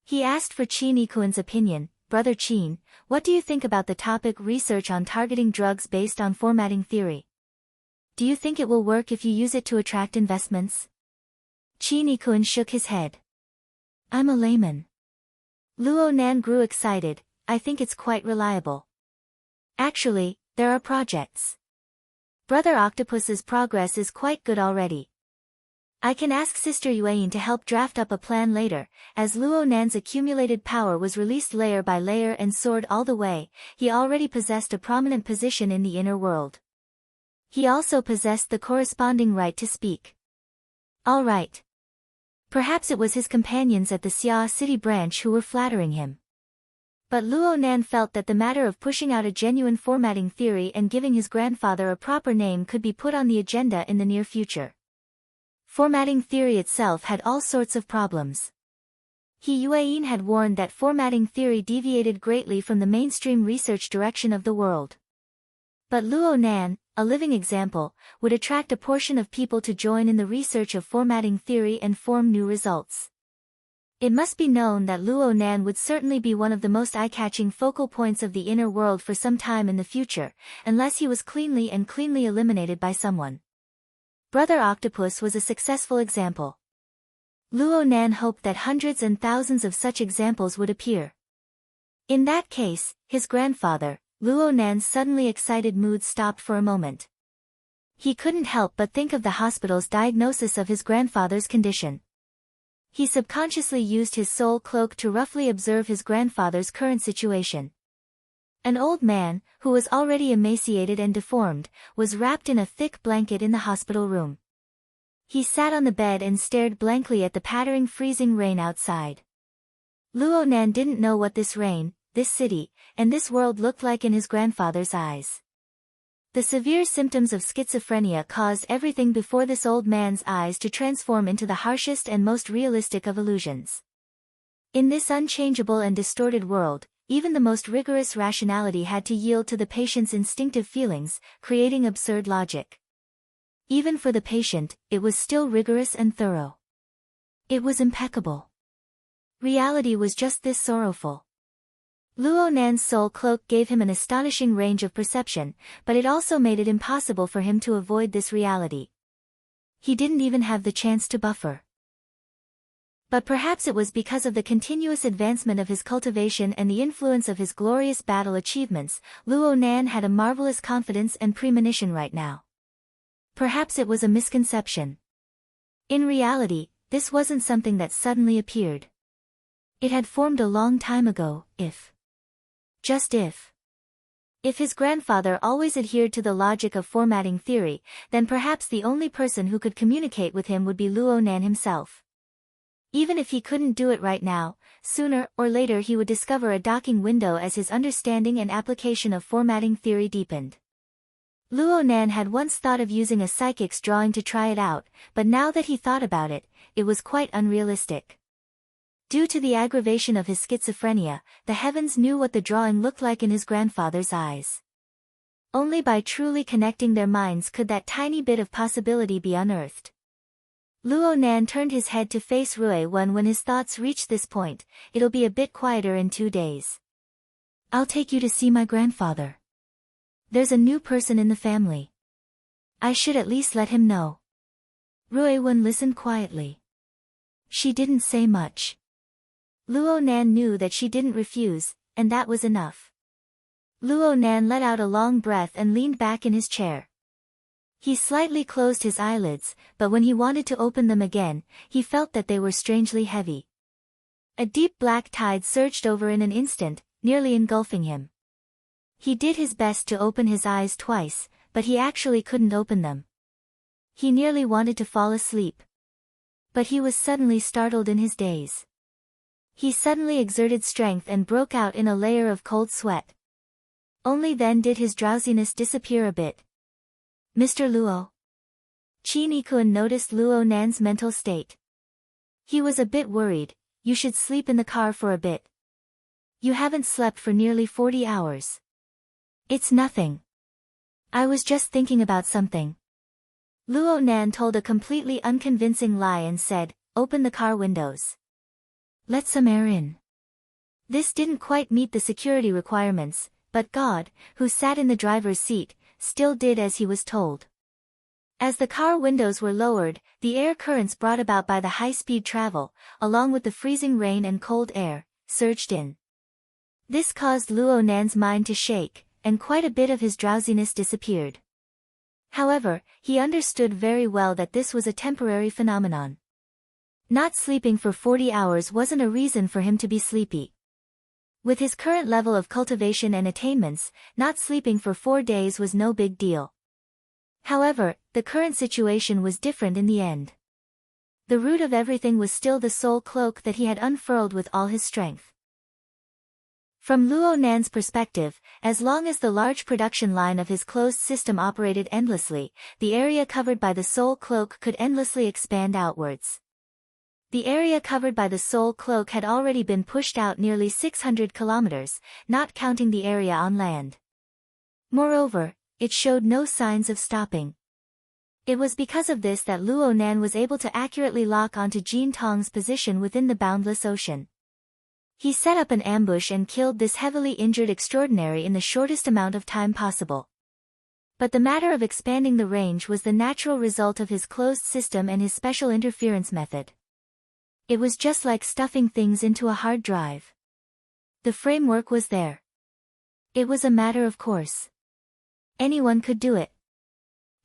He asked for Chinikuan's opinion. Brother Chin, what do you think about the topic research on targeting drugs based on formatting theory? Do you think it will work if you use it to attract investments? Chinikuan shook his head. I'm a layman. Luonan grew excited, I think it's quite reliable. Actually, there are projects. Brother Octopus's progress is quite good already. I can ask Sister Yuan to help draft up a plan later. As Luonan's accumulated power was released layer by layer and soared all the way, he already possessed a prominent position in the inner world. He also possessed the corresponding right to speak. All right, Perhaps it was his companions at the Xia City branch who were flattering him. But Luo Nan felt that the matter of pushing out a genuine formatting theory and giving his grandfather a proper name could be put on the agenda in the near future. Formatting theory itself had all sorts of problems. He Yuan had warned that formatting theory deviated greatly from the mainstream research direction of the world. But Luo Nan, a living example, would attract a portion of people to join in the research of formatting theory and form new results. It must be known that Luo Nan would certainly be one of the most eye-catching focal points of the inner world for some time in the future, unless he was cleanly eliminated by someone. Brother Octopus was a successful example. Luo Nan hoped that hundreds and thousands of such examples would appear. In that case, his grandfather, Luo Nan's suddenly excited mood stopped for a moment. He couldn't help but think of the hospital's diagnosis of his grandfather's condition. He subconsciously used his soul cloak to roughly observe his grandfather's current situation. An old man, who was already emaciated and deformed, was wrapped in a thick blanket in the hospital room. He sat on the bed and stared blankly at the pattering freezing rain outside. Luo Nan didn't know what this rain, this city, and this world looked like in his grandfather's eyes. The severe symptoms of schizophrenia caused everything before this old man's eyes to transform into the harshest and most realistic of illusions. In this unchangeable and distorted world, even the most rigorous rationality had to yield to the patient's instinctive feelings, creating absurd logic. Even for the patient, it was still rigorous and thorough. It was impeccable. Reality was just this sorrowful. Luo Nan's soul cloak gave him an astonishing range of perception, but it also made it impossible for him to avoid this reality. He didn't even have the chance to buffer. But perhaps it was because of the continuous advancement of his cultivation and the influence of his glorious battle achievements, Luo Nan had a marvelous confidence and premonition right now. Perhaps it was a misconception. In reality, this wasn't something that suddenly appeared. It had formed a long time ago, just if his grandfather always adhered to the logic of formatting theory, then perhaps the only person who could communicate with him would be Luo Nan himself. Even if he couldn't do it right now, sooner or later he would discover a docking window as his understanding and application of formatting theory deepened. Luo Nan had once thought of using a psychic's drawing to try it out, but now that he thought about it, it was quite unrealistic. Due to the aggravation of his schizophrenia, the heavens knew what the drawing looked like in his grandfather's eyes. Only by truly connecting their minds could that tiny bit of possibility be unearthed. Luo Nan turned his head to face Rui when his thoughts reached this point. It'll be a bit quieter in 2 days. I'll take you to see my grandfather. There's a new person in the family. I should at least let him know. Rui listened quietly. She didn't say much. Luo Nan knew that she didn't refuse, and that was enough. Luo Nan let out a long breath and leaned back in his chair. He slightly closed his eyelids, but when he wanted to open them again, he felt that they were strangely heavy. A deep black tide surged over in an instant, nearly engulfing him. He did his best to open his eyes twice, but he actually couldn't open them. He nearly wanted to fall asleep. But he was suddenly startled in his daze. He suddenly exerted strength and broke out in a layer of cold sweat. Only then did his drowsiness disappear a bit. Mr. Luo. Qin Yikuan noticed Luo Nan's mental state. He was a bit worried. You should sleep in the car for a bit. You haven't slept for nearly 40 hours. It's nothing. I was just thinking about something. Luo Nan told a completely unconvincing lie and said, open the car windows. Let some air in. This didn't quite meet the security requirements, but God, who sat in the driver's seat, still did as he was told. As the car windows were lowered, the air currents brought about by the high-speed travel, along with the freezing rain and cold air, surged in. This caused Luo Nan's mind to shake, and quite a bit of his drowsiness disappeared. However, he understood very well that this was a temporary phenomenon. Not sleeping for 40 hours wasn't a reason for him to be sleepy. With his current level of cultivation and attainments, not sleeping for 4 days was no big deal. However, the current situation was different in the end. The root of everything was still the soul cloak that he had unfurled with all his strength. From Luo Nan's perspective, as long as the large production line of his closed system operated endlessly, the area covered by the soul cloak could endlessly expand outwards. The area covered by the soul cloak had already been pushed out nearly 600 kilometers, not counting the area on land. Moreover, it showed no signs of stopping. It was because of this that Luo Nan was able to accurately lock onto Jin Tong's position within the boundless ocean. He set up an ambush and killed this heavily injured extraordinary in the shortest amount of time possible. But the matter of expanding the range was the natural result of his closed system and his special interference method. It was just like stuffing things into a hard drive. The framework was there. It was a matter of course. Anyone could do it.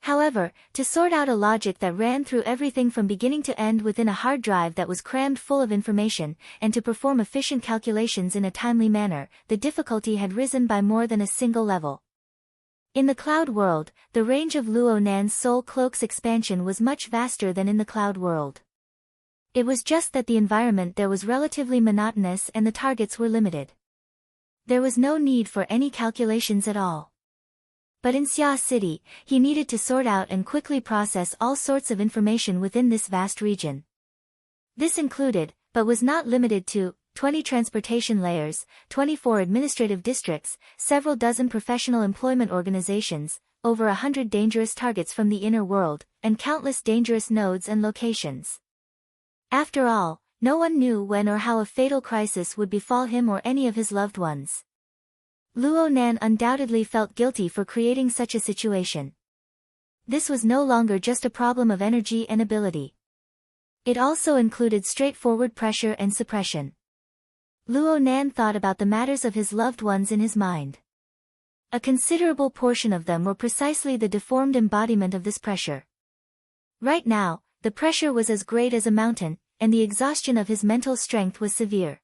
However, to sort out a logic that ran through everything from beginning to end within a hard drive that was crammed full of information, and to perform efficient calculations in a timely manner, the difficulty had risen by more than a single level. In the cloud world, the range of Luo Nan's soul cloak's expansion was much vaster than in the cloud world. It was just that the environment there was relatively monotonous and the targets were limited. There was no need for any calculations at all. But in Xia City, he needed to sort out and quickly process all sorts of information within this vast region. This included, but was not limited to, 20 transportation layers, 24 administrative districts, several dozen professional employment organizations, over 100 dangerous targets from the inner world, and countless dangerous nodes and locations. After all, no one knew when or how a fatal crisis would befall him or any of his loved ones. Luo Nan undoubtedly felt guilty for creating such a situation. This was no longer just a problem of energy and ability. It also included straightforward pressure and suppression. Luo Nan thought about the matters of his loved ones in his mind. A considerable portion of them were precisely the deformed embodiment of this pressure. Right now, the pressure was as great as a mountain, and the exhaustion of his mental strength was severe.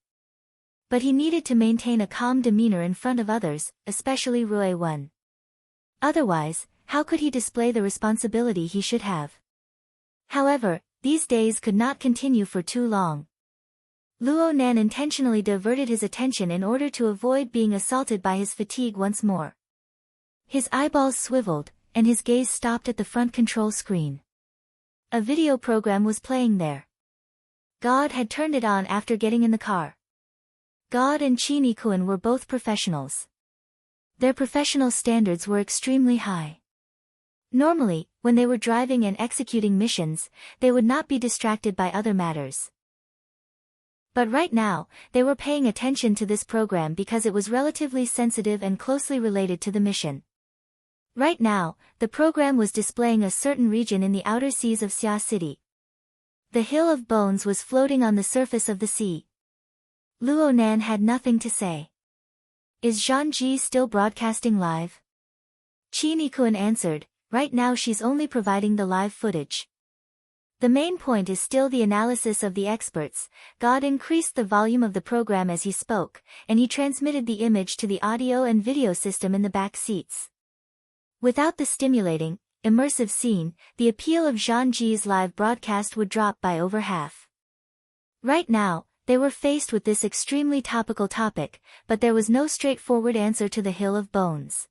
But he needed to maintain a calm demeanor in front of others, especially Rui Wen. Otherwise, how could he display the responsibility he should have? However, these days could not continue for too long. Luo Nan intentionally diverted his attention in order to avoid being assaulted by his fatigue once more. His eyeballs swiveled, and his gaze stopped at the front control screen. A video program was playing there. God had turned it on after getting in the car. God and Qin Yikuan were both professionals. Their professional standards were extremely high. Normally, when they were driving and executing missions, they would not be distracted by other matters. But right now, they were paying attention to this program because it was relatively sensitive and closely related to the mission. Right now, the program was displaying a certain region in the outer seas of Xia City. The Hill of Bones was floating on the surface of the sea. Luo Nan had nothing to say. Is Zhangji still broadcasting live? Qin Yikuan answered, right now she's only providing the live footage. The main point is still the analysis of the experts. God increased the volume of the program as he spoke, and he transmitted the image to the audio and video system in the back seats. Without the stimulating, immersive scene, the appeal of Zhangji's live broadcast would drop by over half. Right now, they were faced with this extremely topical topic, but there was no straightforward answer to the Hill of Bones.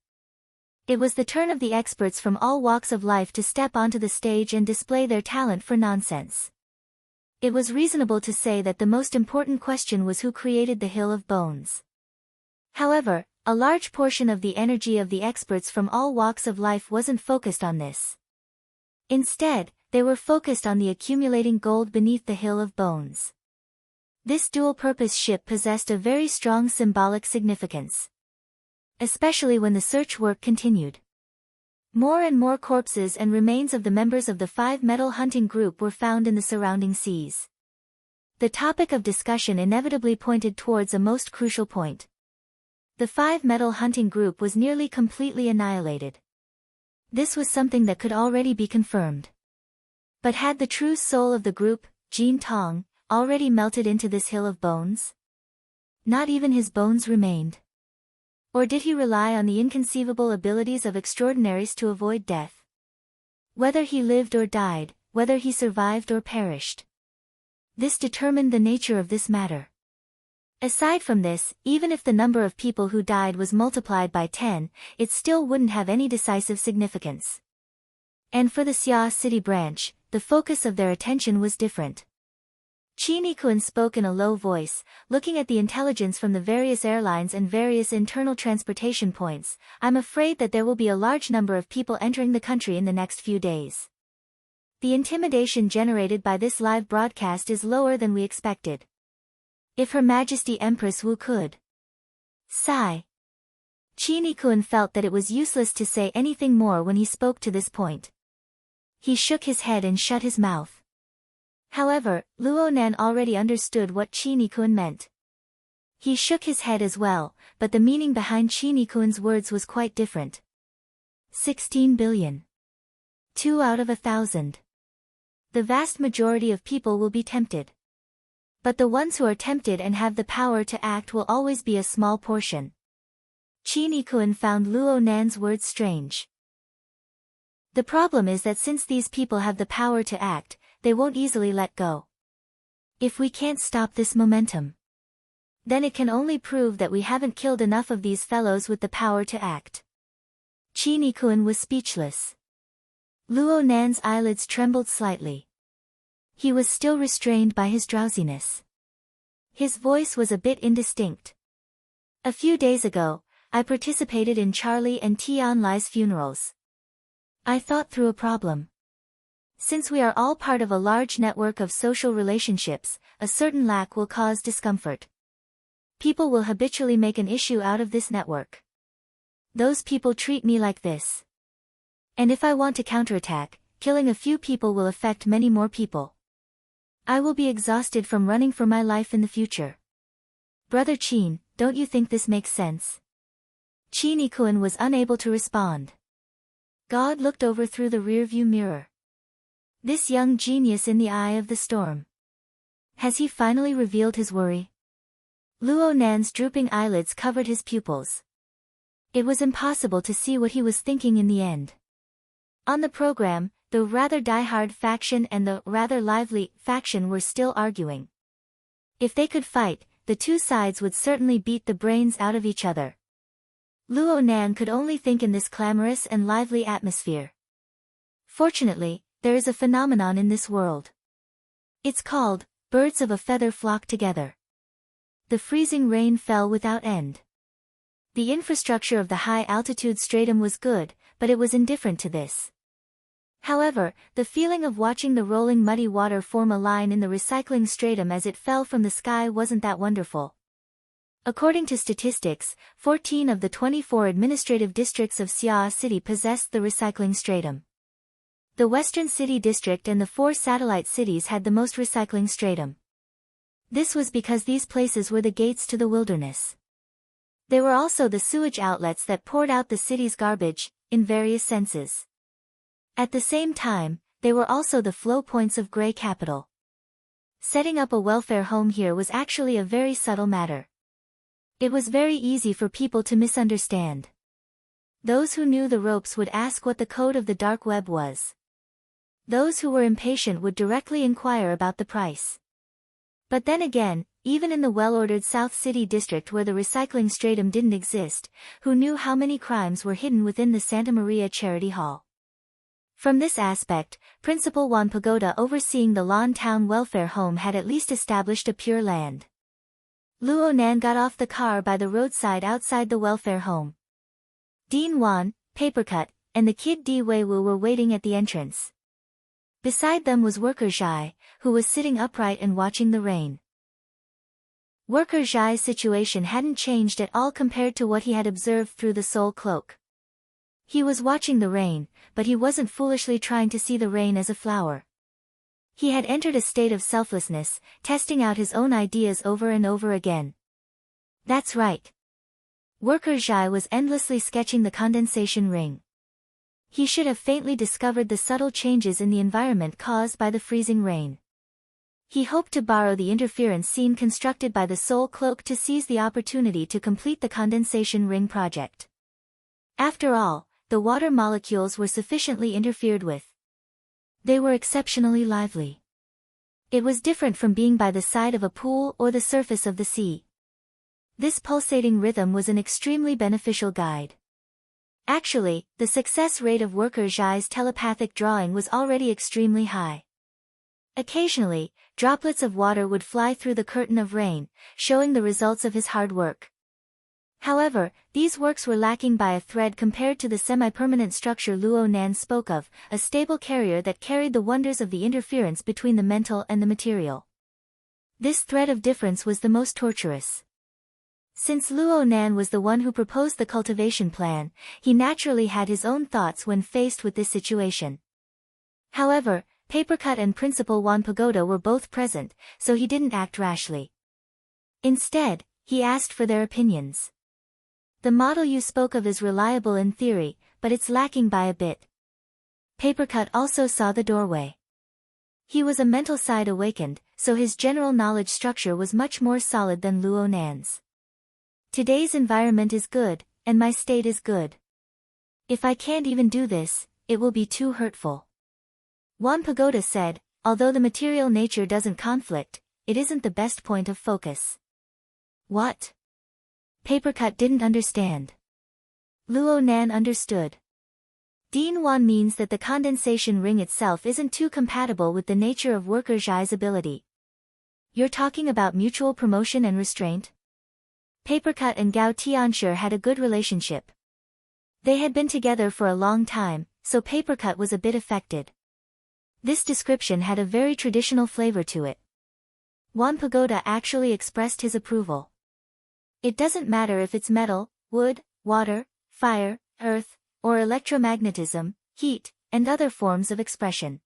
It was the turn of the experts from all walks of life to step onto the stage and display their talent for nonsense. It was reasonable to say that the most important question was who created the Hill of Bones. However, a large portion of the energy of the experts from all walks of life wasn't focused on this. Instead, they were focused on the accumulating gold beneath the Hill of Bones. This dual-purpose ship possessed a very strong symbolic significance. Especially when the search work continued. More and more corpses and remains of the members of the 5-metal hunting group were found in the surrounding seas. The topic of discussion inevitably pointed towards a most crucial point. The 5-metal hunting group was nearly completely annihilated. This was something that could already be confirmed. But had the true soul of the group, Jin Tong, already melted into this hill of bones? Not even his bones remained. Or did he rely on the inconceivable abilities of extraordinaries to avoid death? Whether he lived or died, whether he survived or perished, This determined the nature of this matter. Aside from this, even if the number of people who died was multiplied by 10, it still wouldn't have any decisive significance. And for the Xia City branch, the focus of their attention was different. Qi Nikuan spoke in a low voice, looking at the intelligence from the various airlines and various internal transportation points. I'm afraid that there will be a large number of people entering the country in the next few days. The intimidation generated by this live broadcast is lower than we expected. If Her Majesty Empress Wu could. Sigh. Qi Nikuan felt that it was useless to say anything more when he spoke to this point. He shook his head and shut his mouth. However, Luonan already understood what Qi Nikuan meant. He shook his head as well, but the meaning behind Qi Nikuan's words was quite different. 16 billion. 2 out of 1,000. The vast majority of people will be tempted. But the ones who are tempted and have the power to act will always be a small portion. Qi Nikuan found Luonan's words strange. The problem is that since these people have the power to act, they won't easily let go. If we can't stop this momentum, then it can only prove that we haven't killed enough of these fellows with the power to act. Qi Nikuan was speechless. Luonan's eyelids trembled slightly. He was still restrained by his drowsiness. His voice was a bit indistinct. A few days ago, I participated in Charlie and Tian Lai's funerals. I thought through a problem. Since we are all part of a large network of social relationships, a certain lack will cause discomfort. People will habitually make an issue out of this network. Those people treat me like this. And if I want to counterattack, killing a few people will affect many more people. I will be exhausted from running for my life in the future. Brother Qin, don't you think this makes sense? Qi Nikuan was unable to respond. God looked over through the rearview mirror. This young genius in the eye of the storm. Has he finally revealed his worry? Luonan's drooping eyelids covered his pupils. It was impossible to see what he was thinking in the end. On the program, the rather die-hard faction and the rather lively faction were still arguing. If they could fight, the two sides would certainly beat the brains out of each other. Luonan could only think in this clamorous and lively atmosphere. Fortunately, there is a phenomenon in this world. It's called, birds of a feather flock together. The freezing rain fell without end. The infrastructure of the high-altitude stratum was good, but it was indifferent to this. However, the feeling of watching the rolling muddy water form a line in the recycling stratum as it fell from the sky wasn't that wonderful. According to statistics, 14 of the 24 administrative districts of Xia City possessed the recycling stratum. The Western City District and the 4 satellite cities had the most recycling stratum. This was because these places were the gates to the wilderness. They were also the sewage outlets that poured out the city's garbage, in various senses. At the same time, they were also the flow points of Grey Capital. Setting up a welfare home here was actually a very subtle matter. It was very easy for people to misunderstand. Those who knew the ropes would ask what the code of the dark web was. Those who were impatient would directly inquire about the price. But then again, even in the well-ordered South City district where the recycling stratum didn't exist, who knew how many crimes were hidden within the Santa Maria Charity Hall? From this aspect, Principal Juan Pagoda overseeing the Lon Town Welfare Home had at least established a pure land. Luonan got off the car by the roadside outside the welfare home. Dean Juan, Papercut, and the kid Di Weiwu were waiting at the entrance. Beside them was Worker Zhai, who was sitting upright and watching the rain. Worker Zhai's situation hadn't changed at all compared to what he had observed through the soul cloak. He was watching the rain, but he wasn't foolishly trying to see the rain as a flower. He had entered a state of selflessness, testing out his own ideas over and over again. That's right. Worker Zhai was endlessly sketching the condensation ring. He should have faintly discovered the subtle changes in the environment caused by the freezing rain. He hoped to borrow the interference scene constructed by the soul cloak to seize the opportunity to complete the condensation ring project. After all, the water molecules were sufficiently interfered with. They were exceptionally lively. It was different from being by the side of a pool or the surface of the sea. This pulsating rhythm was an extremely beneficial guide. Actually, the success rate of worker Zhai's telepathic drawing was already extremely high. Occasionally, droplets of water would fly through the curtain of rain, showing the results of his hard work. However, these works were lacking by a thread compared to the semi-permanent structure Luo Nan spoke of, a stable carrier that carried the wonders of the interference between the mental and the material. This thread of difference was the most torturous. Since Luo Nan was the one who proposed the cultivation plan, he naturally had his own thoughts when faced with this situation. However, Papercut and Principal Juan Pagoda were both present, so he didn't act rashly. Instead, he asked for their opinions. The model you spoke of is reliable in theory, but it's lacking by a bit. Papercut also saw the doorway. He was a mental side awakened, so his general knowledge structure was much more solid than Luo Nan's. Today's environment is good, and my state is good. If I can't even do this, it will be too hurtful. Juan Pagoda said, although the material nature doesn't conflict, it isn't the best point of focus. What? Papercut didn't understand. Luo Nan understood. Dean Juan means that the condensation ring itself isn't too compatible with the nature of worker Zhai's ability. You're talking about mutual promotion and restraint? Papercut and Gao Tianshi had a good relationship. They had been together for a long time, so Papercut was a bit affected. This description had a very traditional flavor to it. Juan Pagoda actually expressed his approval. It doesn't matter if it's metal, wood, water, fire, earth, or electromagnetism, heat, and other forms of expression.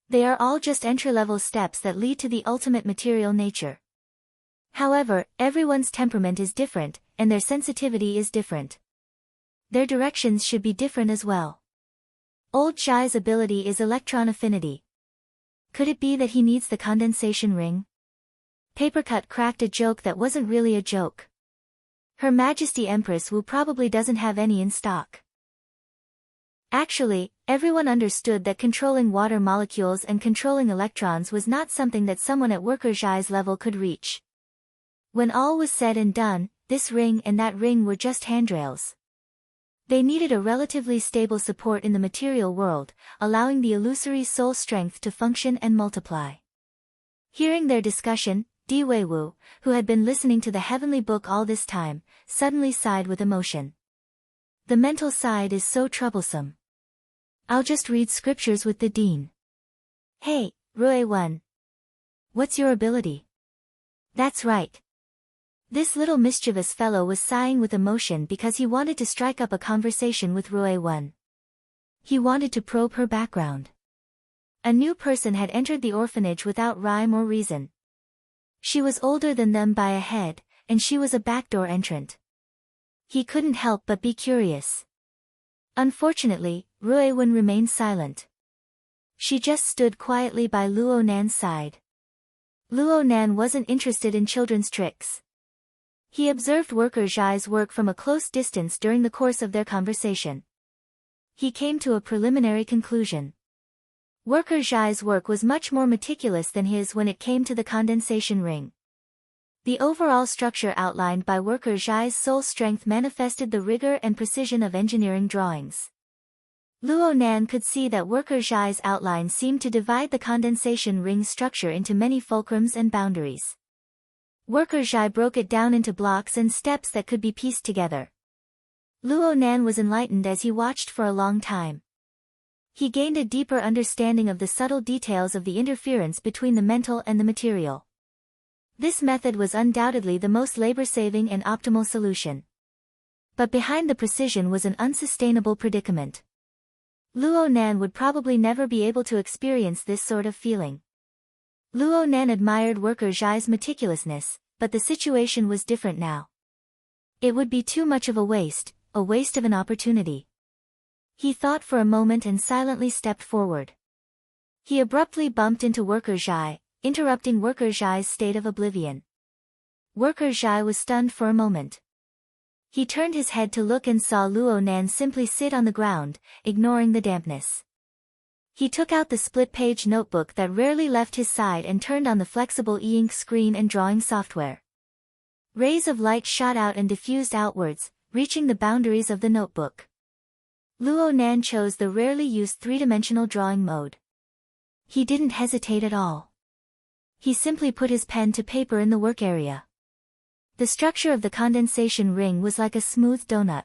They are all just entry-level steps that lead to the ultimate material nature. However, everyone's temperament is different, and their sensitivity is different. Their directions should be different as well. Old Zhai's ability is electron affinity. Could it be that he needs the condensation ring? Papercut cracked a joke that wasn't really a joke. Her Majesty Empress Wu probably doesn't have any in stock. Actually, everyone understood that controlling water molecules and controlling electrons was not something that someone at worker Zhai's level could reach. When all was said and done, this ring and that ring were just handrails. They needed a relatively stable support in the material world, allowing the illusory soul strength to function and multiply. Hearing their discussion, Di Weiwu, who had been listening to the heavenly book all this time, suddenly sighed with emotion. The mental side is so troublesome. I'll just read scriptures with the dean. Hey, Rui Wen. What's your ability? That's right. This little mischievous fellow was sighing with emotion because he wanted to strike up a conversation with Rui Wen. He wanted to probe her background. A new person had entered the orphanage without rhyme or reason. She was older than them by a head, and she was a backdoor entrant. He couldn't help but be curious. Unfortunately, Rui Wen remained silent. She just stood quietly by Luo Nan's side. Luo Nan wasn't interested in children's tricks. He observed worker Zhai's work from a close distance during the course of their conversation. He came to a preliminary conclusion. Worker Zhai's work was much more meticulous than his when it came to the condensation ring. The overall structure outlined by worker Zhai's soul strength manifested the rigor and precision of engineering drawings. Luo Nan could see that worker Zhai's outline seemed to divide the condensation ring structure into many fulcrums and boundaries. Worker Zhai broke it down into blocks and steps that could be pieced together. Luo Nan was enlightened as he watched for a long time. He gained a deeper understanding of the subtle details of the interference between the mental and the material. This method was undoubtedly the most labor-saving and optimal solution. But behind the precision was an unsustainable predicament. Luo Nan would probably never be able to experience this sort of feeling. Luo Nan admired worker Zhai's meticulousness, but the situation was different now. It would be too much of a waste of an opportunity. He thought for a moment and silently stepped forward. He abruptly bumped into worker Zhai, interrupting worker Zhai's state of oblivion. Worker Zhai was stunned for a moment. He turned his head to look and saw Luo Nan simply sit on the ground, ignoring the dampness. He took out the split-page notebook that rarely left his side and turned on the flexible e-ink screen and drawing software. Rays of light shot out and diffused outwards, reaching the boundaries of the notebook. Luo Nan chose the rarely used three-dimensional drawing mode. He didn't hesitate at all. He simply put his pen to paper in the work area. The structure of the condensation ring was like a smooth donut.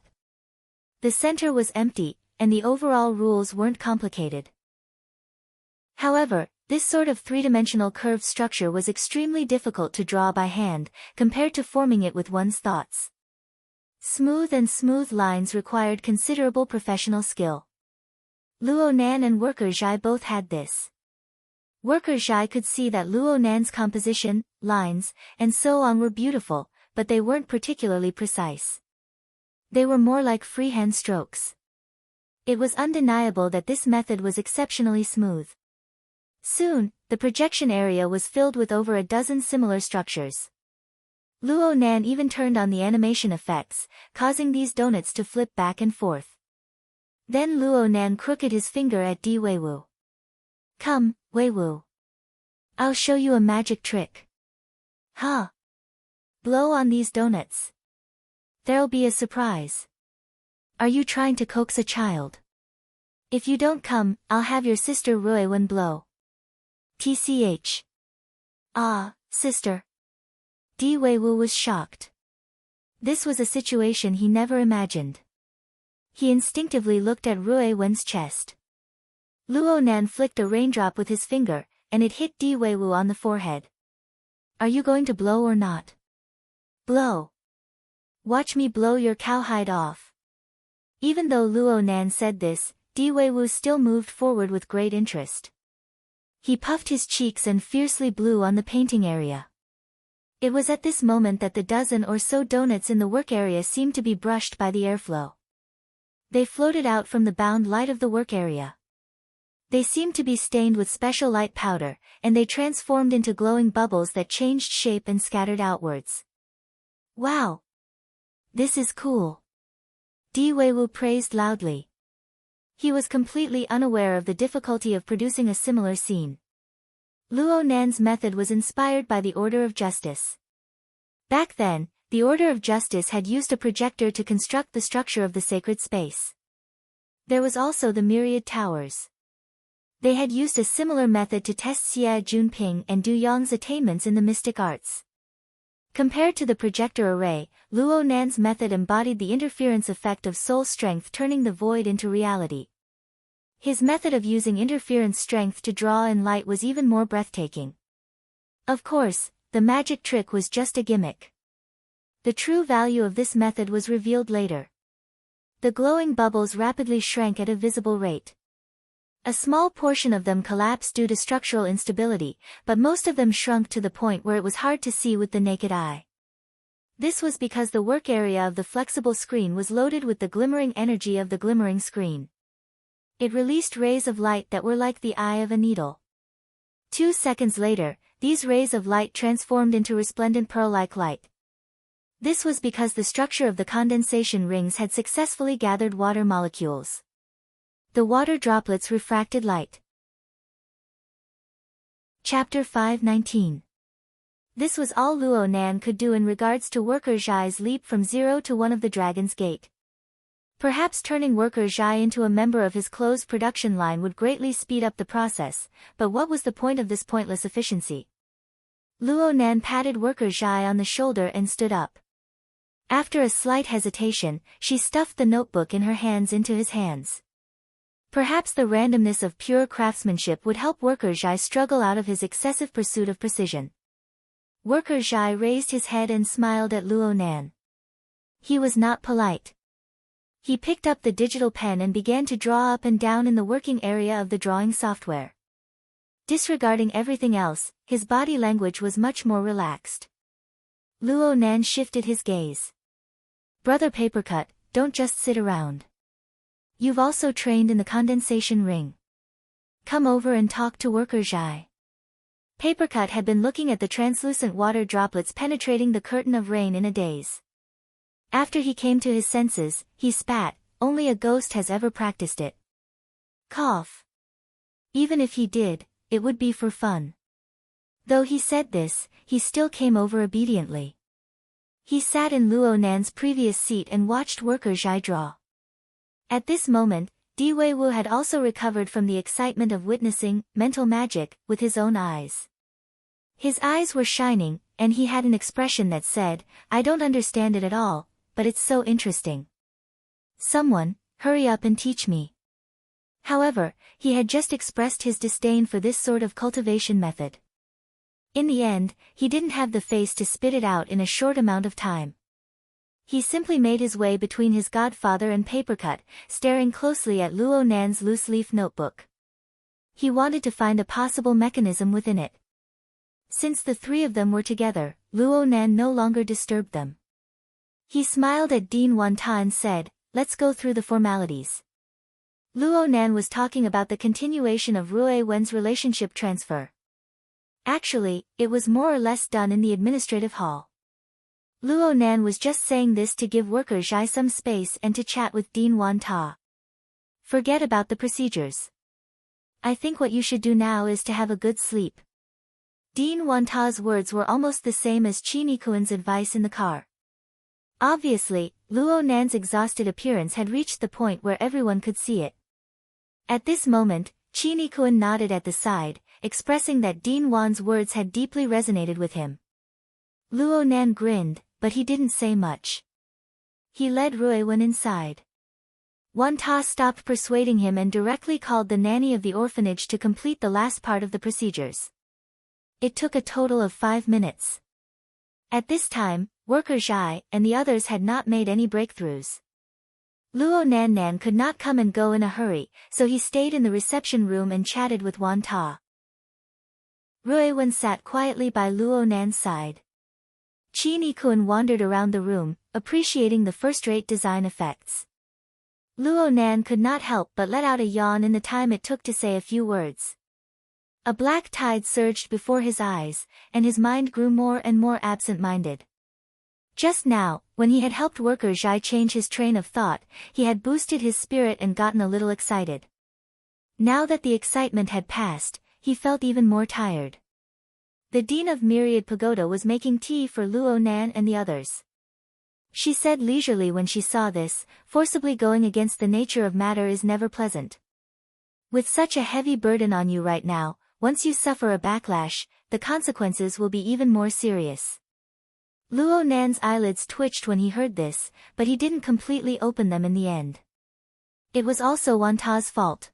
The center was empty, and the overall rules weren't complicated. However, this sort of three-dimensional curved structure was extremely difficult to draw by hand, compared to forming it with one's thoughts. Smooth lines required considerable professional skill. Luo Nan and Worker Zhai both had this. Worker Zhai could see that Luo Nan's composition, lines, and so on were beautiful, but they weren't particularly precise. They were more like freehand strokes. It was undeniable that this method was exceptionally smooth. Soon, the projection area was filled with over a dozen similar structures. Luo Nan even turned on the animation effects, causing these donuts to flip back and forth. Then Luo Nan crooked his finger at Di Weiwu. "Come, Weiwu. I'll show you a magic trick." "Huh? Blow on these donuts. There'll be a surprise." "Are you trying to coax a child? If you don't come, I'll have your sister Ruiwen blow." "Tch. Ah, sister." Di Weiwu was shocked. This was a situation he never imagined. He instinctively looked at Ruiwen's chest. Luo Nan flicked a raindrop with his finger, and it hit Di Weiwu on the forehead. "Are you going to blow or not?" "Blow. Watch me blow your cowhide off." Even though Luo Nan said this, Di Weiwu still moved forward with great interest. He puffed his cheeks and fiercely blew on the painting area. It was at this moment that the dozen or so donuts in the work area seemed to be brushed by the airflow. They floated out from the bound light of the work area. They seemed to be stained with special light powder, and they transformed into glowing bubbles that changed shape and scattered outwards. "Wow! This is cool!" Di Weiwu praised loudly. He was completely unaware of the difficulty of producing a similar scene. Luo Nan's method was inspired by the Order of Justice. Back then, the Order of Justice had used a projector to construct the structure of the sacred space. There was also the Myriad Towers. They had used a similar method to test Xie Junping and Du Yang's attainments in the mystic arts. Compared to the projector array, Luo Nan's method embodied the interference effect of soul strength, turning the void into reality. His method of using interference strength to draw in light was even more breathtaking. Of course, the magic trick was just a gimmick. The true value of this method was revealed later. The glowing bubbles rapidly shrank at a visible rate. A small portion of them collapsed due to structural instability, but most of them shrunk to the point where it was hard to see with the naked eye. This was because the work area of the flexible screen was loaded with the glimmering energy of the glimmering screen. It released rays of light that were like the eye of a needle. 2 seconds later, these rays of light transformed into resplendent pearl-like light. This was because the structure of the condensation rings had successfully gathered water molecules. The water droplets refracted light. Chapter 5:19. This was all Luo Nan could do in regards to Worker Zhai's leap from 0 to 1 of the Dragon's Gate. Perhaps turning Worker Zhai into a member of his closed production line would greatly speed up the process, but what was the point of this pointless efficiency? Luo Nan patted Worker Zhai on the shoulder and stood up. After a slight hesitation, she stuffed the notebook in her hands into his hands. Perhaps the randomness of pure craftsmanship would help Worker Zhai struggle out of his excessive pursuit of precision. Worker Zhai raised his head and smiled at Luo Nan. He was not polite. He picked up the digital pen and began to draw up and down in the working area of the drawing software. Disregarding everything else, his body language was much more relaxed. Luo Nan shifted his gaze. "Brother Papercut, don't just sit around. You've also trained in the condensation ring. Come over and talk to Worker Zhai." Papercut had been looking at the translucent water droplets penetrating the curtain of rain in a daze. After he came to his senses, he spat. Only a ghost has ever practiced it. Cough. Even if he did, it would be for fun. Though he said this, he still came over obediently. He sat in Luo Nan's previous seat and watched worker Zhai draw. At this moment, Di Weiwu had also recovered from the excitement of witnessing mental magic with his own eyes. His eyes were shining, and he had an expression that said, "I don't understand it at all, but it's so interesting. Someone, hurry up and teach me." However, he had just expressed his disdain for this sort of cultivation method. In the end, he didn't have the face to spit it out in a short amount of time. He simply made his way between his godfather and Papercut, staring closely at Luo Nan's loose-leaf notebook. He wanted to find a possible mechanism within it. Since the three of them were together, Luo Nan no longer disturbed them. He smiled at Dean Wanta and said, "Let's go through the formalities." Luo Nan was talking about the continuation of Rue Wen's relationship transfer. Actually, it was more or less done in the administrative hall. Luo Nan was just saying this to give worker Zhai some space and to chat with Dean Wanta. Forget about the procedures. I think what you should do now is to have a good sleep. Dean Wanta's words were almost the same as Chinikuan's advice in the car. Obviously, Luo Nan's exhausted appearance had reached the point where everyone could see it. At this moment, Chinikuan nodded at the side, expressing that Dean Wan's words had deeply resonated with him. Luo Nan grinned, but he didn't say much. He led Rue Wen inside. Wanta stopped persuading him and directly called the nanny of the orphanage to complete the last part of the procedures. It took a total of 5 minutes. At this time, worker Zhai and the others had not made any breakthroughs. Luo Nan could not come and go in a hurry, so he stayed in the reception room and chatted with Wanta. Rue Wen sat quietly by Luo Nan's side. Chinikuan wandered around the room, appreciating the first-rate design effects. Luo Nan could not help but let out a yawn in the time it took to say a few words. A black tide surged before his eyes, and his mind grew more and more absent-minded. Just now, when he had helped worker Zhai change his train of thought, he had boosted his spirit and gotten a little excited. Now that the excitement had passed, he felt even more tired. The Dean of Myriad Pagoda was making tea for Luo Nan and the others. She said leisurely when she saw this, forcibly going against the nature of matter is never pleasant. With such a heavy burden on you right now, once you suffer a backlash, the consequences will be even more serious. Luo Nan's eyelids twitched when he heard this, but he didn't completely open them in the end. It was also Wanta's fault.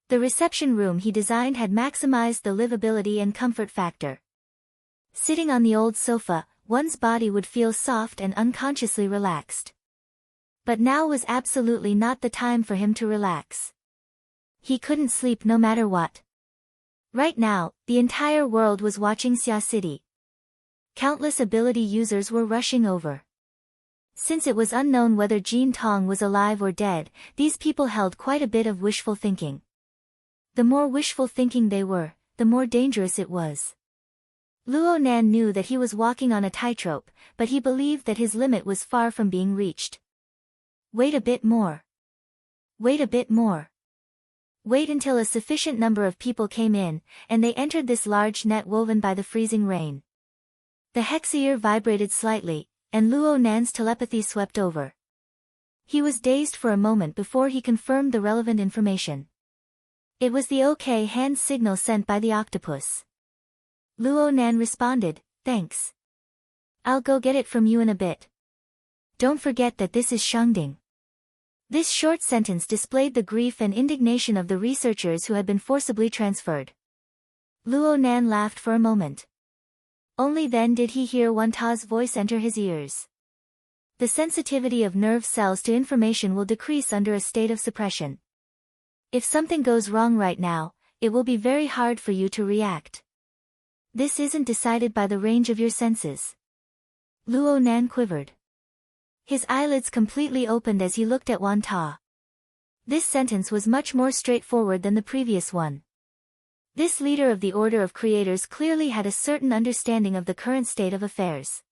The reception room he designed had maximized the livability and comfort factor. Sitting on the old sofa, one's body would feel soft and unconsciously relaxed. But now was absolutely not the time for him to relax. He couldn't sleep no matter what. Right now, the entire world was watching Xia City. Countless ability users were rushing over. Since it was unknown whether Jin Tong was alive or dead, these people held quite a bit of wishful thinking. The more wishful thinking they were, the more dangerous it was. Luo Nan knew that he was walking on a tightrope, but he believed that his limit was far from being reached. Wait a bit more. Wait a bit more. Wait until a sufficient number of people came in, and they entered this large net woven by the freezing rain. The hexier vibrated slightly, and Luo Nan's telepathy swept over. He was dazed for a moment before he confirmed the relevant information. It was the OK hand signal sent by the octopus. Luo Nan responded, "Thanks. I'll go get it from you in a bit. Don't forget that this is Shangding." This short sentence displayed the grief and indignation of the researchers who had been forcibly transferred. Luo Nan laughed for a moment. Only then did he hear Wanta's voice enter his ears. The sensitivity of nerve cells to information will decrease under a state of suppression. If something goes wrong right now, it will be very hard for you to react. This isn't decided by the range of your senses. Luo Nan quivered. His eyelids completely opened as he looked at Wanta. This sentence was much more straightforward than the previous one. This leader of the Order of Creators clearly had a certain understanding of the current state of affairs.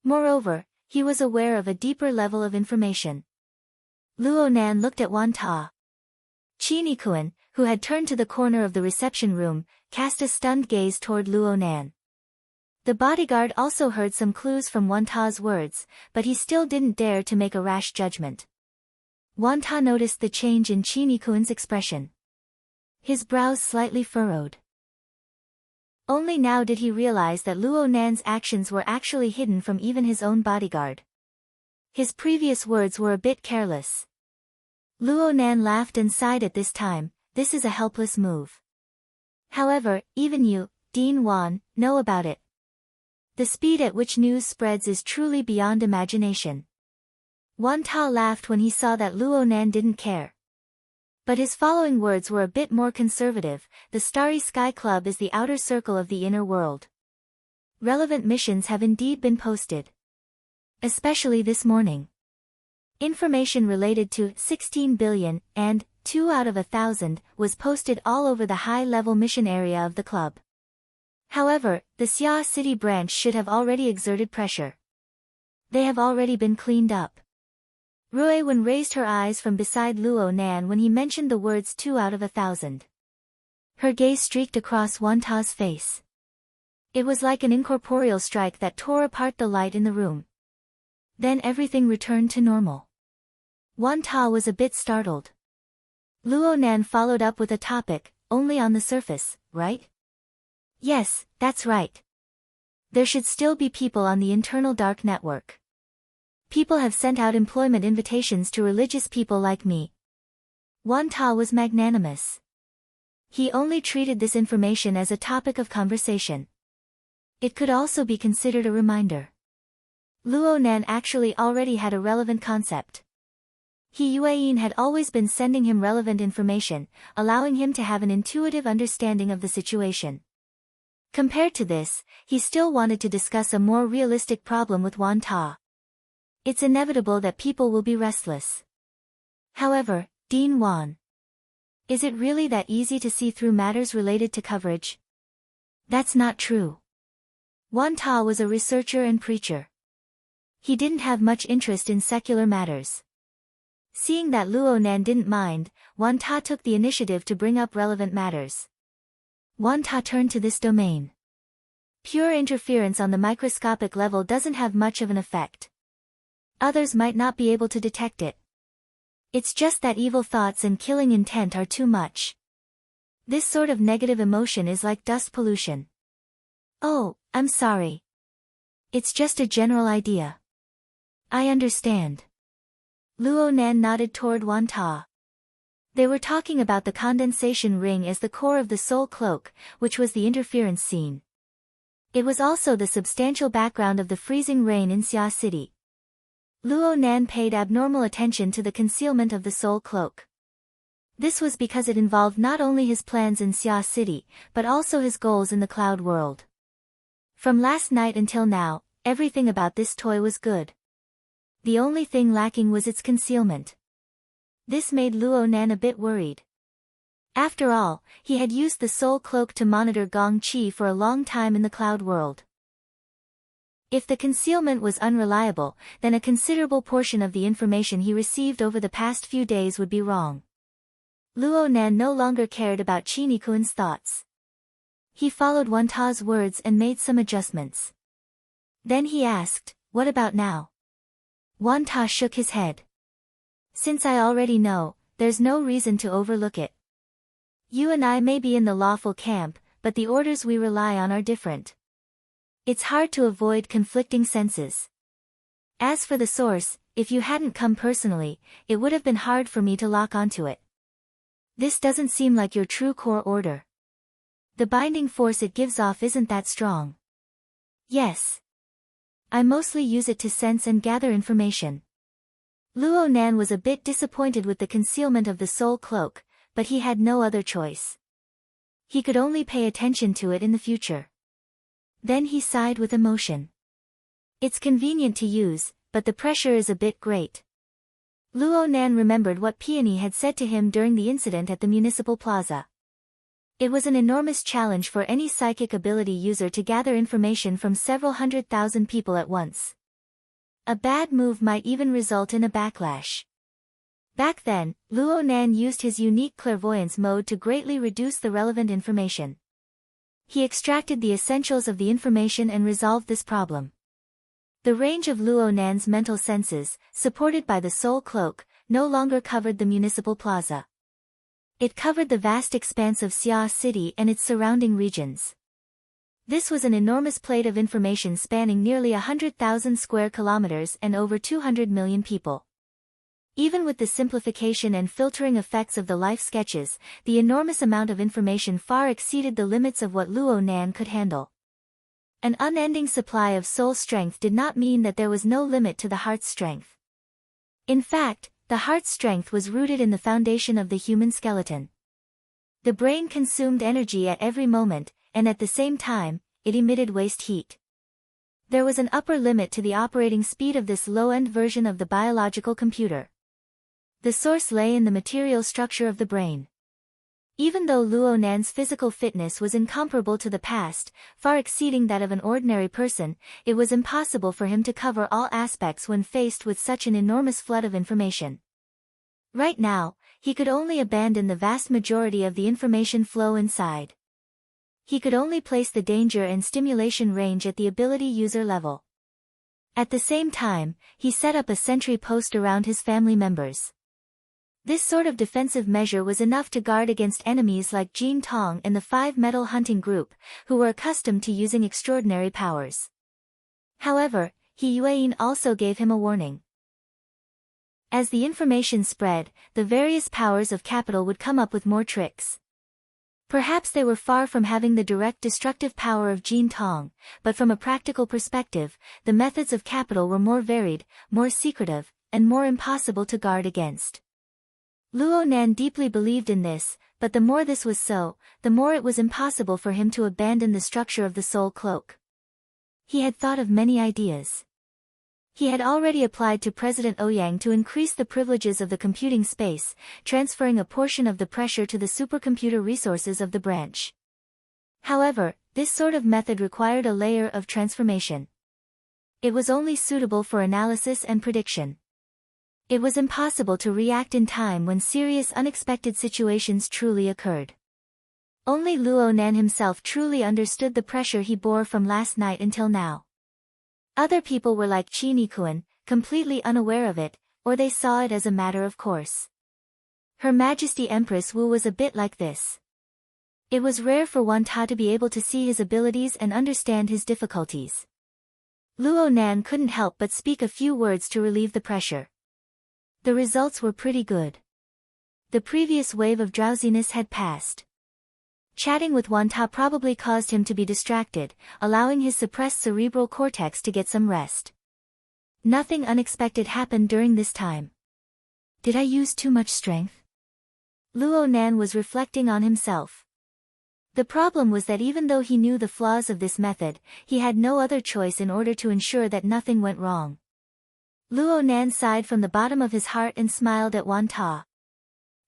Moreover, he was aware of a deeper level of information. Luo Nan looked at Wanta. Chinikuan, who had turned to the corner of the reception room, cast a stunned gaze toward Luo Nan. The bodyguard also heard some clues from Wanta's words, but he still didn't dare to make a rash judgment. Wanta noticed the change in Chinikuin's expression. His brows slightly furrowed. Only now did he realize that Luo Nan's actions were actually hidden from even his own bodyguard. His previous words were a bit careless. Luo Nan laughed and sighed at this time. This is a helpless move. However, even you, Dean Wan, know about it. The speed at which news spreads is truly beyond imagination. Wanta laughed when he saw that Luo Nan didn't care. But his following words were a bit more conservative. The Starry Sky Club is the outer circle of the inner world. Relevant missions have indeed been posted. Especially this morning. Information related to 16 billion and 2 out of 1,000 was posted all over the high-level mission area of the club. However, the Xia City branch should have already exerted pressure. They have already been cleaned up. Ruiwen raised her eyes from beside Luo Nan when he mentioned the words 2 out of 1,000. Her gaze streaked across Wanta's face. It was like an incorporeal strike that tore apart the light in the room. Then everything returned to normal. Wanta was a bit startled. Luo Nan followed up with a topic, only on the surface, right? Yes, that's right. There should still be people on the internal dark network. People have sent out employment invitations to religious people like me. Wanta was magnanimous. He only treated this information as a topic of conversation. It could also be considered a reminder. Luo Nan actually already had a relevant concept. He Yueyin had always been sending him relevant information, allowing him to have an intuitive understanding of the situation. Compared to this, he still wanted to discuss a more realistic problem with Wanta. It's inevitable that people will be restless. However, Dean Wan. Is it really that easy to see through matters related to coverage? That's not true. Wanta was a researcher and preacher. He didn't have much interest in secular matters. Seeing that Luo Nan didn't mind, Wanta took the initiative to bring up relevant matters. Wanta turned to this domain. Pure interference on the microscopic level doesn't have much of an effect. Others might not be able to detect it. It's just that evil thoughts and killing intent are too much. This sort of negative emotion is like dust pollution. Oh, I'm sorry. It's just a general idea. I understand. Luo Nan nodded toward Wanta. They were talking about the condensation ring as the core of the soul cloak, which was the interference scene. It was also the substantial background of the freezing rain in Xia City. Luo Nan paid abnormal attention to the concealment of the soul cloak. This was because it involved not only his plans in Xia City, but also his goals in the cloud world. From last night until now, everything about this toy was good. The only thing lacking was its concealment. This made Luo Nan a bit worried. After all, he had used the soul cloak to monitor Gong Qi for a long time in the cloud world. If the concealment was unreliable, then a considerable portion of the information he received over the past few days would be wrong. Luo Nan no longer cared about Chinikuin's thoughts. He followed Wanta's words and made some adjustments. Then he asked, "What about now?" Wanta shook his head. "Since I already know, there's no reason to overlook it. You and I may be in the lawful camp, but the orders we rely on are different. It's hard to avoid conflicting senses. As for the source, if you hadn't come personally, it would have been hard for me to lock onto it. This doesn't seem like your true core order. The binding force it gives off isn't that strong." "Yes. I mostly use it to sense and gather information." Luo Nan was a bit disappointed with the concealment of the soul cloak, but he had no other choice. He could only pay attention to it in the future. Then he sighed with emotion. It's convenient to use, but the pressure is a bit great. Luo Nan remembered what Peony had said to him during the incident at the municipal plaza. It was an enormous challenge for any psychic ability user to gather information from several 100,000 people at once. A bad move might even result in a backlash. Back then, Luo Nan used his unique clairvoyance mode to greatly reduce the relevant information. He extracted the essentials of the information and resolved this problem. The range of Luo Nan's mental senses, supported by the soul cloak, no longer covered the municipal plaza. It covered the vast expanse of Xia City and its surrounding regions. This was an enormous plate of information spanning nearly 100,000 square kilometers and over 200 million people. Even with the simplification and filtering effects of the life sketches, the enormous amount of information far exceeded the limits of what Luo Nan could handle. An unending supply of soul strength did not mean that there was no limit to the heart's strength. In fact, the heart's strength was rooted in the foundation of the human skeleton. The brain consumed energy at every moment, and at the same time, it emitted waste heat. There was an upper limit to the operating speed of this low-end version of the biological computer. The source lay in the material structure of the brain. Even though Luo Nan's physical fitness was incomparable to the past, far exceeding that of an ordinary person, it was impossible for him to cover all aspects when faced with such an enormous flood of information. Right now, he could only abandon the vast majority of the information flow inside. He could only place the danger and stimulation range at the ability user level. At the same time, he set up a sentry post around his family members. This sort of defensive measure was enough to guard against enemies like Jin Tong and the 5 Metal Hunting Group, who were accustomed to using extraordinary powers. However, He Yuan also gave him a warning. As the information spread, the various powers of capital would come up with more tricks. Perhaps they were far from having the direct destructive power of Jin Tong, but from a practical perspective, the methods of capital were more varied, more secretive, and more impossible to guard against. Luo Nan deeply believed in this, but the more this was so, the more it was impossible for him to abandon the structure of the soul cloak. He had thought of many ideas. He had already applied to President Ouyang to increase the privileges of the computing space, transferring a portion of the pressure to the supercomputer resources of the branch. However, this sort of method required a layer of transformation. It was only suitable for analysis and prediction. It was impossible to react in time when serious unexpected situations truly occurred. Only Luo Nan himself truly understood the pressure he bore from last night until now. Other people were like Qi Nikuan, completely unaware of it, or they saw it as a matter of course. Her Majesty Empress Wu was a bit like this. It was rare for Wan Ta to be able to see his abilities and understand his difficulties. Luo Nan couldn't help but speak a few words to relieve the pressure. The results were pretty good. The previous wave of drowsiness had passed. Chatting with Wan Ta probably caused him to be distracted, allowing his suppressed cerebral cortex to get some rest. Nothing unexpected happened during this time. Did I use too much strength? Luo Nan was reflecting on himself. The problem was that even though he knew the flaws of this method, he had no other choice in order to ensure that nothing went wrong. Luo Nan sighed from the bottom of his heart and smiled at Wan Ta.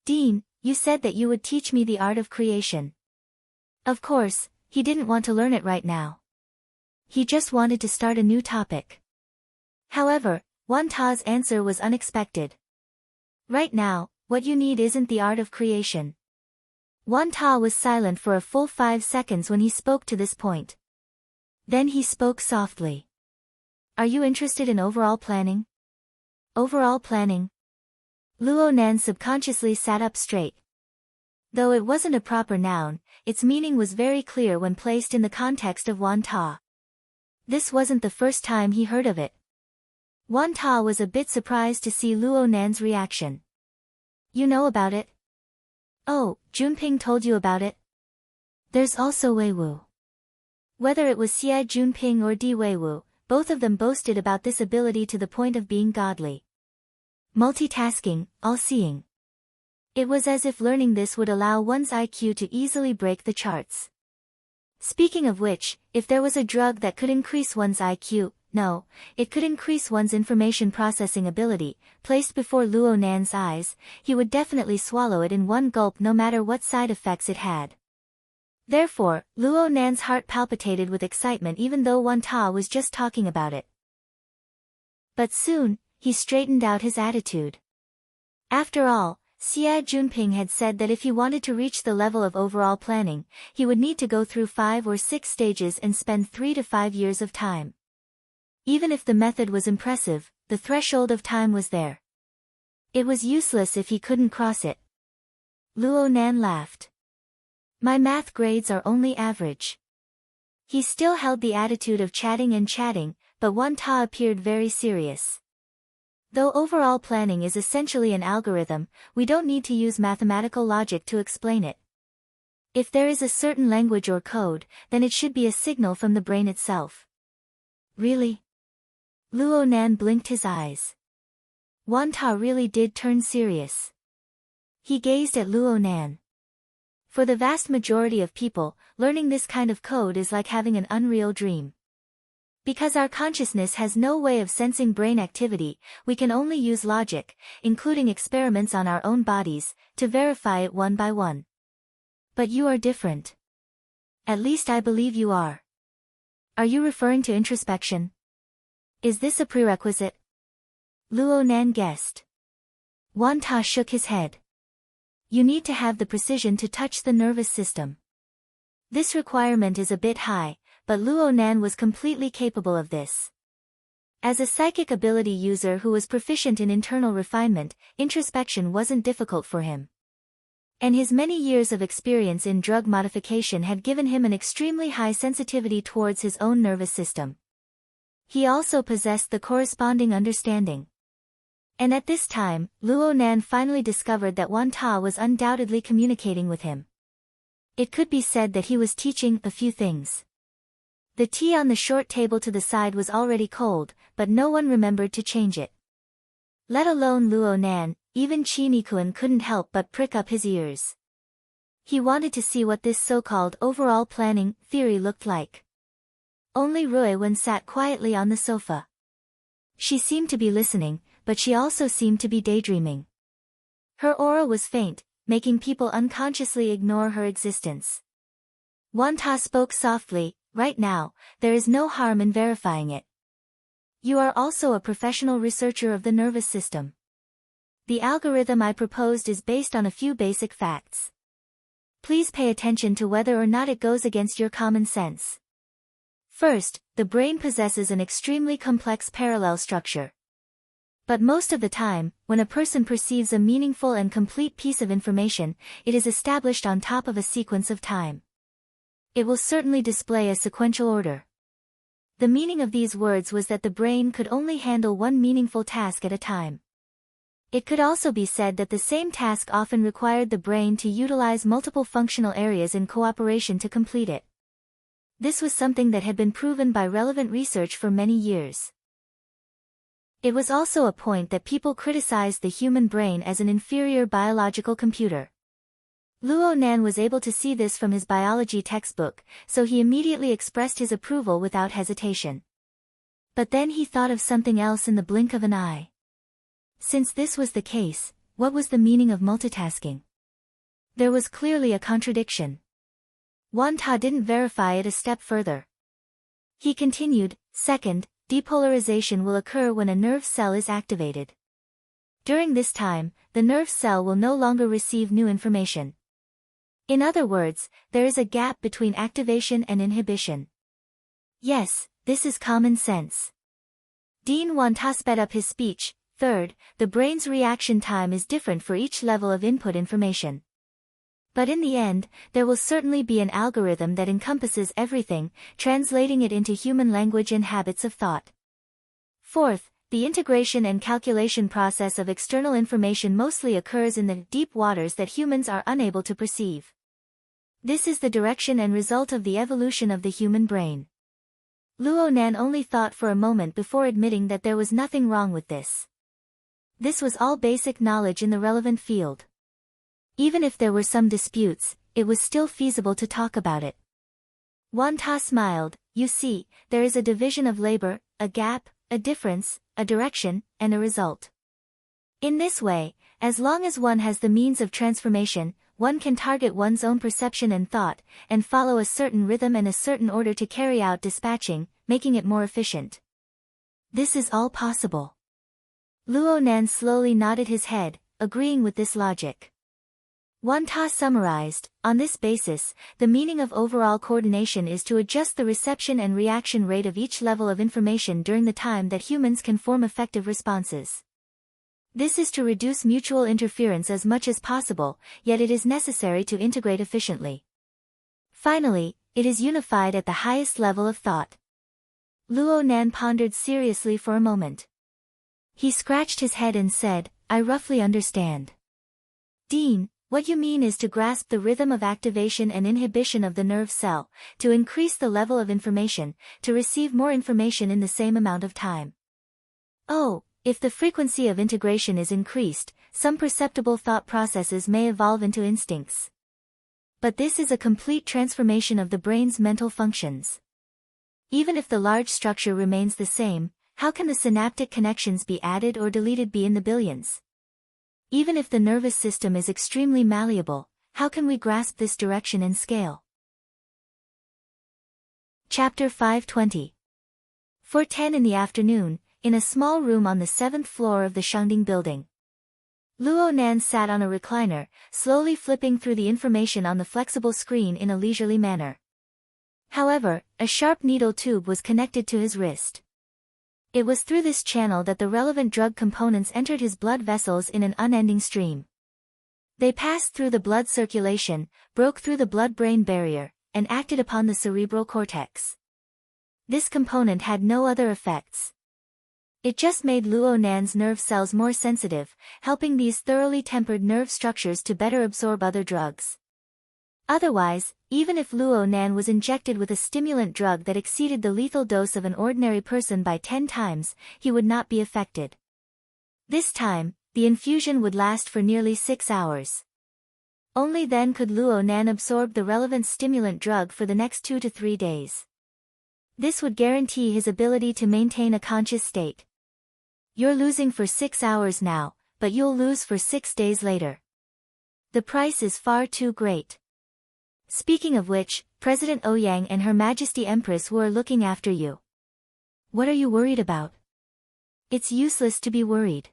Dean, you said that you would teach me the art of creation. Of course, he didn't want to learn it right now. He just wanted to start a new topic. However, Wan Ta's answer was unexpected. Right now, what you need isn't the art of creation. Wan Ta was silent for a full 5 seconds when he spoke to this point. Then he spoke softly. Are you interested in overall planning? Overall planning? Luo Nan subconsciously sat up straight. Though it wasn't a proper noun, its meaning was very clear when placed in the context of Wan Ta. This wasn't the first time he heard of it. Wan Ta was a bit surprised to see Luo Nan's reaction. You know about it? Oh, Junping told you about it? There's also Wei Wu. Whether it was Xie Junping or Di Wei Wu, both of them boasted about this ability to the point of being godly. Multitasking, all-seeing. It was as if learning this would allow one's IQ to easily break the charts. Speaking of which, if there was a drug that could increase one's IQ, no, it could increase one's information processing ability, placed before Luo Nan's eyes, he would definitely swallow it in one gulp no matter what side effects it had. Therefore, Luo Nan's heart palpitated with excitement even though Wan Ta was just talking about it. But soon, he straightened out his attitude. After all, Xia Junping had said that if he wanted to reach the level of overall planning, he would need to go through 5 or 6 stages and spend 3 to 5 years of time. Even if the method was impressive, the threshold of time was there. It was useless if he couldn't cross it. Luo Nan laughed. My math grades are only average. He still held the attitude of chatting, but Wan Ta appeared very serious. Though overall planning is essentially an algorithm, we don't need to use mathematical logic to explain it. If there is a certain language or code, then it should be a signal from the brain itself. Really? Luo Nan blinked his eyes. Wan Ta really did turn serious. He gazed at Luo Nan. For the vast majority of people, learning this kind of code is like having an unreal dream. Because our consciousness has no way of sensing brain activity, we can only use logic, including experiments on our own bodies, to verify it one by one. But you are different. At least I believe you are. Are you referring to introspection? Is this a prerequisite? Luo Nan guessed. Wan Ta shook his head. You need to have the precision to touch the nervous system. This requirement is a bit high, but Luo Nan was completely capable of this. As a psychic ability user who was proficient in internal refinement, introspection wasn't difficult for him. And his many years of experience in drug modification had given him an extremely high sensitivity towards his own nervous system. He also possessed the corresponding understanding. And at this time, Luo Nan finally discovered that Wan Ta was undoubtedly communicating with him. It could be said that he was teaching a few things. The tea on the short table to the side was already cold, but no one remembered to change it. Let alone Luo Nan, even Qi Nikuan couldn't help but prick up his ears. He wanted to see what this so-called overall planning theory looked like. Only Rui Wen sat quietly on the sofa. She seemed to be listening, but she also seemed to be daydreaming. Her aura was faint, making people unconsciously ignore her existence. Wan Ta spoke softly. Right now, there is no harm in verifying it. You are also a professional researcher of the nervous system. The algorithm I proposed is based on a few basic facts. Please pay attention to whether or not it goes against your common sense. First, the brain possesses an extremely complex parallel structure. But most of the time, when a person perceives a meaningful and complete piece of information, it is established on top of a sequence of time. It will certainly display a sequential order. The meaning of these words was that the brain could only handle one meaningful task at a time. It could also be said that the same task often required the brain to utilize multiple functional areas in cooperation to complete it. This was something that had been proven by relevant research for many years. It was also a point that people criticized the human brain as an inferior biological computer. Luo Nan was able to see this from his biology textbook, so he immediately expressed his approval without hesitation. But then he thought of something else in the blink of an eye. Since this was the case, what was the meaning of multitasking? There was clearly a contradiction. Wan Ta didn't verify it a step further. He continued, second, depolarization will occur when a nerve cell is activated. During this time, the nerve cell will no longer receive new information. In other words, there is a gap between activation and inhibition. Yes, this is common sense. Dean Wan Ta sped up his speech. Third, the brain's reaction time is different for each level of input information. But in the end, there will certainly be an algorithm that encompasses everything, translating it into human language and habits of thought. Fourth, the integration and calculation process of external information mostly occurs in the deep waters that humans are unable to perceive. This is the direction and result of the evolution of the human brain. Luo Nan only thought for a moment before admitting that there was nothing wrong with this. This was all basic knowledge in the relevant field. Even if there were some disputes, it was still feasible to talk about it. Wan Ta smiled. You see, there is a division of labor, a gap, a difference, a direction, and a result. In this way, as long as one has the means of transformation, one can target one's own perception and thought, and follow a certain rhythm and a certain order to carry out dispatching, making it more efficient. This is all possible. Luo Nan slowly nodded his head. agreeing with this logic. Wanta summarized, on this basis, the meaning of overall coordination is to adjust the reception and reaction rate of each level of information during the time that humans can form effective responses. This is to reduce mutual interference as much as possible, yet it is necessary to integrate efficiently. Finally, it is unified at the highest level of thought. Luo Nan pondered seriously for a moment. He scratched his head and said, I roughly understand. Dean, what you mean is to grasp the rhythm of activation and inhibition of the nerve cell, to increase the level of information, to receive more information in the same amount of time. Oh, if the frequency of integration is increased, some perceptible thought processes may evolve into instincts. But this is a complete transformation of the brain's mental functions. Even if the large structure remains the same, how can the synaptic connections be added or deleted be in the billions? Even if the nervous system is extremely malleable, how can we grasp this direction and scale? Chapter 520. 4:10 in the afternoon, in a small room on the 7th floor of the Shangding building. Luo Nan sat on a recliner, slowly flipping through the information on the flexible screen in a leisurely manner. However, a sharp needle tube was connected to his wrist. It was through this channel that the relevant drug components entered his blood vessels in an unending stream. They passed through the blood circulation, broke through the blood-brain barrier, and acted upon the cerebral cortex. This component had no other effects. It just made Luo Nan's nerve cells more sensitive, helping these thoroughly tempered nerve structures to better absorb other drugs. Otherwise, even if Luo Nan was injected with a stimulant drug that exceeded the lethal dose of an ordinary person by 10 times, he would not be affected. This time, the infusion would last for nearly 6 hours. Only then could Luo Nan absorb the relevant stimulant drug for the next 2 to 3 days. This would guarantee his ability to maintain a conscious state. You're losing for 6 hours now, but you'll lose for 6 days later. The price is far too great. Speaking of which, President Ouyang and Her Majesty Empress Wu are looking after you. What are you worried about? It's useless to be worried.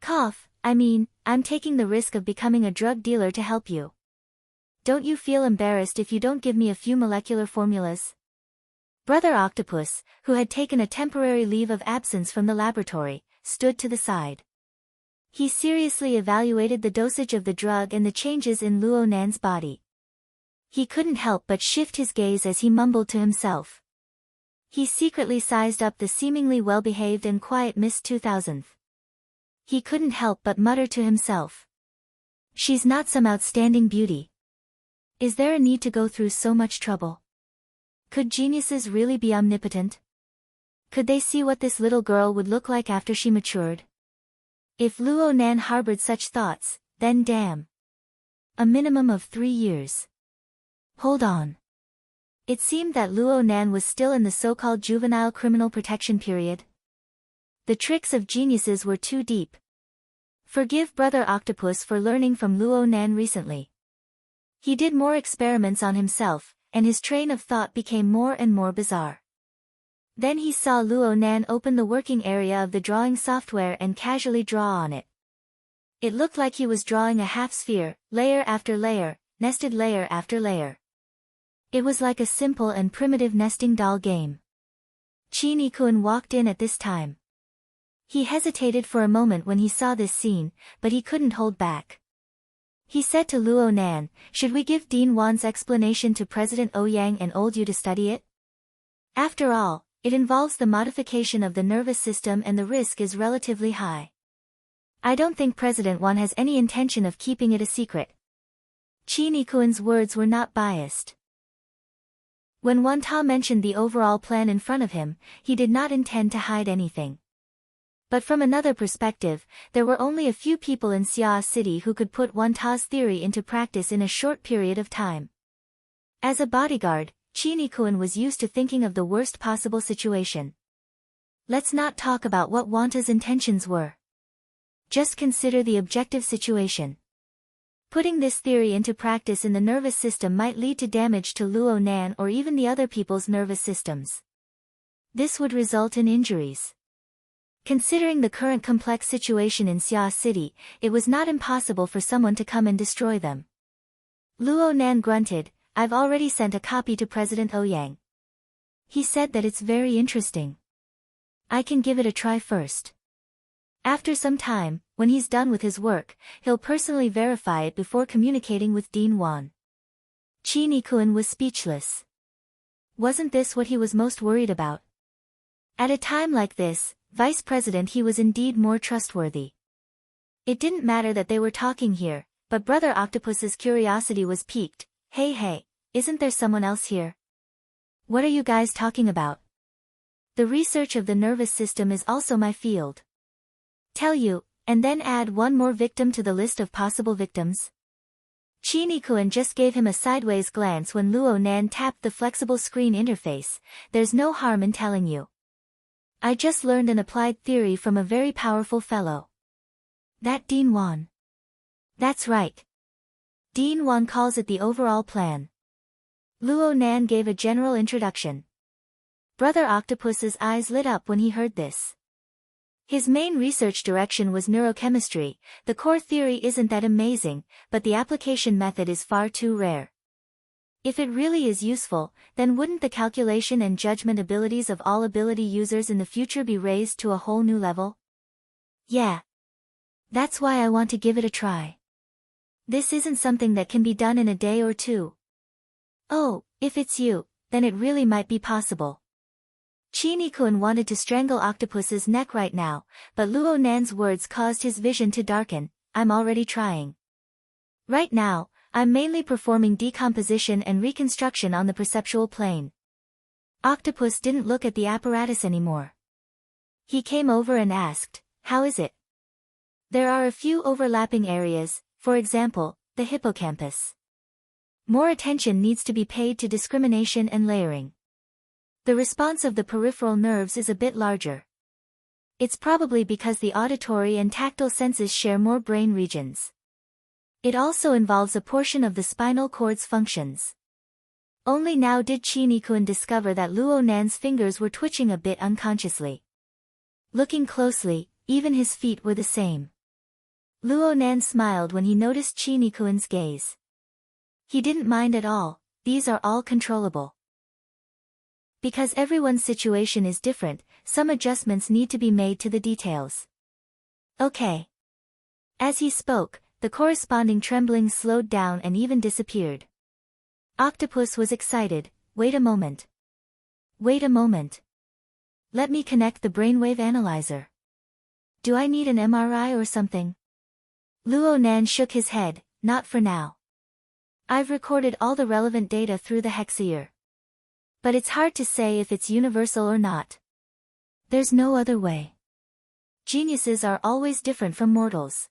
I'm taking the risk of becoming a drug dealer to help you. Don't you feel embarrassed if you don't give me a few molecular formulas? Brother Octopus, who had taken a temporary leave of absence from the laboratory, stood to the side. He seriously evaluated the dosage of the drug and the changes in Luo Nan's body. He couldn't help but shift his gaze as he mumbled to himself. He secretly sized up the seemingly well-behaved and quiet Miss 2000th. He couldn't help but mutter to himself. She's not some outstanding beauty. Is there a need to go through so much trouble? Could geniuses really be omnipotent? Could they see what this little girl would look like after she matured? If Luo Nan harbored such thoughts, then damn. A minimum of 3 years. Hold on. It seemed that Luo Nan was still in the so-called juvenile criminal protection period. The tricks of geniuses were too deep. Forgive Brother Octopus for learning from Luo Nan recently. He did more experiments on himself, and his train of thought became more and more bizarre. Then he saw Luo Nan open the working area of the drawing software and casually draw on it. It looked like he was drawing a half-sphere, layer after layer, nested layer after layer. It was like a simple and primitive nesting doll game. Qin Yikun walked in at this time. He hesitated for a moment when he saw this scene, but he couldn't hold back. He said to Luo Nan, "Should we give Dean Wan's explanation to President Ouyang and Old Yu to study it? After all, it involves the modification of the nervous system and the risk is relatively high. I don't think President Wan has any intention of keeping it a secret." Qin Yikuan's words were not biased. When Wanta mentioned the overall plan in front of him, he did not intend to hide anything. But from another perspective, there were only a few people in Xia City who could put Wanta's theory into practice in a short period of time. As a bodyguard, Qin Yikuan was used to thinking of the worst possible situation. Let's not talk about what Wanta's intentions were. Just consider the objective situation. Putting this theory into practice in the nervous system might lead to damage to Luo Nan or even the other people's nervous systems. This would result in injuries. Considering the current complex situation in Xia City, it was not impossible for someone to come and destroy them. Luo Nan grunted, I've already sent a copy to President Ouyang. He said that it's very interesting. I can give it a try first. After some time, when he's done with his work, he'll personally verify it before communicating with Dean Wan. Qi Nikuan was speechless. Wasn't this what he was most worried about? At a time like this, Vice President he was indeed more trustworthy. It didn't matter that they were talking here, but Brother Octopus's curiosity was piqued. Hey, isn't there someone else here? What are you guys talking about? The research of the nervous system is also my field. Tell you, and then add one more victim to the list of possible victims? Qi Nikuan just gave him a sideways glance when Luo Nan tapped the flexible screen interface. There's no harm in telling you. I just learned an applied theory from a very powerful fellow. That Dean Wan. That's right. Dean Wan calls it the overall plan. Luo Nan gave a general introduction. Brother Octopus's eyes lit up when he heard this. His main research direction was neurochemistry. The core theory isn't that amazing, but the application method is far too rare. If it really is useful, then wouldn't the calculation and judgment abilities of all ability users in the future be raised to a whole new level? Yeah. That's why I want to give it a try. This isn't something that can be done in a day or two. Oh, if it's you, then it really might be possible. Qi Nikuan wanted to strangle Octopus's neck right now, but Luo Nan's words caused his vision to darken. I'm already trying. Right now, I'm mainly performing decomposition and reconstruction on the perceptual plane. Octopus didn't look at the apparatus anymore. He came over and asked, how is it? There are a few overlapping areas, for example, the hippocampus. More attention needs to be paid to discrimination and layering. The response of the peripheral nerves is a bit larger. It's probably because the auditory and tactile senses share more brain regions. It also involves a portion of the spinal cord's functions. Only now did Qi Nikuan discover that Luo Nan's fingers were twitching a bit unconsciously. Looking closely, even his feet were the same. Luo Nan smiled when he noticed Qi Nikuan's gaze. He didn't mind at all. These are all controllable. Because everyone's situation is different, some adjustments need to be made to the details. Okay. As he spoke, the corresponding trembling slowed down and even disappeared. Octopus was excited. Wait a moment. Wait a moment. Let me connect the brainwave analyzer. Do I need an MRI or something? Luo Nan shook his head. Not for now. I've recorded all the relevant data through the hexaear. But it's hard to say if it's universal or not. There's no other way. Geniuses are always different from mortals.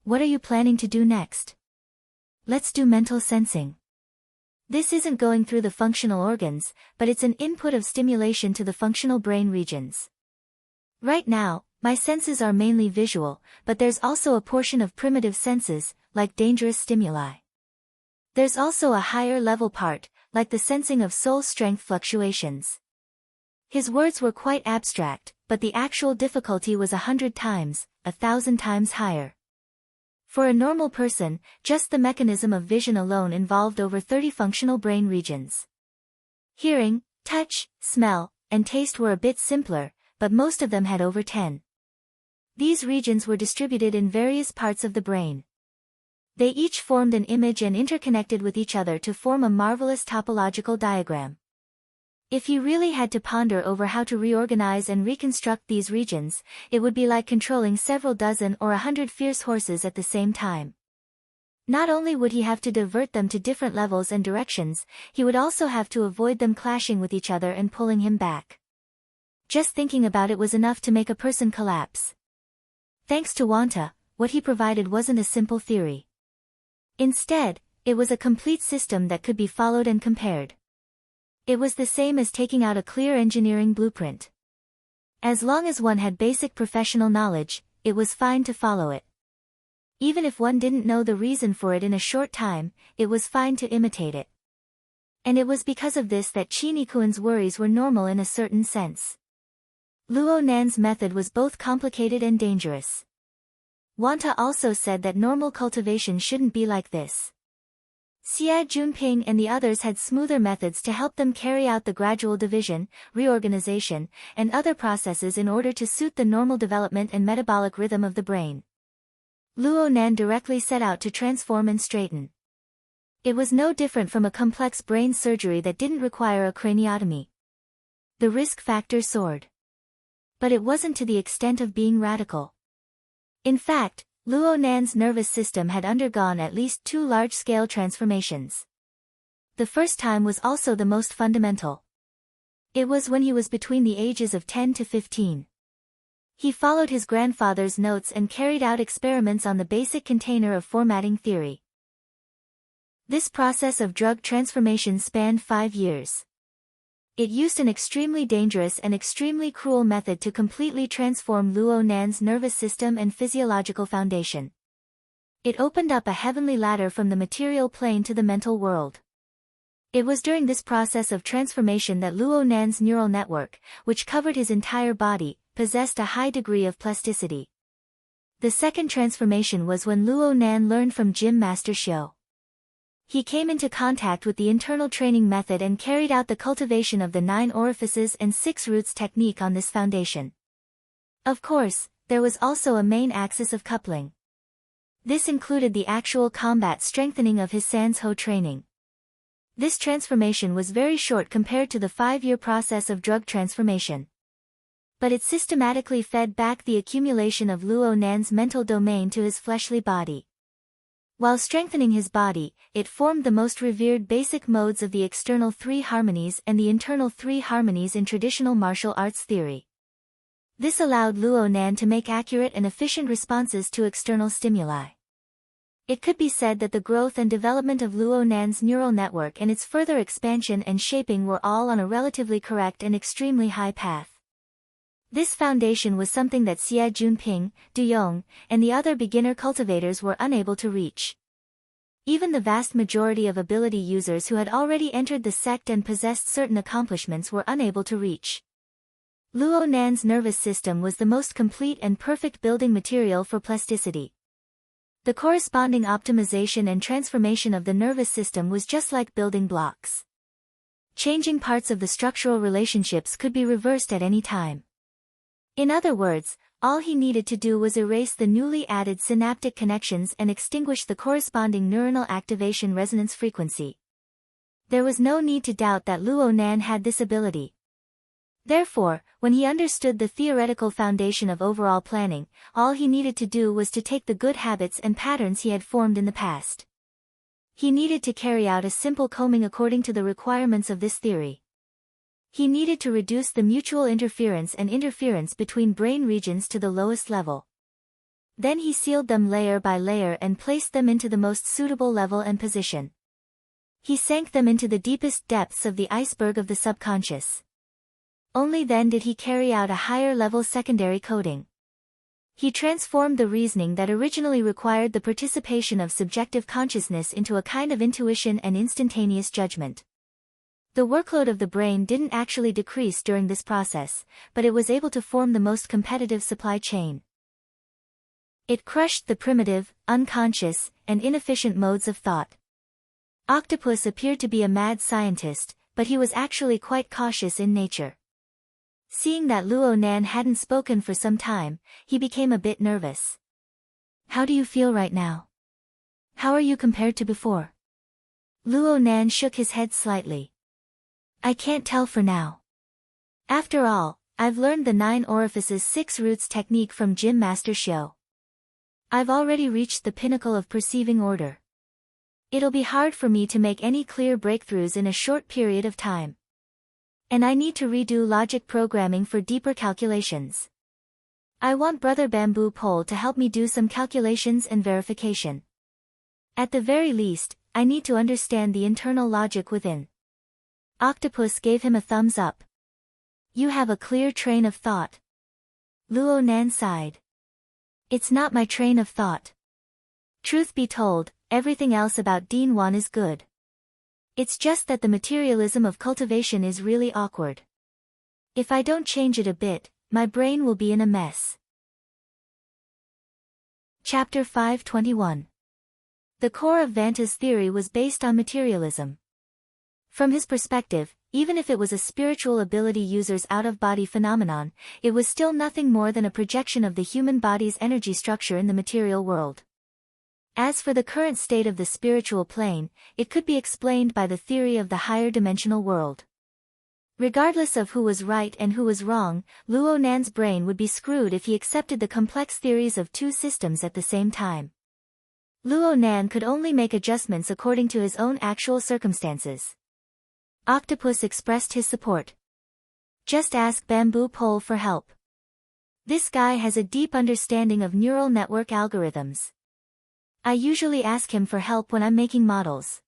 What are you planning to do next? Let's do mental sensing. This isn't going through the functional organs, but it's an input of stimulation to the functional brain regions. Right now, my senses are mainly visual, but there's also a portion of primitive senses, like dangerous stimuli. There's also a higher level part, like the sensing of soul strength fluctuations. His words were quite abstract, but the actual difficulty was 100 times, 1,000 times higher. For a normal person, just the mechanism of vision alone involved over 30 functional brain regions. Hearing, touch, smell, and taste were a bit simpler, but most of them had over 10. These regions were distributed in various parts of the brain. They each formed an image and interconnected with each other to form a marvelous topological diagram. If he really had to ponder over how to reorganize and reconstruct these regions, it would be like controlling several dozen or 100 fierce horses at the same time. Not only would he have to divert them to different levels and directions, he would also have to avoid them clashing with each other and pulling him back. Just thinking about it was enough to make a person collapse. Thanks to Wanta, what he provided wasn't a simple theory. Instead, it was a complete system that could be followed and compared. It was the same as taking out a clear engineering blueprint. As long as one had basic professional knowledge, it was fine to follow it. Even if one didn't know the reason for it in a short time, it was fine to imitate it. And it was because of this that Qi Nikuan's worries were normal in a certain sense. Luo Nan's method was both complicated and dangerous. Wanta also said that normal cultivation shouldn't be like this. Xia Junping and the others had smoother methods to help them carry out the gradual division, reorganization, and other processes in order to suit the normal development and metabolic rhythm of the brain. Luo Nan directly set out to transform and straighten. It was no different from a complex brain surgery that didn't require a craniotomy. The risk factor soared. But it wasn't to the extent of being radical. In fact, Luo Nan's nervous system had undergone at least 2 large-scale transformations. The first time was also the most fundamental. It was when he was between the ages of 10 to 15. He followed his grandfather's notes and carried out experiments on the basic container of formatting theory. This process of drug transformation spanned 5 years. It used an extremely dangerous and extremely cruel method to completely transform Luo Nan's nervous system and physiological foundation. It opened up a heavenly ladder from the material plane to the mental world. It was during this process of transformation that Luo Nan's neural network, which covered his entire body, possessed a high degree of plasticity. The second transformation was when Luo Nan learned from Gym Master Xiu. He came into contact with the internal training method and carried out the cultivation of the 9 orifices and 6 roots technique on this foundation. Of course, there was also a main axis of coupling. This included the actual combat strengthening of his Sanzhou training. This transformation was very short compared to the 5-year process of drug transformation. But it systematically fed back the accumulation of Luo Nan's mental domain to his fleshly body. While strengthening his body, it formed the most revered basic modes of the external 3 harmonies and the internal 3 harmonies in traditional martial arts theory. This allowed Luo Nan to make accurate and efficient responses to external stimuli. It could be said that the growth and development of Luo Nan's neural network and its further expansion and shaping were all on a relatively correct and extremely high path. This foundation was something that Xia Junping, Du Yong, and the other beginner cultivators were unable to reach. Even the vast majority of ability users who had already entered the sect and possessed certain accomplishments were unable to reach. Luo Nan's nervous system was the most complete and perfect building material for plasticity. The corresponding optimization and transformation of the nervous system was just like building blocks. Changing parts of the structural relationships could be reversed at any time. In other words, all he needed to do was erase the newly added synaptic connections and extinguish the corresponding neuronal activation resonance frequency. There was no need to doubt that Luo Nan had this ability. Therefore, when he understood the theoretical foundation of overall planning, all he needed to do was to take the good habits and patterns he had formed in the past. He needed to carry out a simple combing according to the requirements of this theory. He needed to reduce the mutual interference and interference between brain regions to the lowest level. Then he sealed them layer by layer and placed them into the most suitable level and position. He sank them into the deepest depths of the iceberg of the subconscious. Only then did he carry out a higher-level secondary coding. He transformed the reasoning that originally required the participation of subjective consciousness into a kind of intuition and instantaneous judgment. The workload of the brain didn't actually decrease during this process, but it was able to form the most competitive supply chain. It crushed the primitive, unconscious, and inefficient modes of thought. Octopus appeared to be a mad scientist, but he was actually quite cautious in nature. Seeing that Luo Nan hadn't spoken for some time, he became a bit nervous. "How do you feel right now? How are you compared to before?" Luo Nan shook his head slightly. "I can't tell for now. After all, I've learned the 9 orifices 6 roots technique from Gym Master Xiu. I've already reached the pinnacle of perceiving order. It'll be hard for me to make any clear breakthroughs in a short period of time. And I need to redo logic programming for deeper calculations. I want Brother Bamboo Pole to help me do some calculations and verification. At the very least, I need to understand the internal logic within." Octopus gave him a thumbs up. "You have a clear train of thought." Luo Nan sighed. "It's not my train of thought. Truth be told, everything else about Dean Wan is good. It's just that the materialism of cultivation is really awkward. If I don't change it a bit, my brain will be in a mess. Chapter 521. The core of Vanta's theory was based on materialism. From his perspective, even if it was a spiritual ability user's out-of-body phenomenon, it was still nothing more than a projection of the human body's energy structure in the material world. As for the current state of the spiritual plane, it could be explained by the theory of the higher dimensional world. Regardless of who was right and who was wrong, Luo Nan's brain would be screwed if he accepted the complex theories of two systems at the same time. Luo Nan could only make adjustments according to his own actual circumstances. Octopus expressed his support. Just ask Bamboo Pole for help. This guy has a deep understanding of neural network algorithms. I usually ask him for help when I'm making models.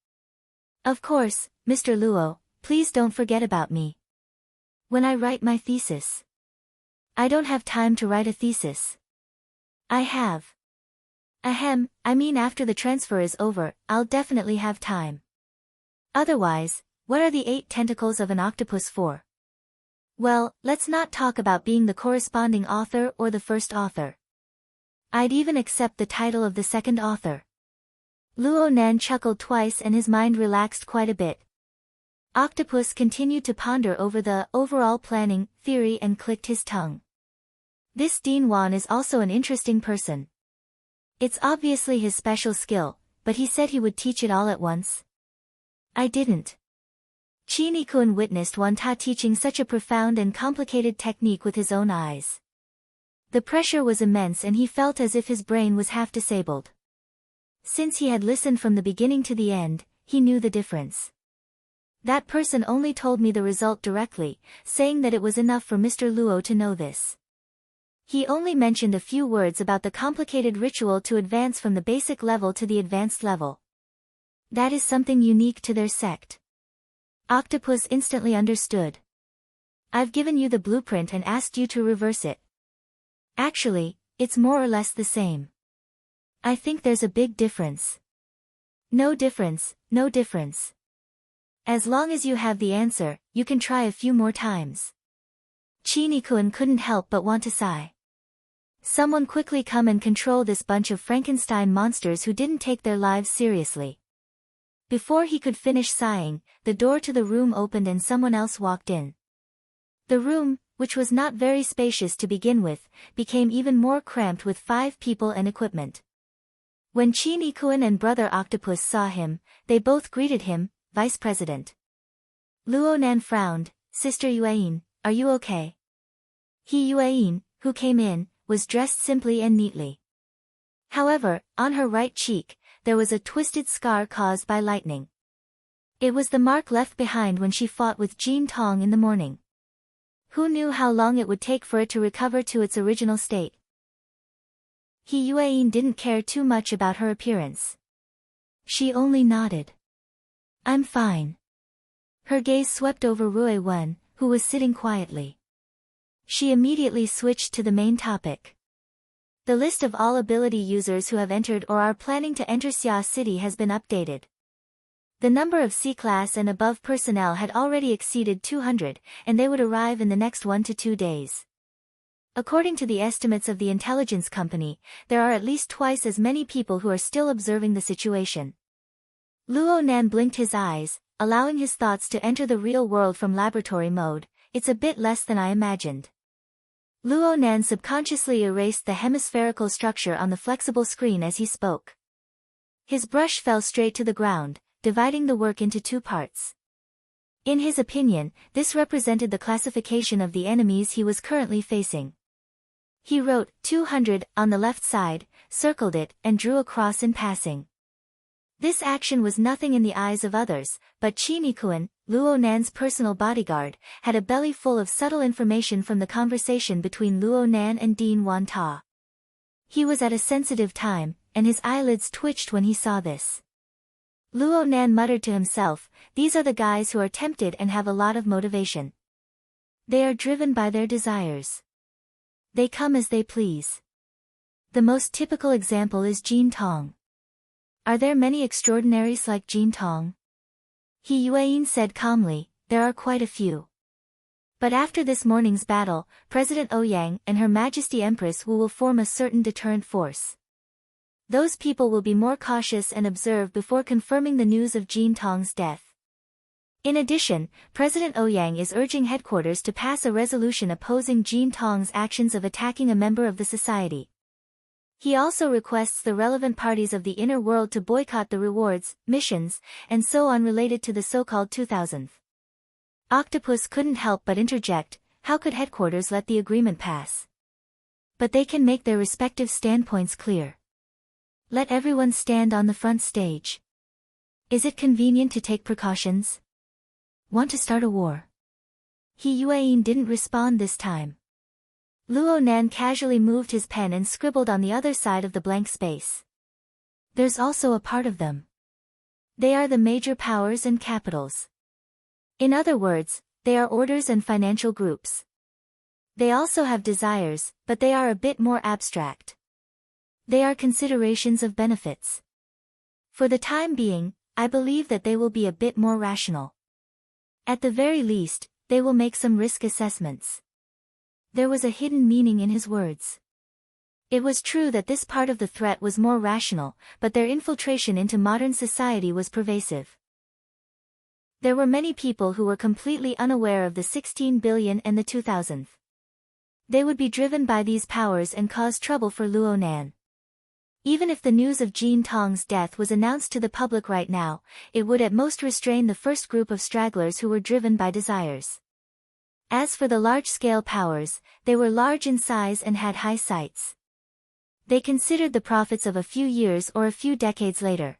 Of course, Mr. Luo, please don't forget about me. When I write my thesis. I don't have time to write a thesis. I have. I mean after the transfer is over, I'll definitely have time. Otherwise, what are the 8 tentacles of an octopus for? Well, let's not talk about being the corresponding author or the first author. I'd even accept the title of the second author. Luo Nan chuckled twice and his mind relaxed quite a bit. Octopus continued to ponder over the overall planning theory and clicked his tongue. This Dean Wan is also an interesting person. It's obviously his special skill, but he said he would teach it all at once. I didn't. Chi Nikun witnessed Wanta teaching such a profound and complicated technique with his own eyes. The pressure was immense and he felt as if his brain was half disabled. Since he had listened from the beginning to the end, he knew the difference. That person only told me the result directly, saying that it was enough for Mr. Luo to know this. He only mentioned a few words about the complicated ritual to advance from the basic level to the advanced level. That is something unique to their sect. Octopus instantly understood. I've given you the blueprint and asked you to reverse it. Actually, it's more or less the same. I think there's a big difference. No difference, no difference. As long as you have the answer, you can try a few more times. Chi Nikun couldn't help but want to sigh. Someone quickly come and control this bunch of Frankenstein monsters who didn't take their lives seriously. Before he could finish sighing, the door to the room opened and someone else walked in. The room, which was not very spacious to begin with, became even more cramped with 5 people and equipment. When Chi Nikun and Brother Octopus saw him, they both greeted him, Vice President. Luo Nan frowned. Sister Yuayin, are you okay? Yuayin, who came in, was dressed simply and neatly. However, on her right cheek, there was a twisted scar caused by lightning. It was the mark left behind when she fought with Jean Tong in the morning. Who knew how long it would take for it to recover to its original state? Yuayin didn't care too much about her appearance. She only nodded. I'm fine. Her gaze swept over Rui Wen, who was sitting quietly. She immediately switched to the main topic. The list of all ability users who have entered or are planning to enter Xia City has been updated. The number of C-class and above personnel had already exceeded 200, and they would arrive in the next 1 to 2 days. According to the estimates of the intelligence company, there are at least twice as many people who are still observing the situation. Luo Nan blinked his eyes, allowing his thoughts to enter the real world from laboratory mode. It's a bit less than I imagined. Luo Nan subconsciously erased the hemispherical structure on the flexible screen as he spoke. His brush fell straight to the ground, dividing the work into 2 parts. In his opinion, this represented the classification of the enemies he was currently facing. He wrote 200 on the left side, circled it, and drew a cross in passing. This action was nothing in the eyes of others, but Chi Nikun, Luo Nan's personal bodyguard, had a belly full of subtle information from the conversation between Luo Nan and Dean Wan Ta. He was at a sensitive time, and his eyelids twitched when he saw this. Luo Nan muttered to himself, these are the guys who are tempted and have a lot of motivation. They are driven by their desires. They come as they please. The most typical example is Jean Tong. Are there many extraordinaries like Jean Tong? Yuayin said calmly, there are quite a few. But after this morning's battle, President Ouyang and Her Majesty Empress Wu will form a certain deterrent force. Those people will be more cautious and observe before confirming the news of Jin Tong's death. In addition, President Ouyang is urging headquarters to pass a resolution opposing Jin Tong's actions of attacking a member of the society. He also requests the relevant parties of the inner world to boycott the rewards, missions, and so on related to the so-called 2000th. Octopus couldn't help but interject, how could headquarters let the agreement pass? But they can make their respective standpoints clear. Let everyone stand on the front stage. Is it convenient to take precautions? Want to start a war? He Yuan didn't respond this time. Luo Nan casually moved his pen and scribbled on the other side of the blank space. There's also a part of them. They are the major powers and capitals. In other words, they are orders and financial groups. They also have desires, but they are a bit more abstract. They are considerations of benefits. For the time being, I believe that they will be a bit more rational. At the very least, they will make some risk assessments. There was a hidden meaning in his words. It was true that this part of the threat was more rational, but their infiltration into modern society was pervasive. There were many people who were completely unaware of the 16 billion and the 2000th. They would be driven by these powers and cause trouble for Luo Nan. Even if the news of Jin Tong's death was announced to the public right now, it would at most restrain the first group of stragglers who were driven by desires. As for the large-scale powers, they were large in size and had high sights. They considered the profits of a few years or a few decades later.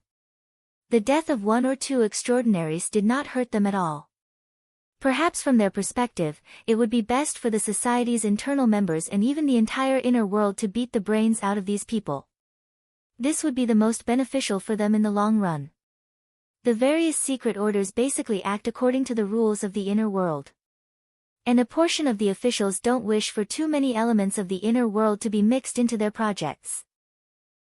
The death of one or two extraordinaries did not hurt them at all. Perhaps from their perspective, it would be best for the society's internal members and even the entire inner world to beat the brains out of these people. This would be the most beneficial for them in the long run. The various secret orders basically act according to the rules of the inner world. And a portion of the officials don't wish for too many elements of the inner world to be mixed into their projects.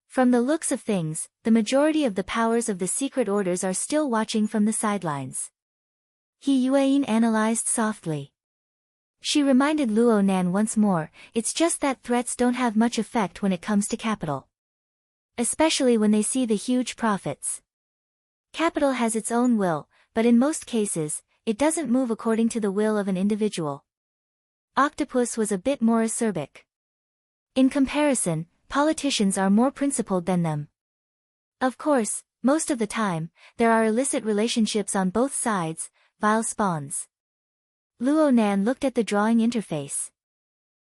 From the looks of things, the majority of the powers of the secret orders are still watching from the sidelines. He Yuan analyzed softly. She reminded Luo Nan once more, it's just that threats don't have much effect when it comes to capital. Especially when they see the huge profits. Capital has its own will, but in most cases, it doesn't move according to the will of an individual. Octopus was a bit more acerbic. In comparison, politicians are more principled than them. Of course, most of the time, there are illicit relationships on both sides, vile spawns. Luo Nan looked at the drawing interface.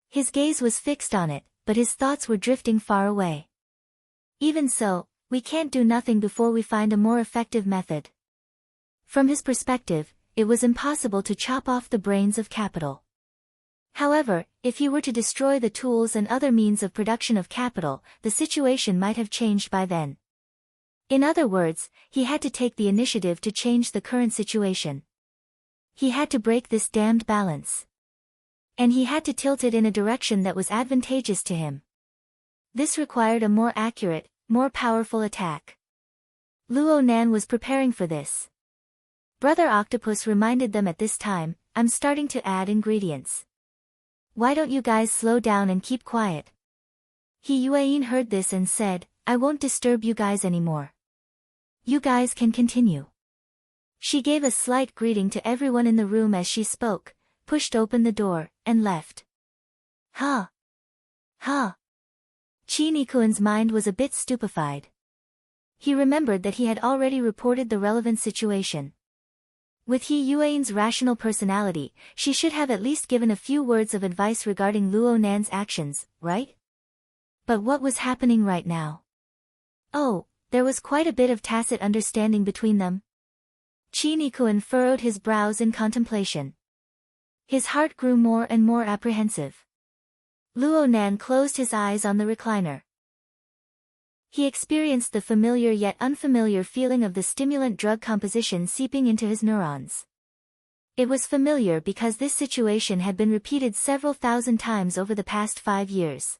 His gaze was fixed on it, but his thoughts were drifting far away. Even so, we can't do nothing before we find a more effective method. From his perspective, it was impossible to chop off the brains of capital. However, if he were to destroy the tools and other means of production of capital, the situation might have changed by then. In other words, he had to take the initiative to change the current situation. He had to break this damned balance. And he had to tilt it in a direction that was advantageous to him. This required a more accurate, more powerful attack. Luo Nan was preparing for this. Brother Octopus reminded them at this time, I'm starting to add ingredients. Why don't you guys slow down and keep quiet? He Yuan heard this and said, I won't disturb you guys anymore. You guys can continue. She gave a slight greeting to everyone in the room as she spoke, pushed open the door, and left. Ha! Ha! Chi-Nikuan's mind was a bit stupefied. He remembered that he had already reported the relevant situation. With He Yuan's rational personality, she should have at least given a few words of advice regarding Luo Nan's actions, right? But what was happening right now? Oh, there was quite a bit of tacit understanding between them. Chi-Nikuan furrowed his brows in contemplation. His heart grew more and more apprehensive. Luo Nan closed his eyes on the recliner. He experienced the familiar yet unfamiliar feeling of the stimulant drug composition seeping into his neurons. It was familiar because this situation had been repeated several thousand times over the past 5 years.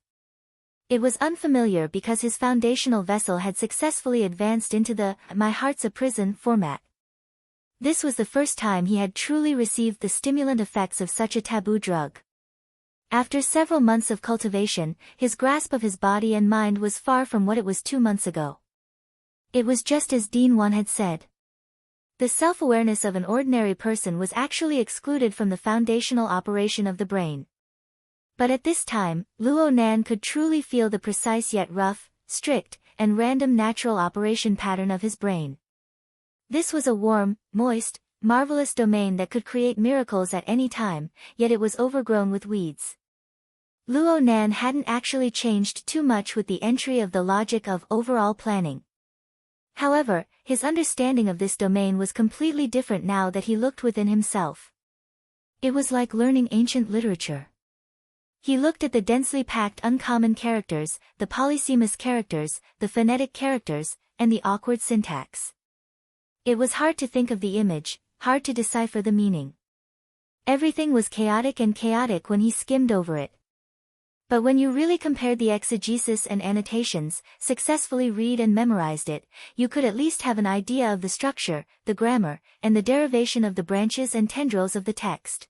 It was unfamiliar because his foundational vessel had successfully advanced into the "my heart's a prison" format. This was the first time he had truly received the stimulant effects of such a taboo drug. After several months of cultivation, his grasp of his body and mind was far from what it was 2 months ago. It was just as Dean 1 had said. The self-awareness of an ordinary person was actually excluded from the foundational operation of the brain. But at this time, Luo Nan could truly feel the precise yet rough, strict, and random natural operation pattern of his brain. This was a warm, moist, marvelous domain that could create miracles at any time, yet it was overgrown with weeds. Luo Nan hadn't actually changed too much with the entry of the logic of overall planning. However, his understanding of this domain was completely different now that he looked within himself. It was like learning ancient literature. He looked at the densely packed uncommon characters, the polysemous characters, the phonetic characters, and the awkward syntax. It was hard to think of the image, hard to decipher the meaning. Everything was chaotic when he skimmed over it. But when you really compared the exegesis and annotations, successfully read and memorized it, you could at least have an idea of the structure, the grammar, and the derivation of the branches and tendrils of the text.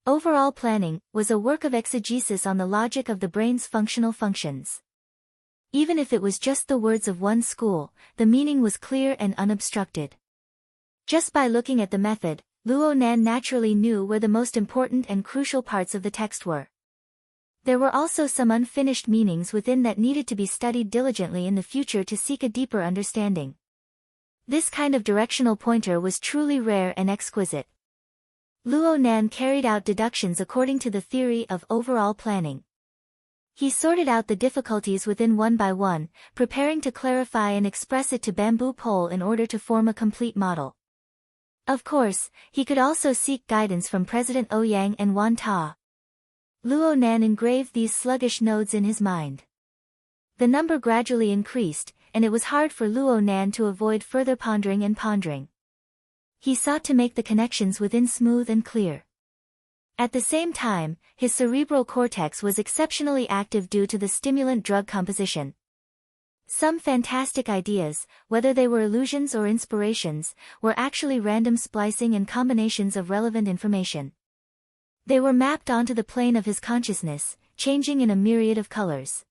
Overall planning was a work of exegesis on the logic of the brain's functional functions. Even if it was just the words of one school, the meaning was clear and unobstructed. Just by looking at the method, Luo Nan naturally knew where the most important and crucial parts of the text were. There were also some unfinished meanings within that needed to be studied diligently in the future to seek a deeper understanding. This kind of directional pointer was truly rare and exquisite. Luo Nan carried out deductions according to the theory of overall planning. He sorted out the difficulties within one by one, preparing to clarify and express it to bamboo pole in order to form a complete model. Of course, he could also seek guidance from President Ouyang and Wan Ta. Luo Nan engraved these sluggish nodes in his mind. The number gradually increased, and it was hard for Luo Nan to avoid further pondering and pondering. He sought to make the connections within smooth and clear. At the same time, his cerebral cortex was exceptionally active due to the stimulant drug composition. Some fantastic ideas, whether they were illusions or inspirations, were actually random splicing and combinations of relevant information. They were mapped onto the plane of his consciousness, changing in a myriad of colors.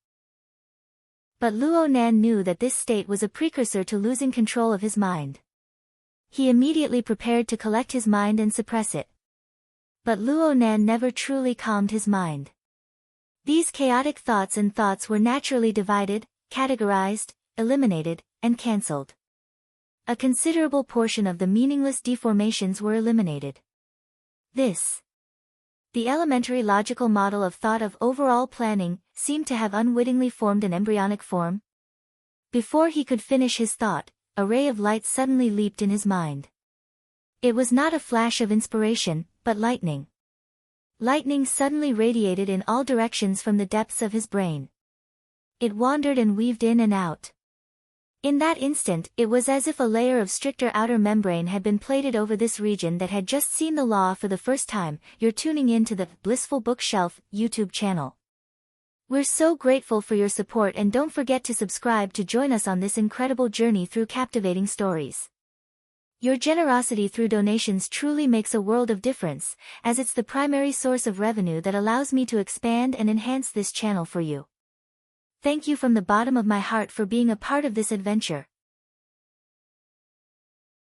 But Luo Nan knew that this state was a precursor to losing control of his mind. He immediately prepared to collect his mind and suppress it. But Luo Nan never truly calmed his mind. These chaotic thoughts were naturally divided, categorized, eliminated, and cancelled. A considerable portion of the meaningless deformations were eliminated. The elementary logical model of thought of overall planning seemed to have unwittingly formed an embryonic form. Before he could finish his thought, a ray of light suddenly leaped in his mind. It was not a flash of inspiration, but lightning. Lightning suddenly radiated in all directions from the depths of his brain. It wandered and weaved in and out. In that instant, it was as if a layer of stricter outer membrane had been plated over this region that had just seen the law for the first time. You're tuning in to the Blissful Bookshelf YouTube channel. We're so grateful for your support, and don't forget to subscribe to join us on this incredible journey through captivating stories. Your generosity through donations truly makes a world of difference, as it's the primary source of revenue that allows me to expand and enhance this channel for you. Thank you from the bottom of my heart for being a part of this adventure.